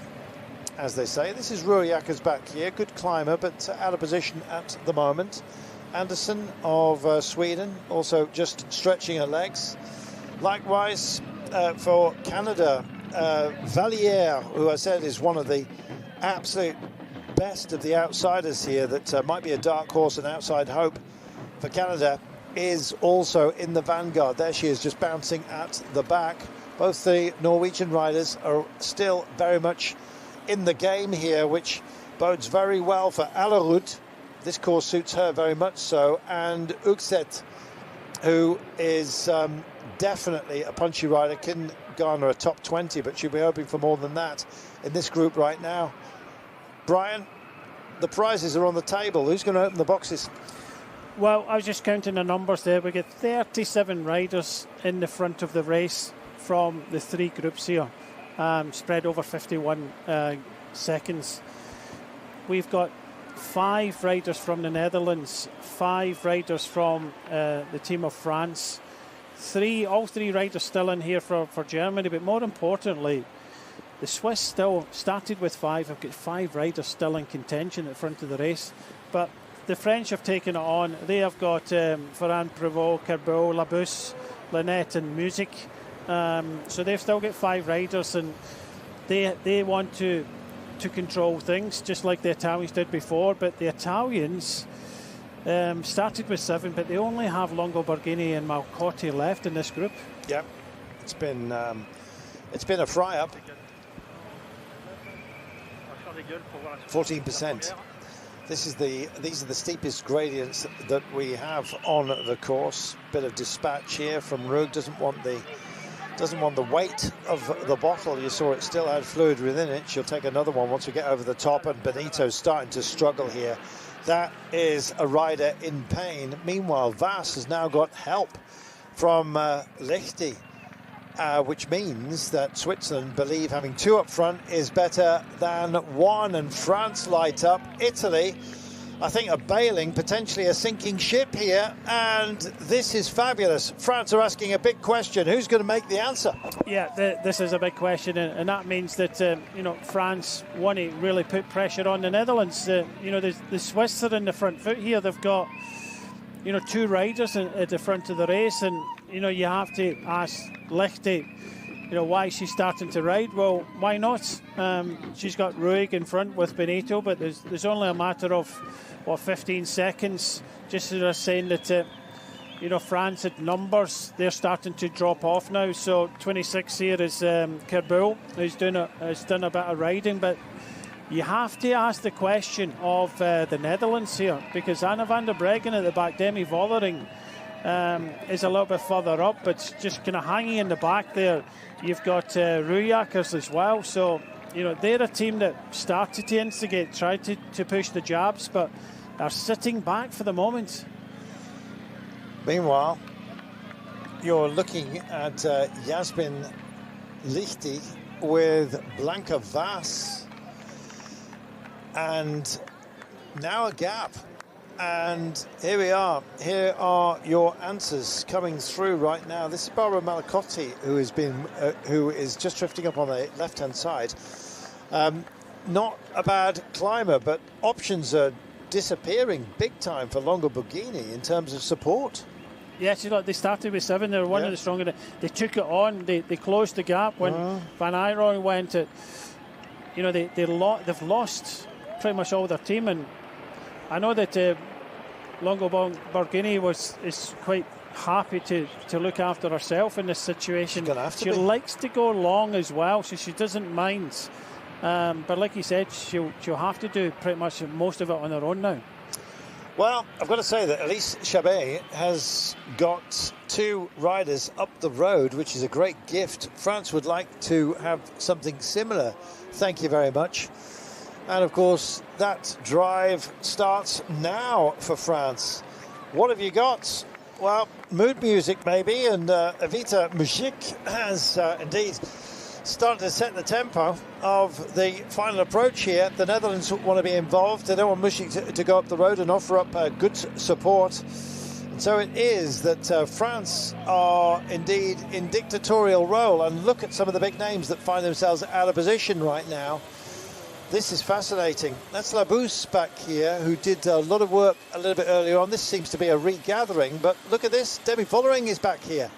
as they say. This is Ruijacus back here, good climber, but out of position at the moment. Anderson of Sweden also just stretching her legs. Likewise for Canada, Valliere, who I said is one of the absolute best of the outsiders here, that might be a dark horse and outside hope for Canada, is also in the vanguard. There she is, just bouncing at the back. Both the Norwegian riders are still very much in the game here, which bodes very well for Allerud. This course suits her very much so, and Uxet, who is definitely a punchy rider, can garner a top 20, but she'll be hoping for more than that in this group right now. Brian, the prizes are on the table. Who's going to open the boxes? Well, I was just counting the numbers there. We get 37 riders in the front of the race from the 3 groups here, spread over 51 seconds. We've got 5 riders from the Netherlands, 5 riders from the team of France, all three riders still in here for Germany, but more importantly, the Swiss still started with 5. I've got 5 riders still in contention at the front of the race, but the French have taken it on. They have got Ferrand, Prévost, Carbeau, Labus, Lynette and Music. So they've still got 5 riders, and they want to control things just like the Italians did before. But the Italians started with 7, but they only have Longo Borghini and Malcotti left in this group. Yeah, it's been a fry up. 14%. These are the steepest gradients that we have on the course. Bit of dispatch here from Rug. Doesn't want the weight of the bottle. You saw it still had fluid within it. She'll take another one once we get over the top, and Benito's starting to struggle here. That is a rider in pain. Meanwhile, Vass has now got help. from Lechty, which means that Switzerland believe having 2 up front is better than 1, and France light up. Italy, I think, are bailing, potentially a sinking ship here, and this is fabulous. France are asking a big question. Who's going to make the answer? Yeah, this is a big question, and that means that France want to really put pressure on the Netherlands. The Swiss are in the front foot here. They've got 2 riders at the front of the race, and you have to ask Lechty, why she's starting to ride. Well, why not? She's got Ruig in front with Benito, but there's only a matter of 15 seconds. Just as I was saying that France had numbers, they're starting to drop off now. So 26 here is Kerboul, who's done a bit of riding, but you have to ask the question of the Netherlands here, because Anna van der Breggen at the back, Demi Vollering is a little bit further up, but just kind of hanging in the back there. You've got Rujakers as well. So, they're a team that started to instigate, tried to push the jabs, but are sitting back for the moment. Meanwhile, you're looking at Jasmin Lichty with Blanca Vas, and now a gap. And here we are. Here are your answers coming through right now. This is Barbara Malacotti, who is just drifting up on the left-hand side. Not a bad climber, but options are disappearing big time for Longo Borghini in terms of support. Yes, they started with 7. They were one of the stronger. They took it on. They closed the gap when Van Eyron went. They've lost pretty much all their team, and I know that Longo Borghini is quite happy to look after herself in this situation. She likes to go long as well, so she doesn't mind. But like you said, she'll have to do pretty much most of it on her own now. Well, I've got to say that Elise Chabet has got 2 riders up the road, which is a great gift. France would like to have something similar. Thank you very much. And of course, that drive starts now for France. What have you got? Well, mood music maybe, and Evita Mujic has indeed started to set the tempo of the final approach here. The Netherlands want to be involved. They don't want Mujic to go up the road and offer up good support. And so it is that France are indeed in dictatorial role. And look at some of the big names that find themselves out of position right now. This is fascinating. That's Labousse back here, who did a lot of work a little bit earlier on. This seems to be a regathering, but look at this. Demi Vollering is back here.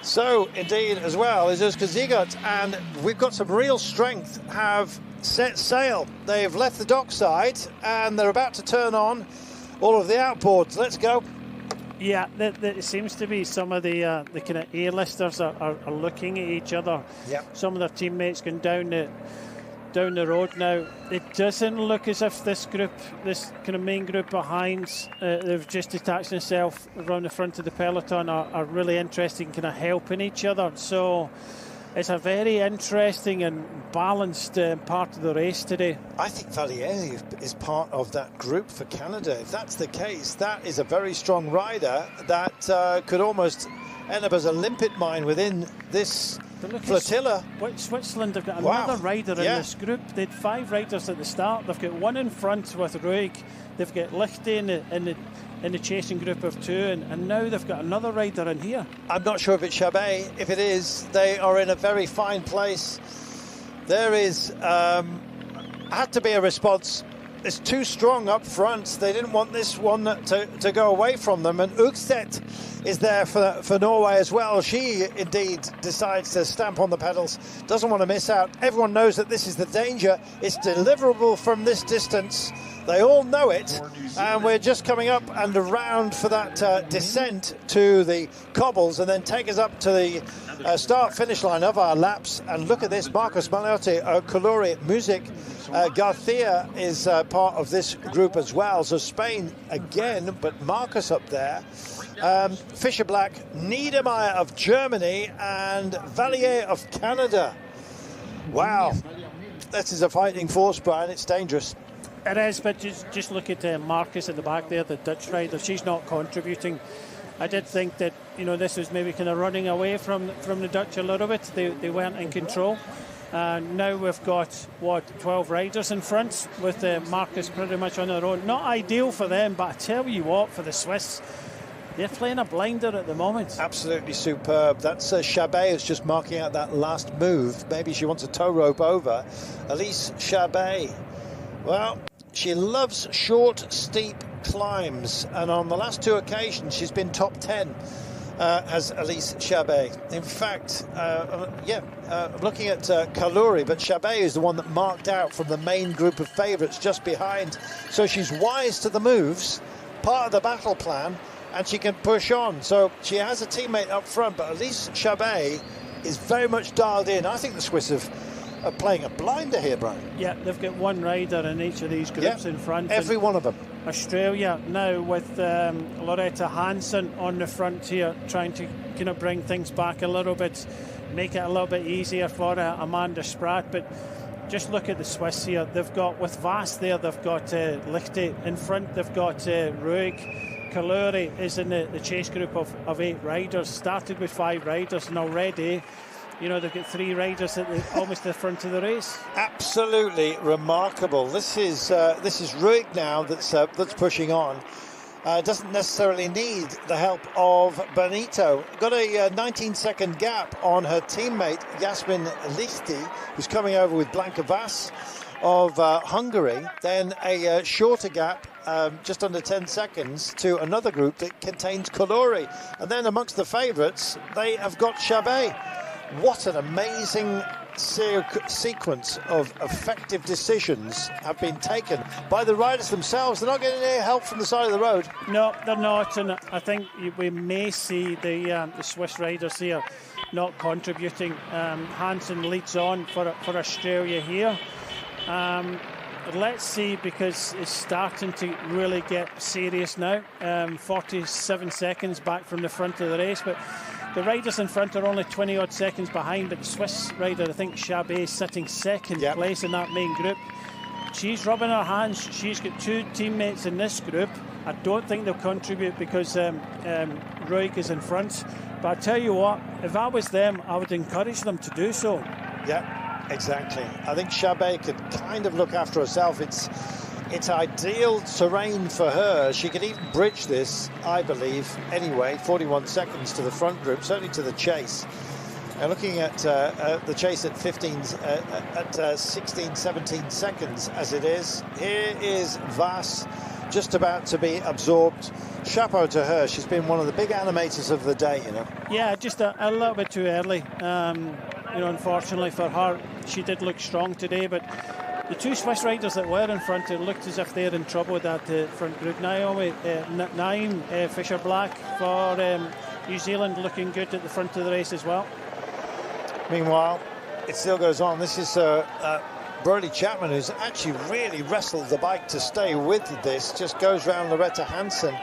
So, indeed, as well, is Özge Ziegert, and we've got some real strength, have set sail. They've left the dockside, and they're about to turn on all of the outboards. Let's go. Yeah, it seems to be some of the kind of A-listers are looking at each other. Yep. Some of their teammates going down the road now. It doesn't look as if this kind of main group behind, they've just detached themselves around the front of the peloton, are really interested in kind of helping each other. So it's a very interesting and balanced part of the race today. I think Valier is part of that group for Canada. If that's the case, that is a very strong rider that could almost end up as a limpet mine within this flotilla. Switzerland have got another rider in this group. They had 5 riders at the start. They've got 1 in front with Ruig. They've got Lichty in the chasing group of 2, and now they've got another rider in here. I'm not sure if it's Chabet. If it is, they are in a very fine place. There is had to be a response. It's too strong up front. They didn't want this one to go away from them. And Ugstedt is there for Norway as well. She indeed decides to stamp on the pedals. Doesn't want to miss out. Everyone knows that this is the danger. It's deliverable from this distance. They all know it. And we're just coming up and around for that descent to the cobbles, and then take us up to the start-finish line of our laps. And look at this, Marcos Maliotti, Colori, Music, Garcia is part of this group as well. So Spain again, but Marcus up there. Fisher Black, Niedermeyer of Germany, and Valier of Canada. Wow, this is a fighting force, Brian. It's dangerous. It is, but just look at Marcus at the back there, the Dutch rider. She's not contributing I did think that, you know, this was maybe kind of running away from the Dutch a little bit. They weren't in control. Now we've got, 12 riders in front with Marcus pretty much on their own. Not ideal for them, but I tell you what, for the Swiss, they're playing a blinder at the moment. Absolutely superb. That's Chabet who's just marking out that last move. Maybe she wants a tow rope over. Elise Chabet. Well, she loves short, steep climbs, and on the last 2 occasions she's been top 10 as Elise Chabet. In fact, looking at Kaluri, but Chabet is the one that marked out from the main group of favourites just behind. So she's wise to the moves, part of the battle plan, and she can push on. So she has a teammate up front, but Elise Chabet is very much dialed in. I think the Swiss are playing a blinder here, Brian. Yeah, they've got one rider in each of these groups in front. Every one of them. Australia now with Loretta Hansen on the front here, trying to kind of bring things back a little bit, make it a little bit easier for Amanda Spratt. But just look at the Swiss here. They've got, with Vass there, they've got Lichte in front, they've got Ruig. Kaluri is in the chase group of 8 riders, started with 5 riders, and already, you know, they've got 3 riders at almost the front of the race. Absolutely remarkable. This is Ruig now that's pushing on. Doesn't necessarily need the help of Benito. Got a 19-second gap on her teammate Jasmin Lichte, who's coming over with Blanka Vass of Hungary. Then a shorter gap, just under 10 seconds, to another group that contains Kaluri. And then amongst the favourites, they have got Chabet. What an amazing sequence of effective decisions have been taken by the riders themselves. They're not getting any help from the side of the road. No, they're not, and I think we may see the Swiss riders here not contributing. Hansen leads on for Australia here. Let's see, because it's starting to really get serious now. 47 seconds back from the front of the race, but the riders in front are only 20-odd seconds behind, but the Swiss rider, I think Chabet, is sitting second place in that main group. She's rubbing her hands. She's got 2 teammates in this group. I don't think they'll contribute because Ruig is in front. But I tell you what, if I was them, I would encourage them to do so. Yeah, exactly. I think Chabet could kind of look after herself. It's ideal terrain for her. She could even bridge this, I believe, anyway. 41 seconds to the front group, certainly to the chase. And looking at the chase at 16, 17 seconds as it is. Here is Vass, just about to be absorbed. Chapeau to her. She's been one of the big animators of the day, you know. Yeah, just a little bit too early. You know, unfortunately for her, she did look strong today, but the 2 Swiss riders that were in front, it looked as if they're in trouble with that front group. Naeem Fisher-Black for New Zealand looking good at the front of the race as well. Meanwhile, it still goes on. This is Burley Chapman, who's actually really wrestled the bike to stay with this, just goes round Loretta Hansen.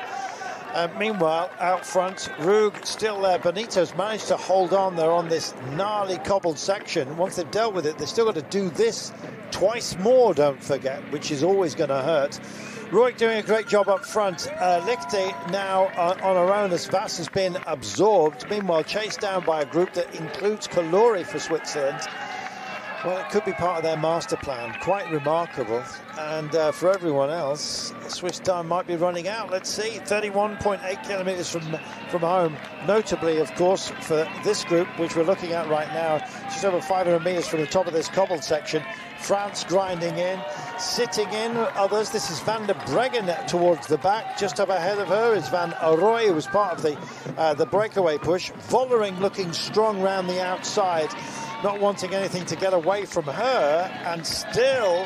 Meanwhile, out front, Ruig still there. Benito's managed to hold on. They're on this gnarly cobbled section. Once they've dealt with it, they've still got to do this twice more, don't forget, which is always going to hurt. Ruig doing a great job up front. Lichte now on her own as Vass has been absorbed. Meanwhile, chased down by a group that includes Kaluri for Switzerland. Well, it could be part of their master plan. Quite remarkable. And for everyone else, Swiss time might be running out. Let's see, 31.8 kilometres from home. Notably, of course, for this group, which we're looking at right now, just over 500 metres from the top of this cobbled section. France grinding in, sitting in others. This is Van der Breggen towards the back. Just up ahead of her is Van Arroy, who was part of the breakaway push. Vollering looking strong round the outside, not wanting anything to get away from her, and still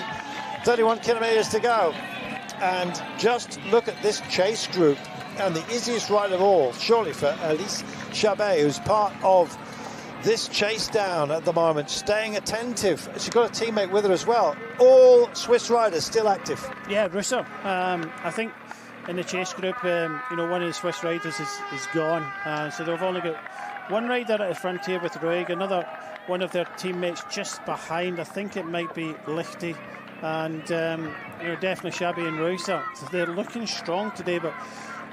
31 kilometres to go. And just look at this chase group, and the easiest ride of all, surely for Elise Chabet, who's part of this chase down at the moment, staying attentive. She's got a teammate with her as well. All Swiss riders still active. Yeah, Russo. I think in the chase group, you know, one of the Swiss riders is gone. So they've only got one rider at the front here with Ruig, another one of their teammates just behind. I think it might be Lichte, and you know, definitely Chabet and Russo. So they're looking strong today, but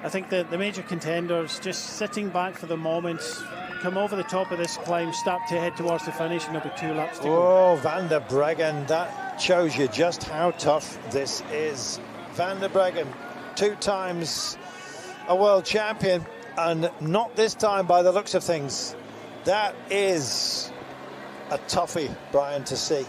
I think the major contenders just sitting back for the moment, come over the top of this climb, start to head towards the finish, and there'll be 2 laps to go. Oh, Van der Breggen, that shows you just how tough this is. Van der Breggen, 2 times a world champion, and not this time by the looks of things. That is a toughie, Brian, to see.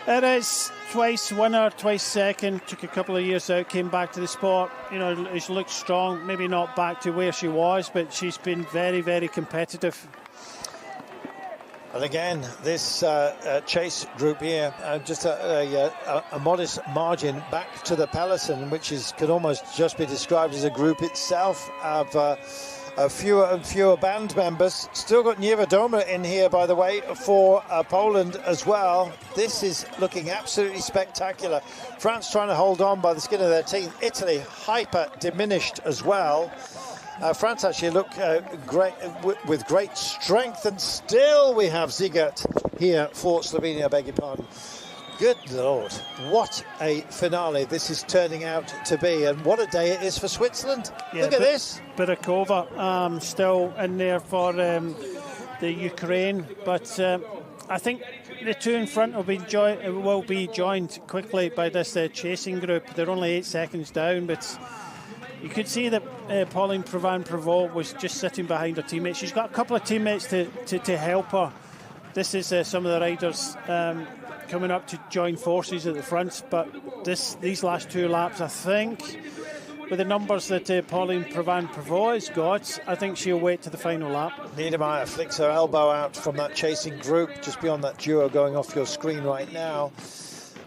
It is. Twice winner, twice second, took a couple of years out, came back to the sport. You know, she looked strong, maybe not back to where she was, but she's been very, very competitive. And again, this chase group here, just a modest margin back to the peloton, which could almost just be described as a group itself of fewer and fewer band members. Still got Niewiadoma in here, by the way, for Poland as well. This is looking absolutely spectacular. France trying to hold on by the skin of their teeth. Italy hyper diminished as well. France actually look great with great strength, and still we have Ziegert here for Slovenia, I beg your pardon. Good Lord, what a finale this is turning out to be, and what a day it is for Switzerland. Yeah, look at this. Birakova still in there for the Ukraine, but I think the 2 in front will be joined quickly by this chasing group. They're only 8 seconds down, but you could see that Pauline Provence was just sitting behind her teammates. She's got a couple of teammates to help her. This is some of the riders coming up to join forces at the front, but these last 2 laps, I think, with the numbers that Pauline Provence has got, I think she'll wait to the final lap. Niedermeyer flicks her elbow out from that chasing group, just beyond that duo going off your screen right now.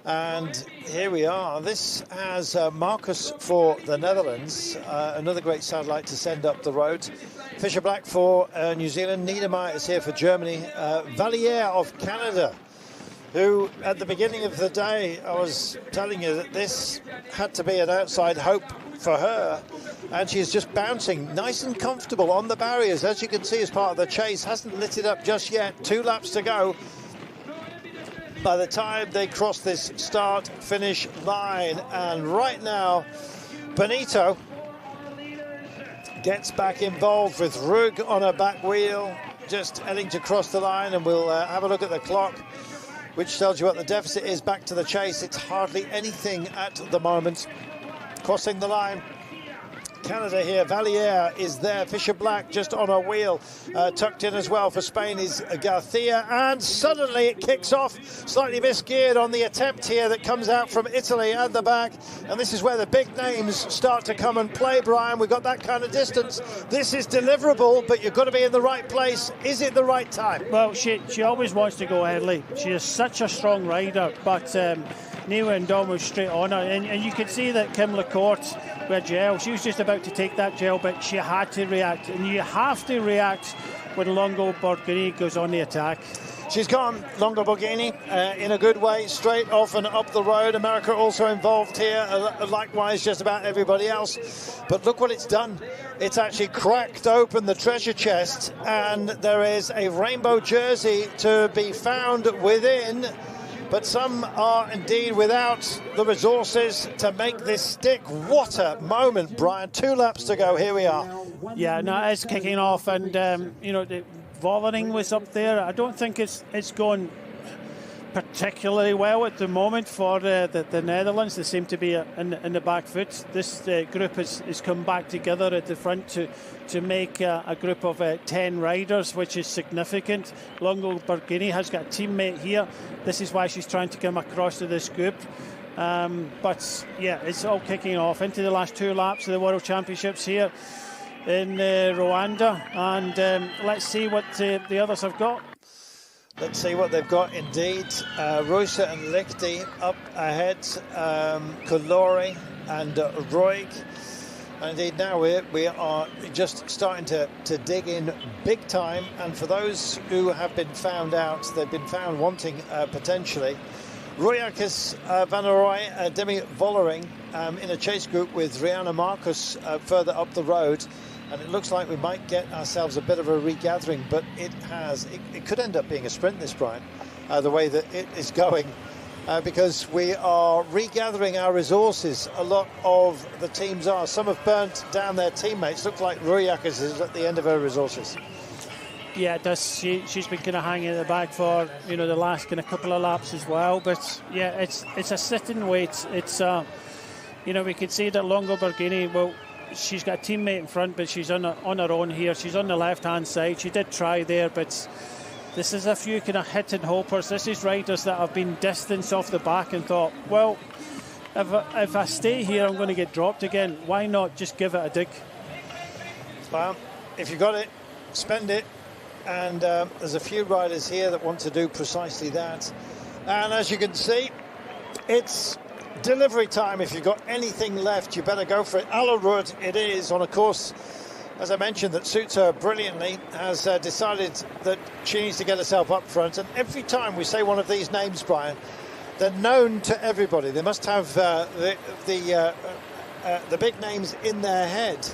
And here we are. This has Marcus for the Netherlands, another great satellite to send up the road. Fisher Black for New Zealand. Niedermeyer is here for Germany. Valliere of Canada, who at the beginning of the day I was telling you that this had to be an outside hope for her, and she's just bouncing nice and comfortable on the barriers, as you can see, as part of the chase. Hasn't lit it up just yet. 2 laps to go by the time they cross this start-finish line. And right now, Benito gets back involved with Rug on her back wheel, just heading to cross the line, and we'll have a look at the clock, which tells you what the deficit is back to the chase. It's hardly anything at the moment. Crossing the line, Canada here. Valliere is there. Fisher Black just on her wheel. Tucked in as well for Spain is Garcia. And suddenly it kicks off. Slightly misgeared on the attempt here that comes out from Italy at the back. And this is where the big names start to come and play, Brian. We've got that kind of distance. This is deliverable, but you've got to be in the right place. Is it the right time? Well, she always wants to go early. She is such a strong rider, but Niewiadoma was straight on her. And you could see that Kim Lacourte with gel, she was just about to take that gel, but she had to react, and you have to react when Longo Borghini goes on the attack. She's gone, Longo Borghini, in a good way, straight off and up the road. America also involved here, likewise just about everybody else. But look what it's done. It's actually cracked open the treasure chest, and there is a rainbow jersey to be found within. But some are indeed without the resources to make this stick. What a moment, Brian. 2 laps to go. Here we are. Yeah, no, it's kicking off, and the Vollering was up there. I don't think it's going particularly well at the moment for the Netherlands. They seem to be in the back foot. This group has come back together at the front to make a group of 10 riders, which is significant. Longo Borghini has got a teammate here. This is why she's trying to come across to this group. But yeah, it's all kicking off into the last 2 laps of the World Championships here in Rwanda, and let's see what the others have got. Let's see what they've got indeed. Rosa and Lichty up ahead, Kalori and Roig. And indeed now we are just starting to dig in big time. And for those who have been found out, they've been found wanting potentially. Royakis Van Rooij, Demi Vollering in a chase group with Rihanna Marcus further up the road. And it looks like we might get ourselves a bit of a regathering, but it could end up being a sprint, this, Brian, the way that it is going. because we are regathering our resources. A lot of the teams are. Some have burnt down their teammates. Looks like Rujakers is at the end of her resources. Yeah, it does. She's been kind of hanging at the back for, you know, the last kind of couple of laps as well. But yeah, it's a sitting weight. It's you know, we could see that Longo Borghini, well, she's got a teammate in front, but she's on her own here. She's on the left-hand side. She did try there, but this is a few kind of hit and hopers. This is riders that have been distanced off the back and thought, well, if I stay here, I'm going to get dropped again. Why not just give it a dig? Well, if you got it, spend it. And there's a few riders here that want to do precisely that. And as you can see, it's delivery time. If you've got anything left, you better go for it. Alarud it is, on a course, as I mentioned, that suits her brilliantly, has decided that she needs to get herself up front. And every time we say one of these names, Brian, they're known to everybody. They must have the big names in their head,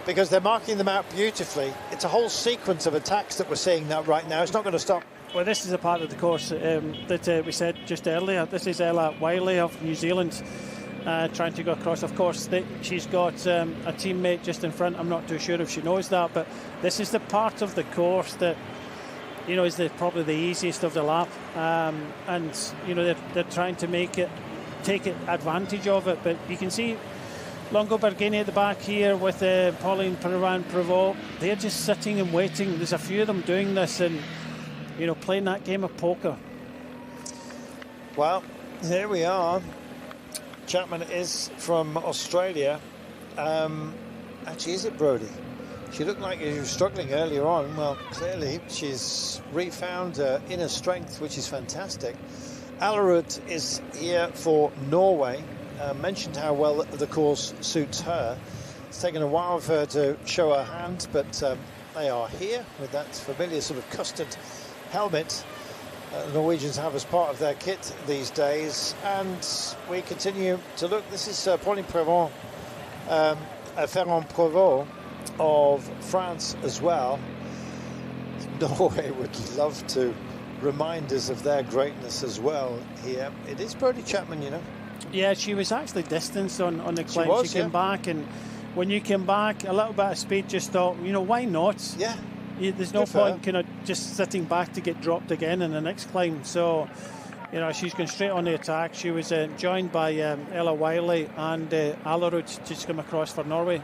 because they're marking them out beautifully. It's a whole sequence of attacks that we're seeing now right now. It's not going to stop. Well, this is a part of the course that we said just earlier. This is Ella Wiley of New Zealand trying to go across. Of course, she's got a teammate just in front. I'm not too sure if she knows that, but this is the part of the course that, you know, is probably the easiest of the lap. And, you know, they're trying to take advantage of it. But you can see Longo Borghini at the back here with Pauline Perrin-Prévot. They're just sitting and waiting. There's a few of them doing this and, you know, playing that game of poker. Well, here we are. Chapman is from Australia. Actually, is it Brody? She looked like she was struggling earlier on. Well, clearly she's refound her inner strength, which is fantastic. Alarud is here for Norway. Mentioned how well the course suits her. It's taken a while for her to show her hand, but they are here with that familiar sort of custard helmet the Norwegians have as part of their kit these days. And we continue to look. This is Pauline Ferrand-Prévot of France as well. Norway would love to remind us of their greatness as well here. It is Brodie Chapman, you know. Yeah, she was actually distanced on the climb. She came back, and when you came back, a little bit of speed, just thought, you know, why not? Yeah. There's no point kind of just sitting back to get dropped again in the next climb. So, you know, she's going straight on the attack. She was joined by Ella Wiley and Alarud just come across for Norway.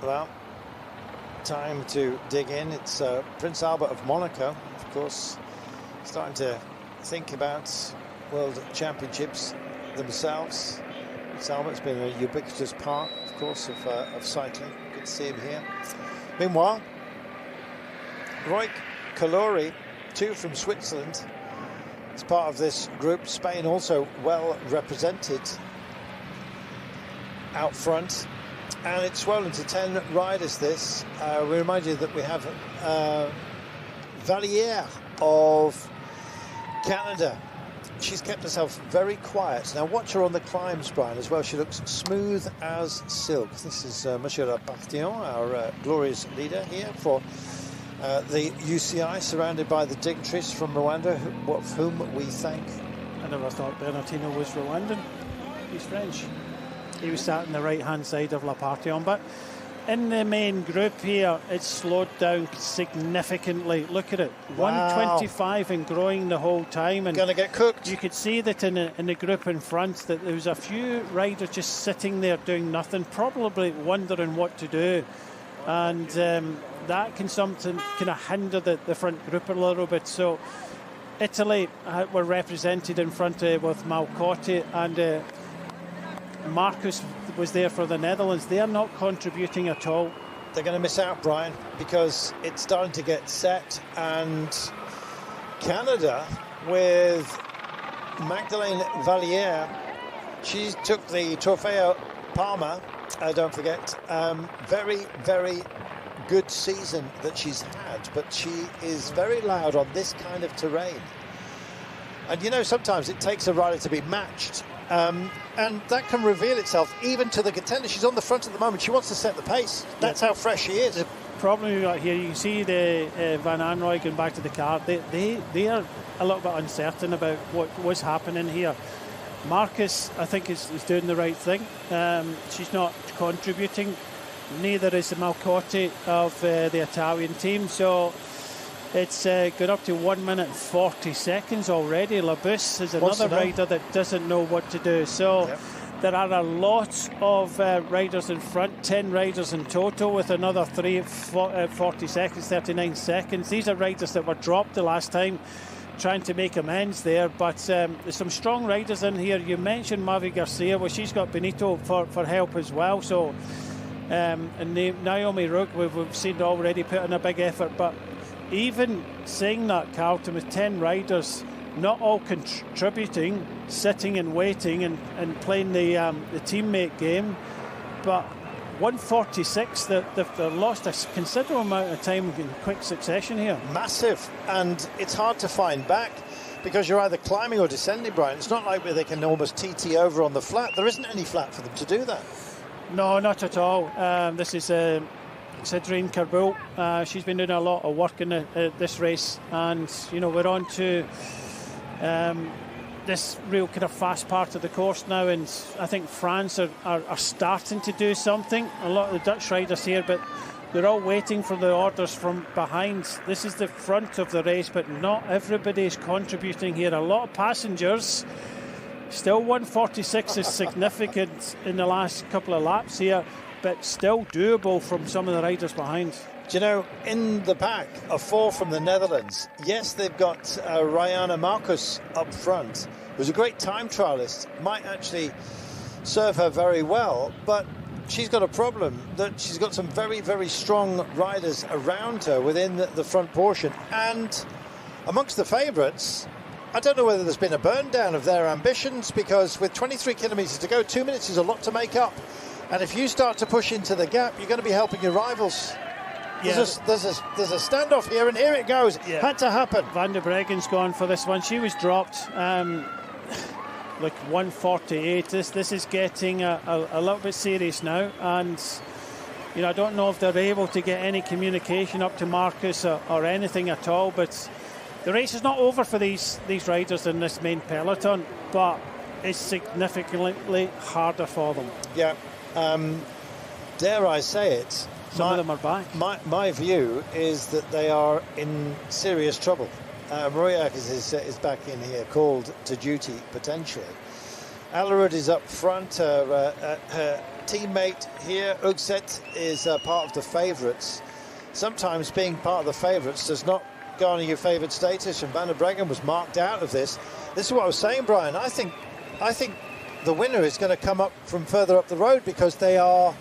Well, time to dig in. It's Prince Albert of Monaco, of course, starting to think about World Championships themselves. Prince Albert's been a ubiquitous part, of course, of cycling. Good to see him here. Meanwhile, Roig Kalori, too, from Switzerland, is part of this group. Spain also well represented out front. And it's swollen to 10 riders, this. We remind you that we have Valliere of Canada. She's kept herself very quiet. Now watch her on the climbs, Brian, as well. She looks smooth as silk. This is Monsieur Lapartillon, our glorious leader here for the UCI, surrounded by the dignitaries from Rwanda, of whom we thank. I never thought Bernardino was Rwandan. He's French. He was sat on the right-hand side of Lapartillon, but in the main group here, it's slowed down significantly. Look at it, wow. 125 and growing the whole time. And going to get cooked. You could see that in the group in front, that there was a few riders just sitting there doing nothing, probably wondering what to do. And that can something kind of hinder the front group a little bit. So Italy were represented in front with Malcotti, and Marcus was there for the Netherlands. They are not contributing at all. They're going to miss out, Brian, because it's starting to get set. And Canada, with Magdalene Valliere, she took the Trofeo Palma, don't forget. Very, very good season that she's had, but she is very loud on this kind of terrain. And, you know, sometimes it takes a rider to be matched. And that can reveal itself even to the contender. She's on the front at the moment. She wants to set the pace. That's how fresh she is. problem we've got here, you can see the Van Anrooy going back to the car. They are a little bit uncertain about what was happening here. Marcus, I think, is doing the right thing. She's not contributing. Neither is the Malcotti of the Italian team. So it's gone up to 1 minute 40 seconds already. Labus is another rider that doesn't know what to do. So there are a lot of riders in front, 10 riders in total, with another 40 seconds, 39 seconds. These are riders that were dropped the last time, trying to make amends there, but there's some strong riders in here. You mentioned Mavi Garcia. Well, she's got Benito for help as well. So and Naomi Rook, we've seen already put in a big effort. But even saying that, Carlton, with 10 riders, not all contributing, sitting and waiting and playing the teammate game, but 146, they've lost a considerable amount of time in quick succession here. Massive, and it's hard to find back because you're either climbing or descending, Brian. It's not like where they can almost TT over on the flat. There isn't any flat for them to do that. No, not at all. This is Cedrine Carboul. She's been doing a lot of work in this race, and we're on to this real kind of fast part of the course now, and I think France are starting to do something. A lot of the Dutch riders here, but they're all waiting for the orders from behind. This is the front of the race, but not everybody is contributing here. A lot of passengers. Still 146 is significant in the last couple of laps here, but still doable from some of the riders behind. Do you know, in the pack, a 4 from the Netherlands. Yes, they've got Rihanna Marcus up front, who's a great time trialist, might actually serve her very well, but she's got a problem that she's got some very, very strong riders around her within the front portion. And amongst the favourites, I don't know whether there's been a burn down of their ambitions, because with 23 kilometres to go, 2 minutes is a lot to make up. And if you start to push into the gap, you're going to be helping your rivals. Yeah. There's a standoff here, and here it goes. Yeah. Had to happen. Van der Breggen's gone for this one. She was dropped like 148. This is getting a little bit serious now, and I don't know if they're able to get any communication up to Marcus or anything at all. But the race is not over for these riders in this main peloton, but it's significantly harder for them. Yeah. Dare I say it? Some of them are back. My view is that they are in serious trouble. Maria is back in here, called to duty potentially. Alerud is up front. Her teammate here, Ugset, is part of the favourites. Sometimes being part of the favourites does not garner your favoured status, and Van der Breggen was marked out of this. This is what I was saying, Brian. I think the winner is going to come up from further up the road, because they're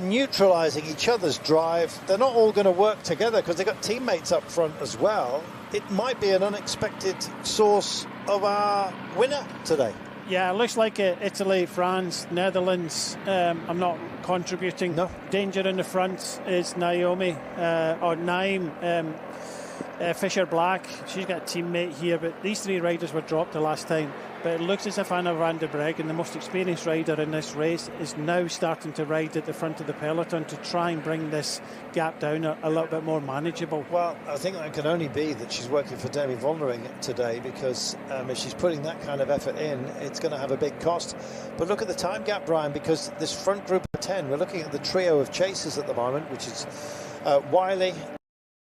neutralising each other's drive. They're not all going to work together because they've got teammates up front as well. It might be an unexpected source of our winner today. Yeah, it looks like Italy, France, Netherlands. I'm not contributing. No. Danger in the front is Naomi or Naim Fisher Black. She's got a teammate here, but these 3 riders were dropped the last time. But it looks as if Anna van der Breggen, the most experienced rider in this race, is now starting to ride at the front of the peloton to try and bring this gap down a little bit more manageable. Well, I think that can only be that she's working for Demi Vollering today, because if she's putting that kind of effort in, it's going to have a big cost. But look at the time gap, Brian, because this front group of 10, we're looking at the trio of chasers at the moment, which is Wiley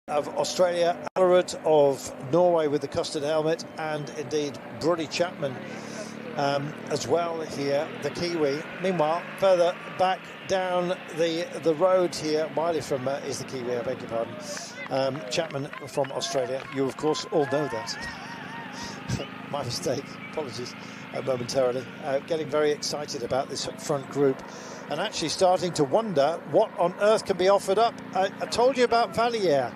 of Australia, Alerud of Norway with the custard helmet, and indeed Brody Chapman as well here, the Kiwi. Meanwhile, further back down the road here, Wiley is the Kiwi, I beg your pardon. Chapman from Australia. You of course all know that. My mistake, apologies momentarily. Getting very excited about this front group, and actually starting to wonder what on earth can be offered up. I told you about Valliere.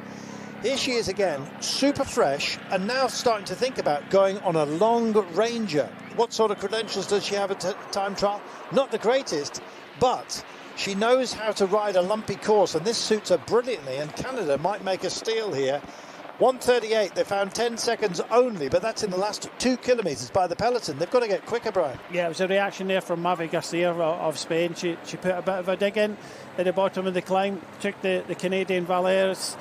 Here she is again, super fresh, and now starting to think about going on a long Ranger. What sort of credentials does she have at time trial? Not the greatest, but she knows how to ride a lumpy course, and this suits her brilliantly, and Canada might make a steal here. 1:38. They found 10 seconds only, but that's in the last 2 kilometres by the peloton. They've got to get quicker, Brian. Yeah, it was a reaction there from Mavi Garcia of Spain. She put a bit of a dig in at the bottom of the climb, took the Canadian Valères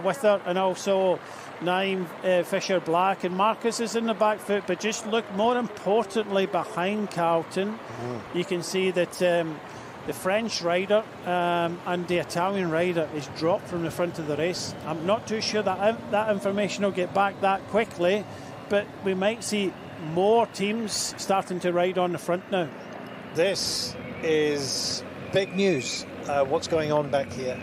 with her, and also Naim Fisher Black, and Marcus is in the back foot. But just look, more importantly, behind Carlton, you can see that the French rider and the Italian rider is dropped from the front of the race. I'm not too sure that information will get back that quickly, but we might see more teams starting to ride on the front now. This is big news, what's going on back here.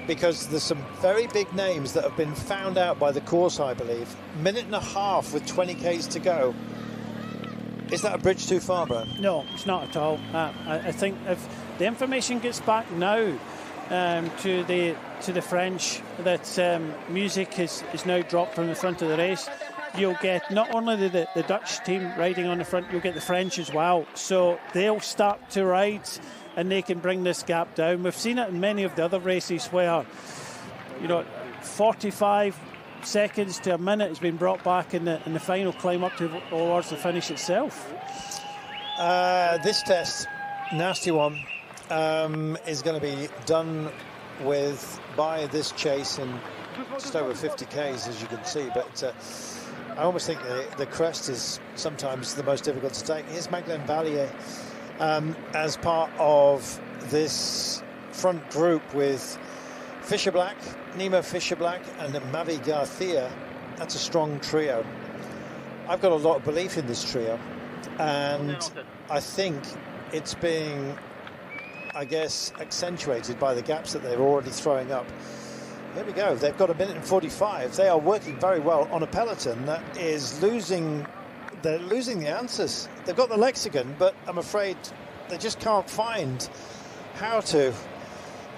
Because there's some very big names that have been found out by the course, I believe. Minute and a half with 20 Ks to go. Is that a bridge too far, Brian? No, it's not at all. I think if the information gets back now to the French that music is now dropped from the front of the race, you'll get not only the Dutch team riding on the front, you'll get the French as well. So they'll start to ride and they can bring this gap down. We've seen it in many of the other races where, 45 seconds to a minute has been brought back in the final climb up towards the finish itself. This test, nasty one, is going to be done by this chase in just over 50 Ks, as you can see. But I almost think the crest is sometimes the most difficult to take. Here's Magdalene Vallier as part of this front group with Fisher Black, Nima Fisher Black and Mavi Garcia. That's a strong trio. I've got a lot of belief in this trio, and I think it's being, I guess, accentuated by the gaps that they're already throwing up. Here we go. They've got 1:45. They are working very well on a peloton that is losing. They're losing the answers. They've got the lexicon, but I'm afraid they just can't find how to,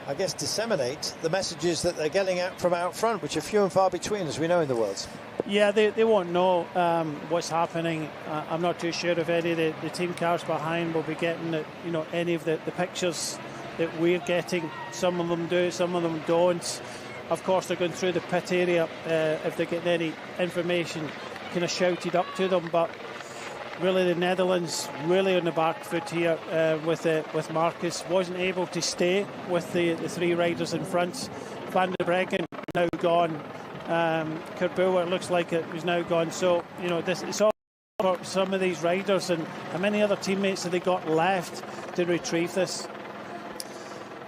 I guess, disseminate the messages that they're getting from out front, which are few and far between, as we know in the world. Yeah, they won't know what's happening. I'm not too sure if any of the team cars behind will be getting any of the pictures that we're getting. Some of them do, some of them don't. Of course, they're going through the pit area if they're getting any information kind of shouted up to them. But really, the Netherlands really on the back foot here with Marcus. Wasn't able to stay with the three riders in front. Van der Breggen now gone. Kurt Bauer looks like it was now gone. So it's all about some of these riders and how many other teammates have they got left to retrieve this.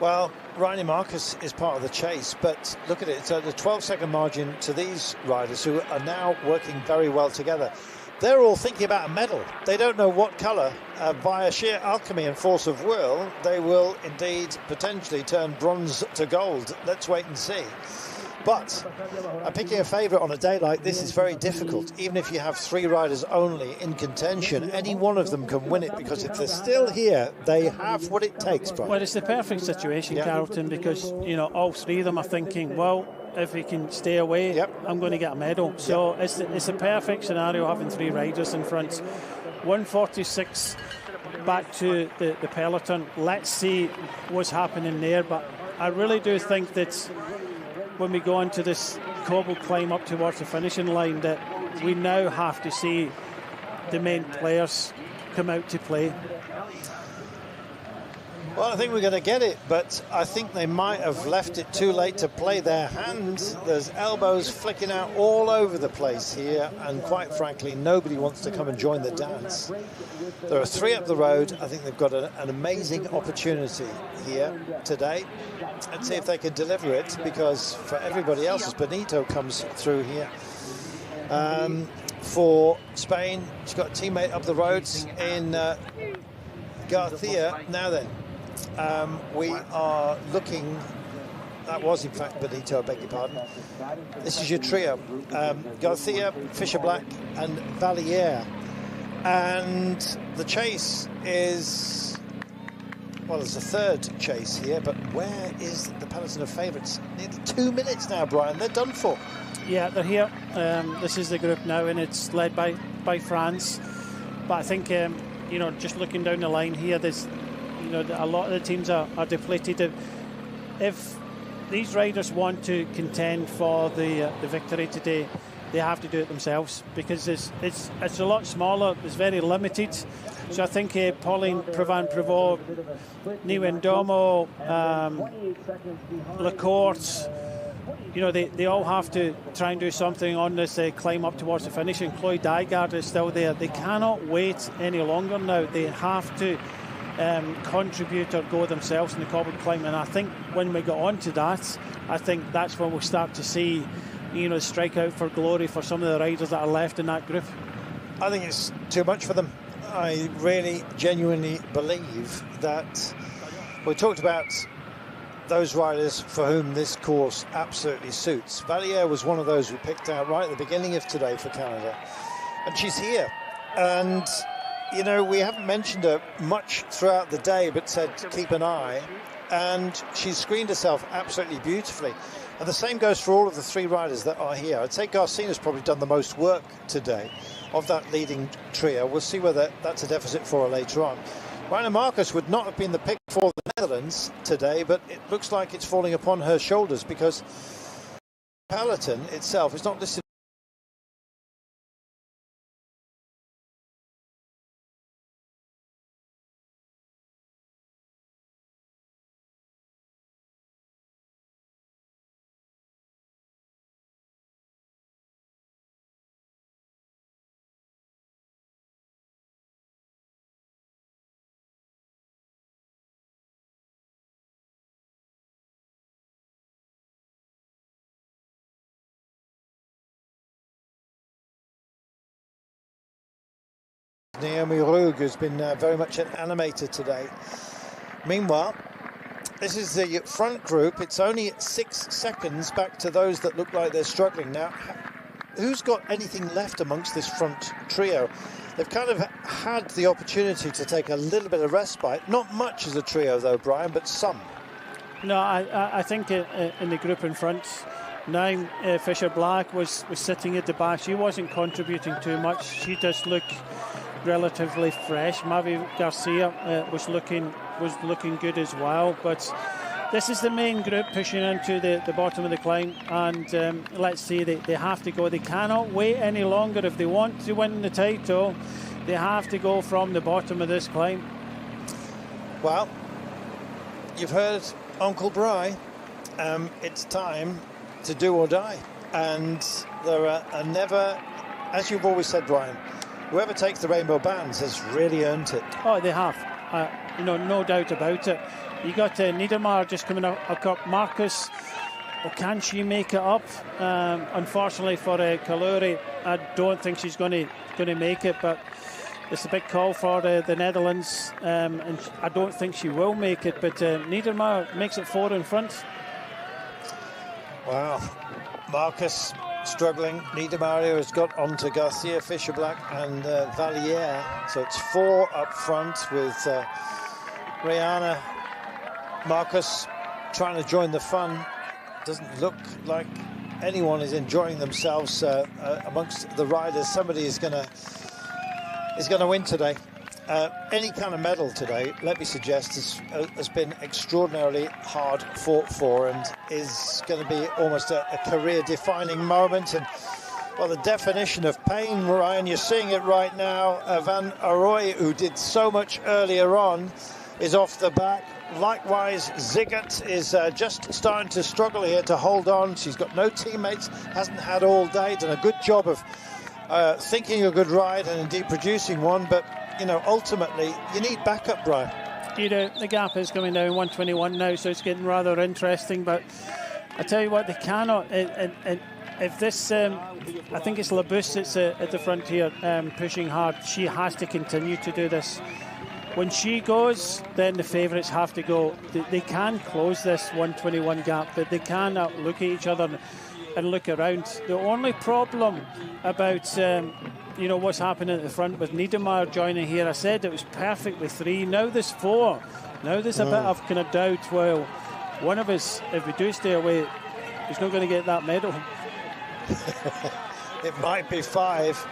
Well, Reini Marcus is part of the chase, but look at it, it's a 12-second margin to these riders who are now working very well together. They're all thinking about a medal. They don't know what colour. Via sheer alchemy and force of will, they will indeed potentially turn bronze to gold. Let's wait and see. But picking a favourite on a day like this is very difficult. Even if you have three riders only in contention, any one of them can win it, because if they're still here, they have what it takes, Brian. Well, it's the perfect situation, Carlton, because all three of them are thinking, well, if we can stay away, I'm going to get a medal. So it's a perfect scenario having three riders in front. 1:46 back to the peloton. Let's see what's happening there. But I really do think that when we go into this cobble climb up towards the finishing line, that we now have to see the main players come out to play. Well, I think we're going to get it, but I think they might have left it too late to play their hand. There's elbows flicking out all over the place here, and quite frankly, nobody wants to come and join the dance. There are three up the road. I think they've got an amazing opportunity here today. Let's see if they can deliver it, because for everybody else, as Benito comes through here, for Spain, she's got a teammate up the roads in Garcia. Now then, we are looking, that was in fact Benito, I beg your pardon. This is your trio, Garcia, Fisher Black and Valliere. And the chase is, well, there's a third chase here, but where is the peloton of favourites? Nearly 2 minutes now, Brian, they're done for. Yeah, they're here. This is the group now, and it's led by France. But I think, just looking down the line here, there's a lot of the teams are depleted. If these riders want to contend for the victory today, they have to do it themselves, because it's a lot smaller, it's very limited. So I think Pauline Previn-Prevot, Niwendomo, Lacourte, they all have to try and do something on this climb up towards the finish, and Chloe Dygard is still there. They cannot wait any longer now. They have to contribute or go themselves in the cobbled climb, and I think when we get on to that, I think that's when we'll start to see strike out for glory for some of the riders that are left in that group. I think it's too much for them. I really genuinely believe that we talked about those riders for whom this course absolutely suits. Valliere was one of those we picked out right at the beginning of today for Canada, and she's here. And we haven't mentioned her much throughout the day, but said keep an eye, and she's screened herself absolutely beautifully. And the same goes for all of the three riders that are here. I'd say Garcina's probably done the most work today of that leading trio. We'll see whether that's a deficit for her later on. Rainer Marcus would not have been the pick for the Netherlands today, but it looks like it's falling upon her shoulders, because peloton itself is not listed. Naomi Rugg has been very much an animator today. Meanwhile, this is the front group. It's only 6 seconds back to those that look like they're struggling. Now, who's got anything left amongst this front trio? They've kind of had the opportunity to take a little bit of respite. Not much as a trio, though, Brian, but some. No, I think in the group in front, Naim Fisher-Black was sitting at the back. She wasn't contributing too much. She does look relatively fresh. Mavi Garcia was looking good as well, but this is the main group pushing into the bottom of the climb, and let's see, they have to go. They cannot wait any longer. If they want to win the title, they have to go from the bottom of this climb. Well, you've heard Uncle Bry. It's time to do or die, and there are never, as you've always said, Brian, whoever takes the rainbow bands has really earned it. Oh, they have. No doubt about it. You got Niedermayer just coming up. Marcus, can she make it up? Unfortunately for Kaluri, I don't think she's going to make it, but it's a big call for the Netherlands, and I don't think she will make it, but Niedermayer makes it 4 in front. Wow. Marcus struggling. Niedermayer has got onto Garcia, Fisher-Black and Valliere. So it's 4 up front with Rihanna. Marcus trying to join the fun. Doesn't look like anyone is enjoying themselves amongst the riders. Somebody is going to win today. Any kind of medal today, let me suggest, has been extraordinarily hard fought for, and is going to be almost a career-defining moment. And well, the definition of pain, Ryan, you're seeing it right now. Van Aroy, who did so much earlier on, is off the back. Likewise, Ziggert is just starting to struggle here to hold on. She's got no teammates, hasn't had all day, done a good job of thinking a good ride and indeed producing one, but ultimately you need backup, Brian. The gap is coming down 121 now, so it's getting rather interesting, but I tell you what, they cannot, and if this I think it's Labus that's at the front here pushing hard. She has to continue to do this. When she goes, then the favourites have to go. They can close this 121 gap, but they cannot look at each other and look around. The only problem about what's happening at the front with Niedermayer joining here, I said it was perfectly 3. Now there's 4. Now there's a bit of kind of doubt. Well, one of us, if we do stay away, is not going to get that medal. It might be 5,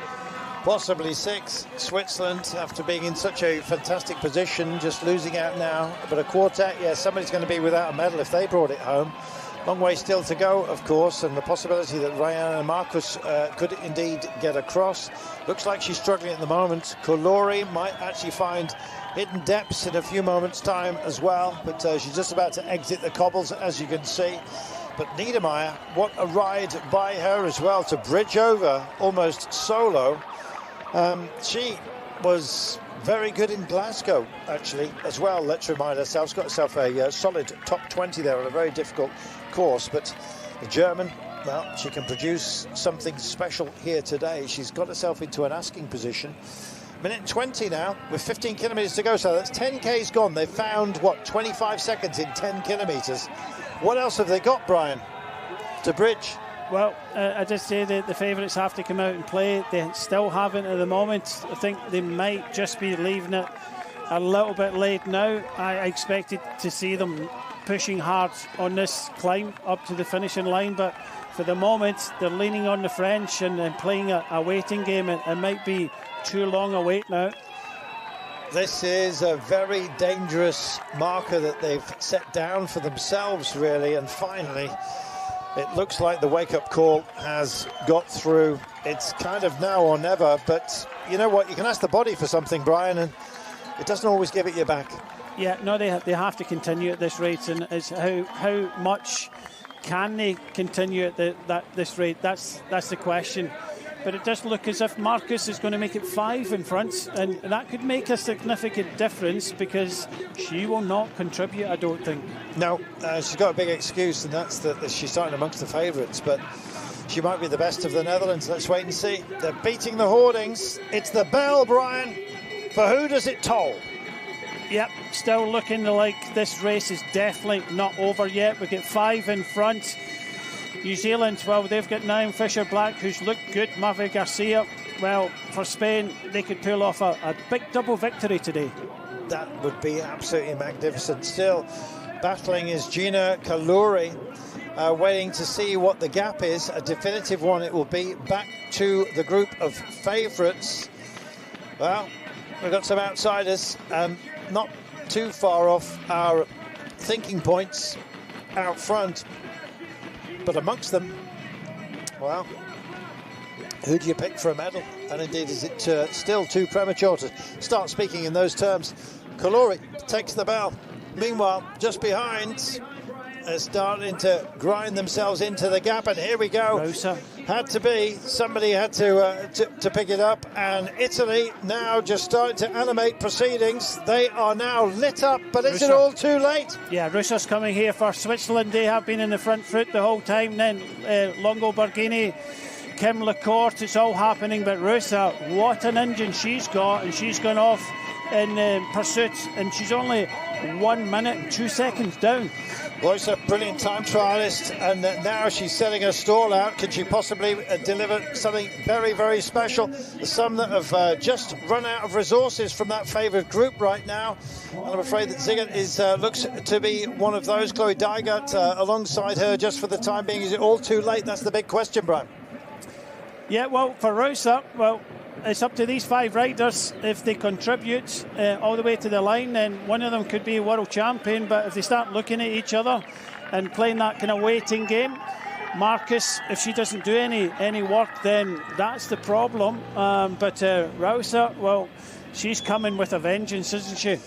possibly 6. Switzerland, after being in such a fantastic position, just losing out now. But a quartet, yeah, somebody's going to be without a medal if they brought it home. Long way still to go, of course, and the possibility that Ryan Marcus could indeed get across. Looks like she's struggling at the moment. Kolori might actually find hidden depths in a few moments' time as well, but she's just about to exit the cobbles, as you can see. But Niedermeyer, what a ride by her as well, to bridge over almost solo. She was very good in Glasgow, actually, as well. Let's remind ourselves, got herself a solid top 20 there on a very difficult course. But the German, well, she can produce something special here today. She's got herself into an asking position. Minute 20 now, with 15 kilometres to go, so that's 10 Ks gone. They've found, what, 25 seconds in 10 kilometres. What else have they got, Brian, to bridge? Well, I just say that the favourites have to come out and play. They still haven't at the moment. I think they might just be leaving it a little bit late now. I expected to see them pushing hard on this climb up to the finishing line, but for the moment they're leaning on the French and playing a waiting game. It might be too long a wait now. This is a very dangerous marker that they've set down for themselves, really, and finally it looks like the wake-up call has got through. It's kind of now or never, but you know what? You can ask the body for something, Brian, and it doesn't always give it you back. Yeah, no, they have to continue at this rate, and it's how much can they continue at this rate? That's the question. But it does look as if Marcus is going to make it 5 in front, and that could make a significant difference because she will not contribute, I don't think. No, she's got a big excuse, and that's that she's starting amongst the favourites, but she might be the best of the Netherlands. Let's wait and see. They're beating the hoardings. It's the bell, Brian. For who does it toll? Yep, still looking like this race is definitely not over yet. We get 5 in front. New Zealand, well, they've got Naomi Fisher-Black, who's looked good. Mavi Garcia, well, for Spain, they could pull off a big double victory today. That would be absolutely magnificent. Still battling is Gina Kaluri, waiting to see what the gap is. A definitive one it will be, back to the group of favourites. Well, we've got some outsiders, not too far off our thinking points out front. But amongst them, well, who do you pick for a medal? And indeed, is it still too premature to start speaking in those terms? Kalori takes the bell. Meanwhile, just behind, they're starting to grind themselves into the gap, and here we go. Rosa. Had to be, somebody had to pick it up, and Italy now just starting to animate proceedings. They are now lit up, but is it all too late? Yeah, Russa's coming here for Switzerland. They have been in the front foot the whole time. Then Longo Borghini, Kim Lacourt, it's all happening, but Russa, what an engine she's got, and she's gone off in pursuit, and she's only 1 minute and 2 seconds down. Royce, a brilliant time trialist, and now she's setting her stall out. Can she possibly deliver something very, very special? Some that have just run out of resources from that favoured group right now. And I'm afraid that Ziggett looks to be one of those. Chloe Dygert alongside her just for the time being. Is it all too late? That's the big question, Brian. Yeah, well, for Rosa, well, it's up to these 5 riders. If they contribute all the way to the line, then one of them could be world champion. But if they start looking at each other and playing that kind of waiting game, Marcus, if she doesn't do any work, then that's the problem. But Rosa, well, she's coming with a vengeance, isn't she?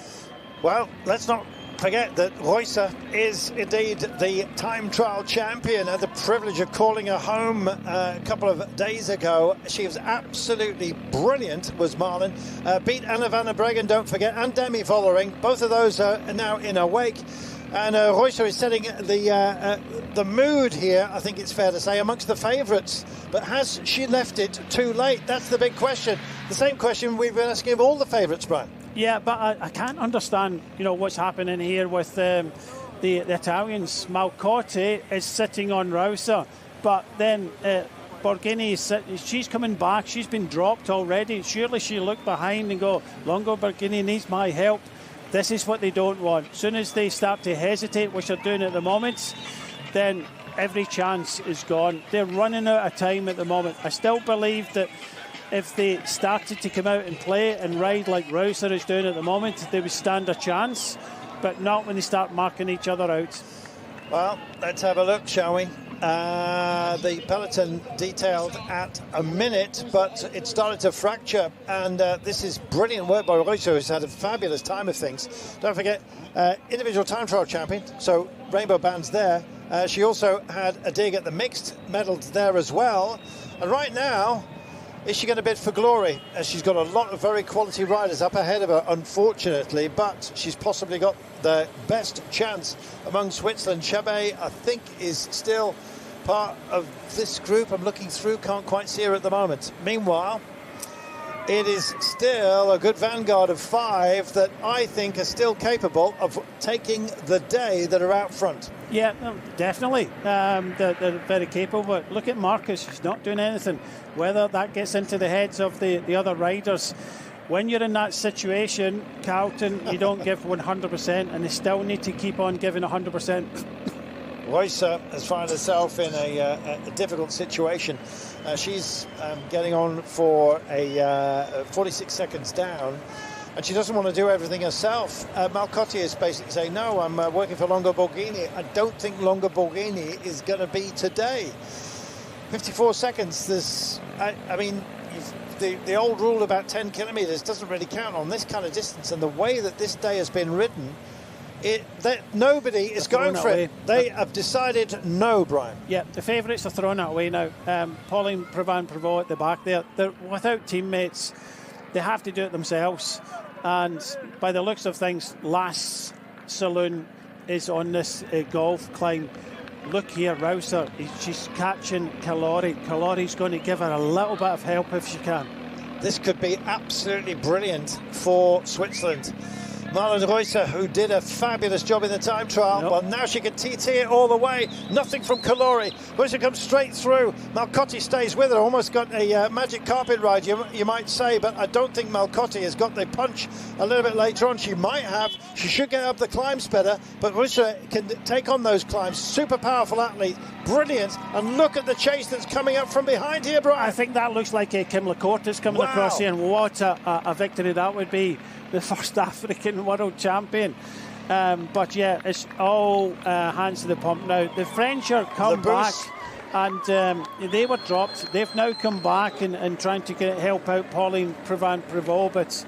Well, let's not forget that Roysa is indeed the time trial champion. I had the privilege of calling her home a couple of days ago. She was absolutely brilliant, was Marlon. Beat Anna van der Breggen, don't forget, and Demi Vollering. Both of those are now in her wake. And Roysa is setting the mood here, I think it's fair to say, amongst the favourites. But has she left it too late? That's the big question. The same question we've been asking of all the favourites, Brian. Yeah, but I can't understand, what's happening here with the Italians. Malcotti is sitting on Rosa, but then Borghini, she's coming back. She's been dropped already. Surely she looked behind and go, Longo Borghini needs my help. This is what they don't want. As soon as they start to hesitate, which they're doing at the moment, then every chance is gone. They're running out of time at the moment. I still believe that if they started to come out and play and ride like Rouser is doing at the moment, they would stand a chance, but not when they start marking each other out. Well, let's have a look, shall we? The peloton detailed at a minute, but it started to fracture, and this is brilliant work by Reuser, who's had a fabulous time of things. Don't forget, individual time trial champion, so rainbow bands there. She also had a dig at the mixed medals there as well, and right now, is she going to bid for glory? She's got a lot of very quality riders up ahead of her, unfortunately, but she's possibly got the best chance among Switzerland. Chabet, I think, is still part of this group. I'm looking through, can't quite see her at the moment. Meanwhile, it is still a good vanguard of 5 that I think are still capable of taking the day that are out front. Yeah, definitely. They're very capable, but look at Marcus. He's not doing anything. Whether that gets into the heads of the other riders, when you're in that situation, Carlton, you don't give 100%, and they still need to keep on giving 100%. Reuser has found herself in a difficult situation. She's getting on for a 46 seconds down, and she doesn't want to do everything herself. Malcotti is basically saying, no, I'm working for Longo Borghini. I don't think Longo Borghini is going to be today. 54 seconds. I mean, the old rule about 10 kilometres doesn't really count on this kind of distance, and the way that this day has been ridden, nobody is going for it. They have decided no, Brian. Yeah, the favourites are throwing it away now. Pauline Previn-Prevot at the back there. They're without teammates. They have to do it themselves. And by the looks of things, Last Saloon is on this golf climb. Look here, Reuser. She's catching Calori. Calori's going to give her a little bit of help if she can. This could be absolutely brilliant for Switzerland. Marlon Reuser, who did a fabulous job in the time trial, well, now she can TT it all the way. Nothing from Calori. Reuser comes straight through. Malcotti stays with her. Almost got a magic carpet ride, you might say, but I don't think Malcotti has got the punch a little bit later on. She might have. She should get up the climbs better, but Reuser can take on those climbs. Super powerful athlete. Brilliant. And look at the chase that's coming up from behind here, Brian. I think that looks like Kim Lacourt is coming across here, and what a victory that would be. The first African world champion. But yeah, it's all hands to the pump now. The French are come back, and they were dropped. They've now come back and trying to help out Pauline Previn-Prevot, but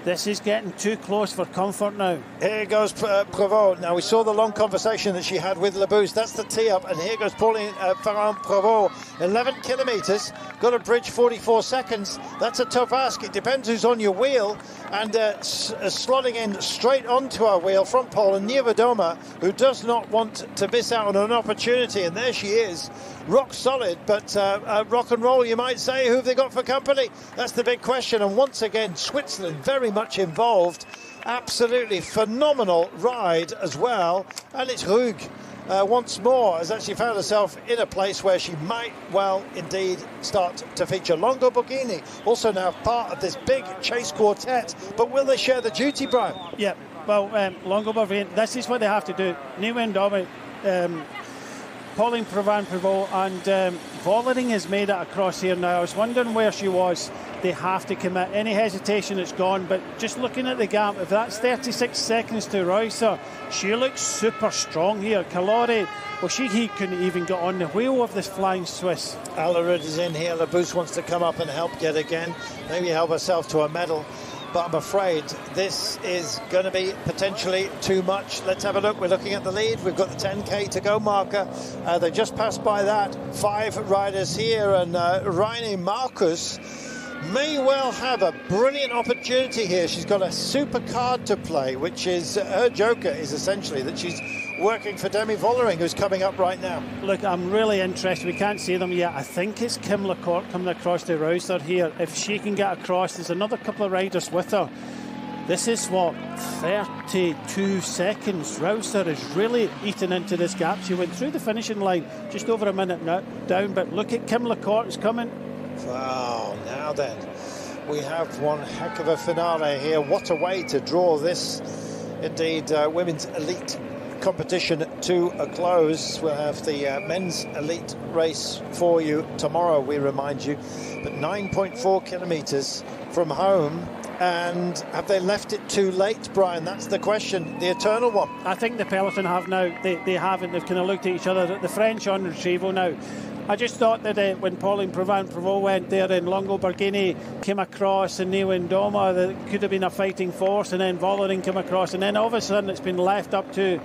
this is getting too close for comfort now. Here goes Prevot. Now, we saw the long conversation that she had with Labousse. That's the tee-up, and here goes Pauline Previn-Prevot. 11 kilometres, got a bridge 44 seconds. That's a tough ask. It depends who's on your wheel. And slotting in straight onto our wheel from Poland, Niewiadoma, who does not want to miss out on an opportunity. And there she is, rock solid, but rock and roll, you might say. Who have they got for company? That's the big question. And once again, Switzerland very much involved. Absolutely phenomenal ride as well. And it's Rug. Once more, has actually found herself in a place where she might well indeed start to feature. Longo Borghini, also now part of this big chase quartet, but will they share the duty, Brian? Yeah, well, Longo Borghini, this is what they have to do. Niewiadoma, Pauline Previn-Prevot, and Vollering has made it across here now. I was wondering where she was. They have to commit. Any hesitation, it's gone. But just looking at the gap, if that's 36 seconds to Reuser, she looks super strong here. Calori, well, he couldn't even get on the wheel of this flying Swiss. Alerud is in here. Labousse wants to come up and help yet again. Maybe help herself to a medal. But I'm afraid this is going to be potentially too much. Let's have a look. We're looking at the lead. We've got the 10K to go marker. They just passed by that. 5 riders here, and Reine Marcus may well have a brilliant opportunity here. She's got a super card to play, which is her joker is essentially that she's working for Demi Vollering, who's coming up right now. Look, I'm really interested. We can't see them yet. I think it's Kim Lacourt coming across the Reuser here. If she can get across, there's another couple of riders with her. This is what, 32 seconds. Reuser is really eating into this gap. She went through the finishing line just over a minute now, down, but look at Kim Lacourt is coming. Wow, now then, we have one heck of a finale here. What a way to draw this, indeed, women's elite competition to a close. We'll have the men's elite race for you tomorrow, we remind you. But 9.4 kilometres from home, And have they left it too late, Brian? That's the question, the eternal one. I think the peloton have now. They haven't. They've kind of looked at each other. The French on retrieval now. I just thought that when Pauline Provence went there and Longo Borghini came across and Nieuwendomme, there could have been a fighting force, and then Vollering came across, and then all of a sudden it's been left up to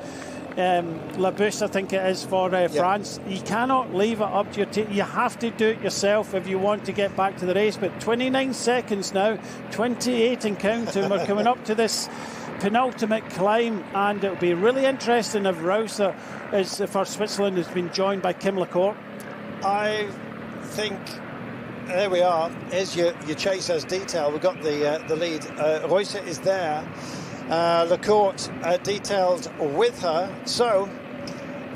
Labus, I think it is, for France. You cannot leave it up to your team. You have to do it yourself if you want to get back to the race. But 29 seconds now, 28 and counting. We're coming up to this penultimate climb, and it'll be really interesting if Rauser for Switzerland has been joined by Kim Lecourt. I think there we are. Here's your chase as detail. We've got the lead. Reuser is there. Lecourt detailed with her. So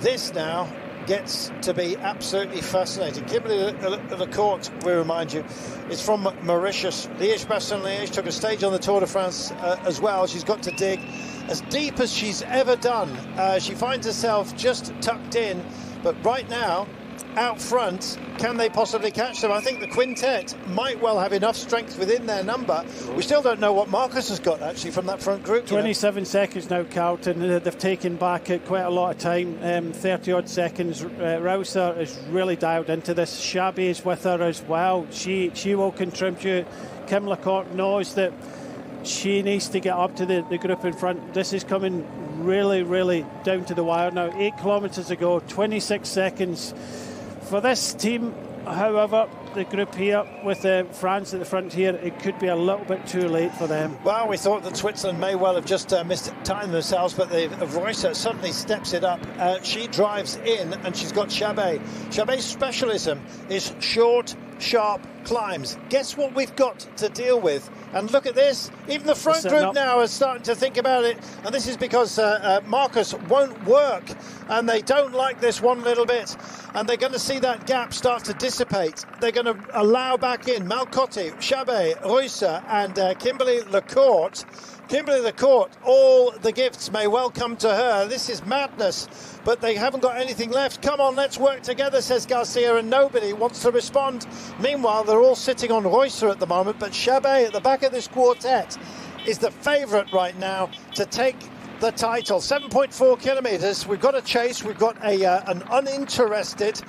this now gets to be absolutely fascinating. Kimberly Lecourt, we remind you, is from Mauritius. Liège-Bastogne-Liège took a stage on the Tour de France as well. She's got to dig as deep as she's ever done. She finds herself just tucked in, but right now, out front, can they possibly catch them? I think the quintet might well have enough strength within their number. We still don't know what Marcus has got, actually, from that front group. 27 seconds now, Carlton. They've taken back quite a lot of time, 30-odd seconds. Rauser is really dialed into this. Shabby is with her as well. She will contribute. Kim Lecourt knows that she needs to get up to the group in front. This is coming really, really down to the wire now. 8 kilometres to go, 26 seconds. For this team, however, the group here with France at the front here, it could be a little bit too late for them. Well, we thought that Switzerland may well have just missed time themselves, but Reuser suddenly steps it up. She drives in, and she's got Chabet. Chabet's specialism is short, sharp climbs. Guess what we've got to deal with? And look at this. Even the front group now is starting to think about it. And this is because Marcus won't work. And they don't like this one little bit. And they're going to see that gap start to dissipate. They're going to allow back in Malcotti, Chabet, Reuser, and Kimberly Lecourt. Kimberly Lecourt, all the gifts may well come to her. This is madness, but they haven't got anything left. Come on, let's work together, says Garcia, and nobody wants to respond. Meanwhile, they're all sitting on Reuser at the moment, but Chabet at the back of this quartet is the favourite right now to take the title. 7.4 kilometres. We've got a chase. We've got an uninterested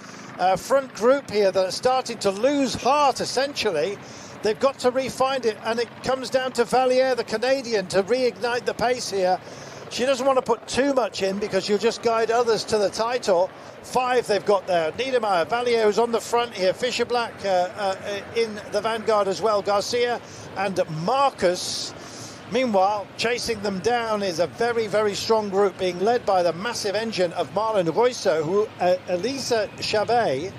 front group here that are starting to lose heart, essentially. They've got to re-find it, and it comes down to Valliere, the Canadian, to reignite the pace here. She doesn't want to put too much in because she'll just guide others to the title. 5 they've got there. Niedermeyer, Valliere is on the front here. Fisher Black in the vanguard as well. Garcia and Marcus. Meanwhile, chasing them down is a very, very strong group being led by the massive engine of Marlon Reuser, who Elisa Chabet,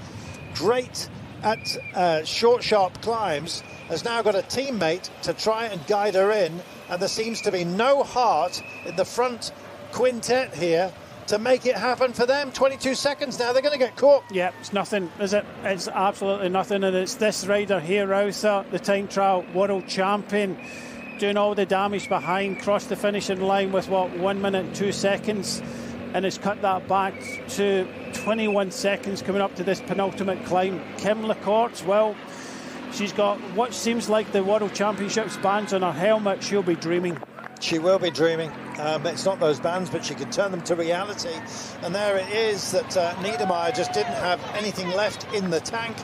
great at short, sharp climbs, has now got a teammate to try and guide her in, and there seems to be no heart in the front quintet here to make it happen for them. 22 seconds now, they're going to get caught. Yeah, it's nothing, is it? It's absolutely nothing, and it's this rider here, Rauser, the time trial world champion, doing all the damage behind, crossed the finishing line with, 1 minute 2 seconds, and has cut that back to 21 seconds coming up to this penultimate climb. Kim Lecourt, well, she's got what seems like the World Championships bands on her helmet. She'll be dreaming. She will be dreaming. It's not those bands, but she can turn them to reality. And there it is that Niedermeyer just didn't have anything left in the tank.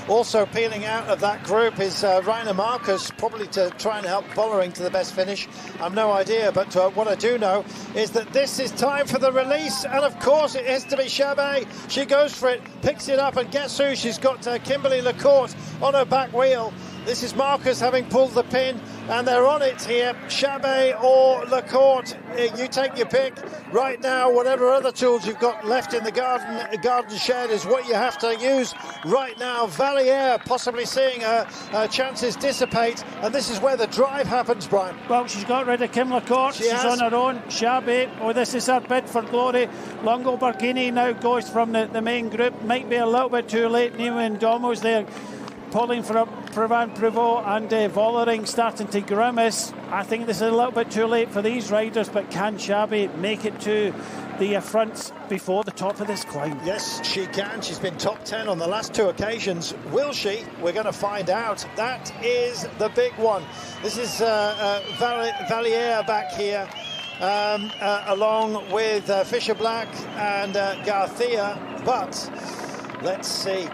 Also peeling out of that group is Rainer Marcus, probably to try and help Vollering to the best finish. I've no idea, but what I do know is that this is time for the release. And of course it has to be Chabet. She goes for it, picks it up, and guess who? She's got Kimberly Lecourt on her back wheel. This is Marcus having pulled the pin, and they're on it here. Chabet or Lecourt, you take your pick. Right now, whatever other tools you've got left in the garden shed is what you have to use right now. Valliere possibly seeing her chances dissipate, and this is where the drive happens, Brian. Well, she's got rid of Kim Lecourt. She's on her own. Chabet, this is her bid for glory. Longo Borghini now goes from the main group. Might be a little bit too late. Nieuwendomme's there. Pauline Prevot and Vollering starting to grimace. I think this is a little bit too late for these riders, but can Shabby make it to the front before the top of this climb? Yes, she can. She's been top 10 on the last 2 occasions. Will she? We're going to find out. That is the big one. This is Valier back here, along with Fisher Black and Garcia. But let's see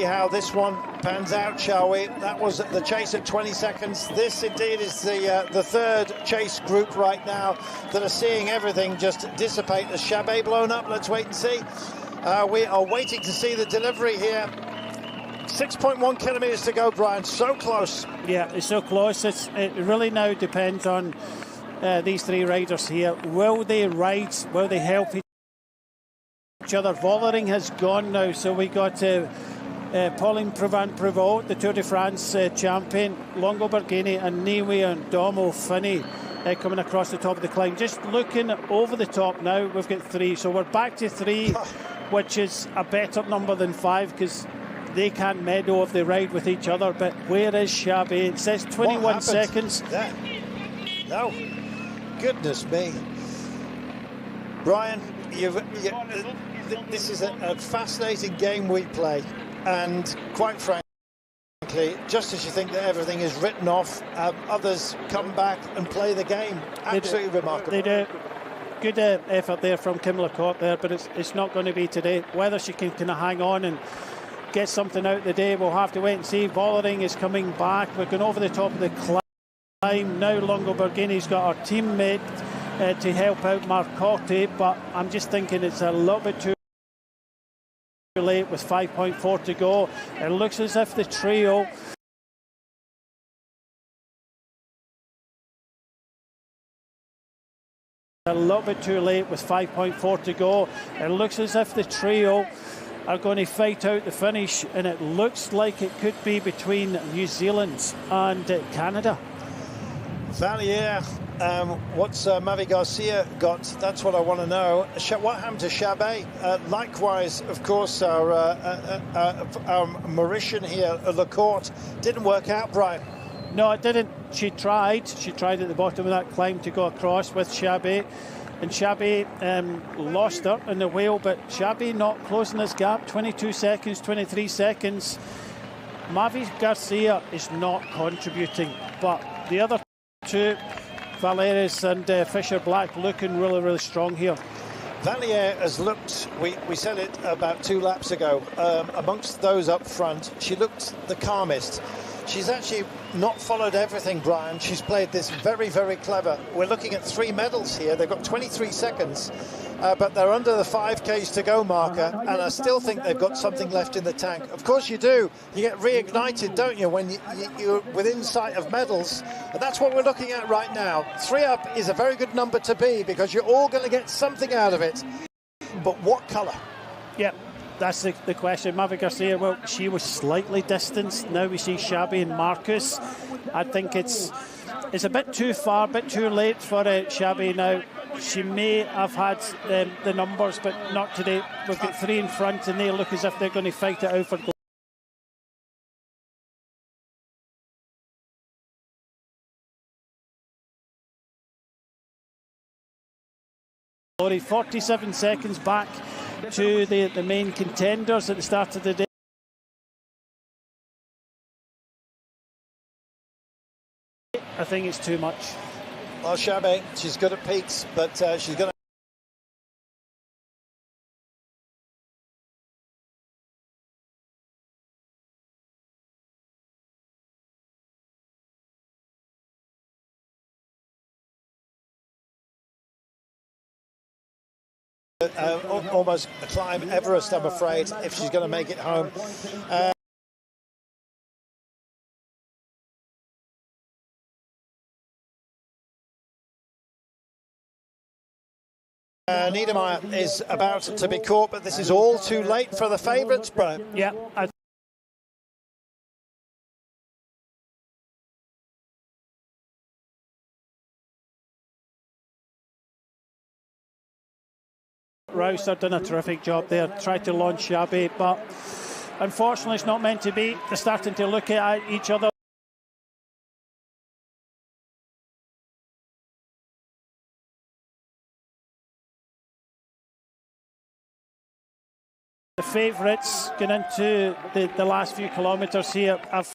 how this one pans out, shall we? That was the chase at 20 seconds. This indeed is the third chase group right now that are seeing everything just dissipate. The Chabet blown up. Let's wait and see. We are waiting to see the delivery here. 6.1 kilometres to go, Brian. So close. Yeah, it's so close. It really now depends on these 3 riders here. Will they ride? Will they help each other? Vollering has gone now, so we got Pauline Prevot, the Tour de France champion, Longo Borghini and Niwi and Domo Finney coming across the top of the climb. Just looking over the top now, we've got 3, so we're back to 3, which is a better number than 5 because they can't meddle if they ride with each other. But where is Shabby? It says 21 seconds. No, goodness me, Brian. This is a fascinating game we play, and quite frankly, just as you think that everything is written off, others come back and play the game. Absolutely remarkable. They do. Good effort there from Kim Lecourt there, but it's not going to be today. Whether she can kind of hang on and get something out of the day, we'll have to wait and see. Vollering is coming back. We're going over the top of the climb. Now Longo Borghini's got our teammate to help out Marcotti, but I'm just thinking it's a little bit too late with 5.4 to go. It looks as if the trio a little bit too late with 5.4 to go. It looks as if the trio are going to fight out the finish, and it looks like it could be between New Zealand and Canada. Valier, what's Mavi Garcia got? That's what I want to know. What happened to Chabet? Likewise, of course, our Mauritian here, Lecourt, didn't work out, Brian. No, it didn't. She tried at the bottom of that climb to go across with Chabet, and Chabet lost her in the wheel, but Chabet not closing this gap. 22 seconds, 23 seconds. Mavi Garcia is not contributing, but the other 2, Valeris and Fisher Black, looking really, really strong here. Valier has looked, we said it about 2 laps ago, amongst those up front, she looked the calmest. She's actually not followed everything, Brian. She's played this very, very clever. We're looking at 3 medals here. They've got 23 seconds, but they're under the 5Ks to go marker, and I still think they've got something left in the tank. Of course you do. You get reignited, don't you, when you're within sight of medals? And that's what we're looking at right now. 3 up is a very good number to be, because you're all going to get something out of it. But what colour? Yeah. That's the question. Mavi Garcia, well, she was slightly distanced. Now we see Shabby and Marcus. I think it's a bit too far, a bit too late for Shabby now. She may have had the numbers, but not today. We've got 3 in front, and they look as if they're going to fight it out for glory. 47 seconds back to the main contenders at the start of the day. I think it's too much. Well, Chabet, she's good at peaks, but she's going to almost climb Everest, I'm afraid, if she's going to make it home. Niedermeyer is about to be caught, but this is all too late for the favourites, Brian. Yeah, Rouse have done a terrific job there, tried to launch Shabby, but unfortunately, it's not meant to be. They're starting to look at each other. The favourites going into the last few kilometres here have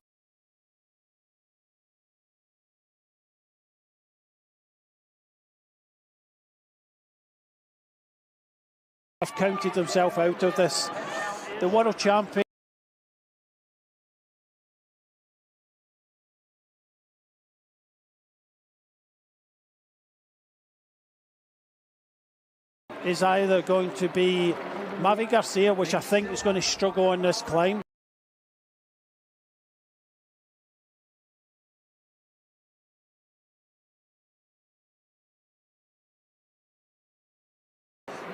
counted themselves out of this. The world champion is either going to be Mavi Garcia, which I think is going to struggle on this climb.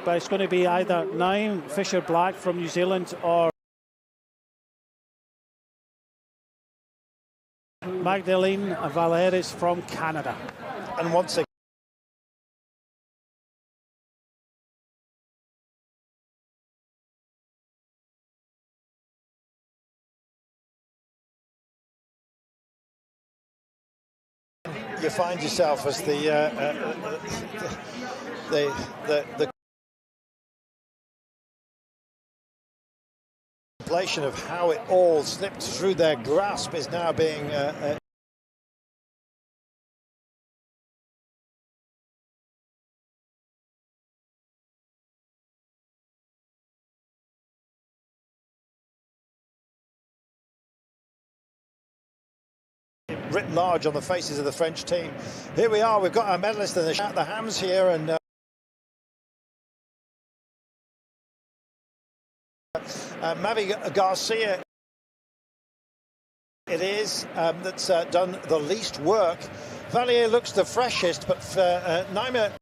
But it's going to be either Naim Fisher-Black from New Zealand or Magdalene Valeris from Canada. And once again, you find yourself as the contemplation of how it all slipped through their grasp is now being written large on the faces of the French team. Here we are, we've got our medalists in the hams here, and Mavi Garcia it is that's done the least work. Valier looks the freshest, but Naima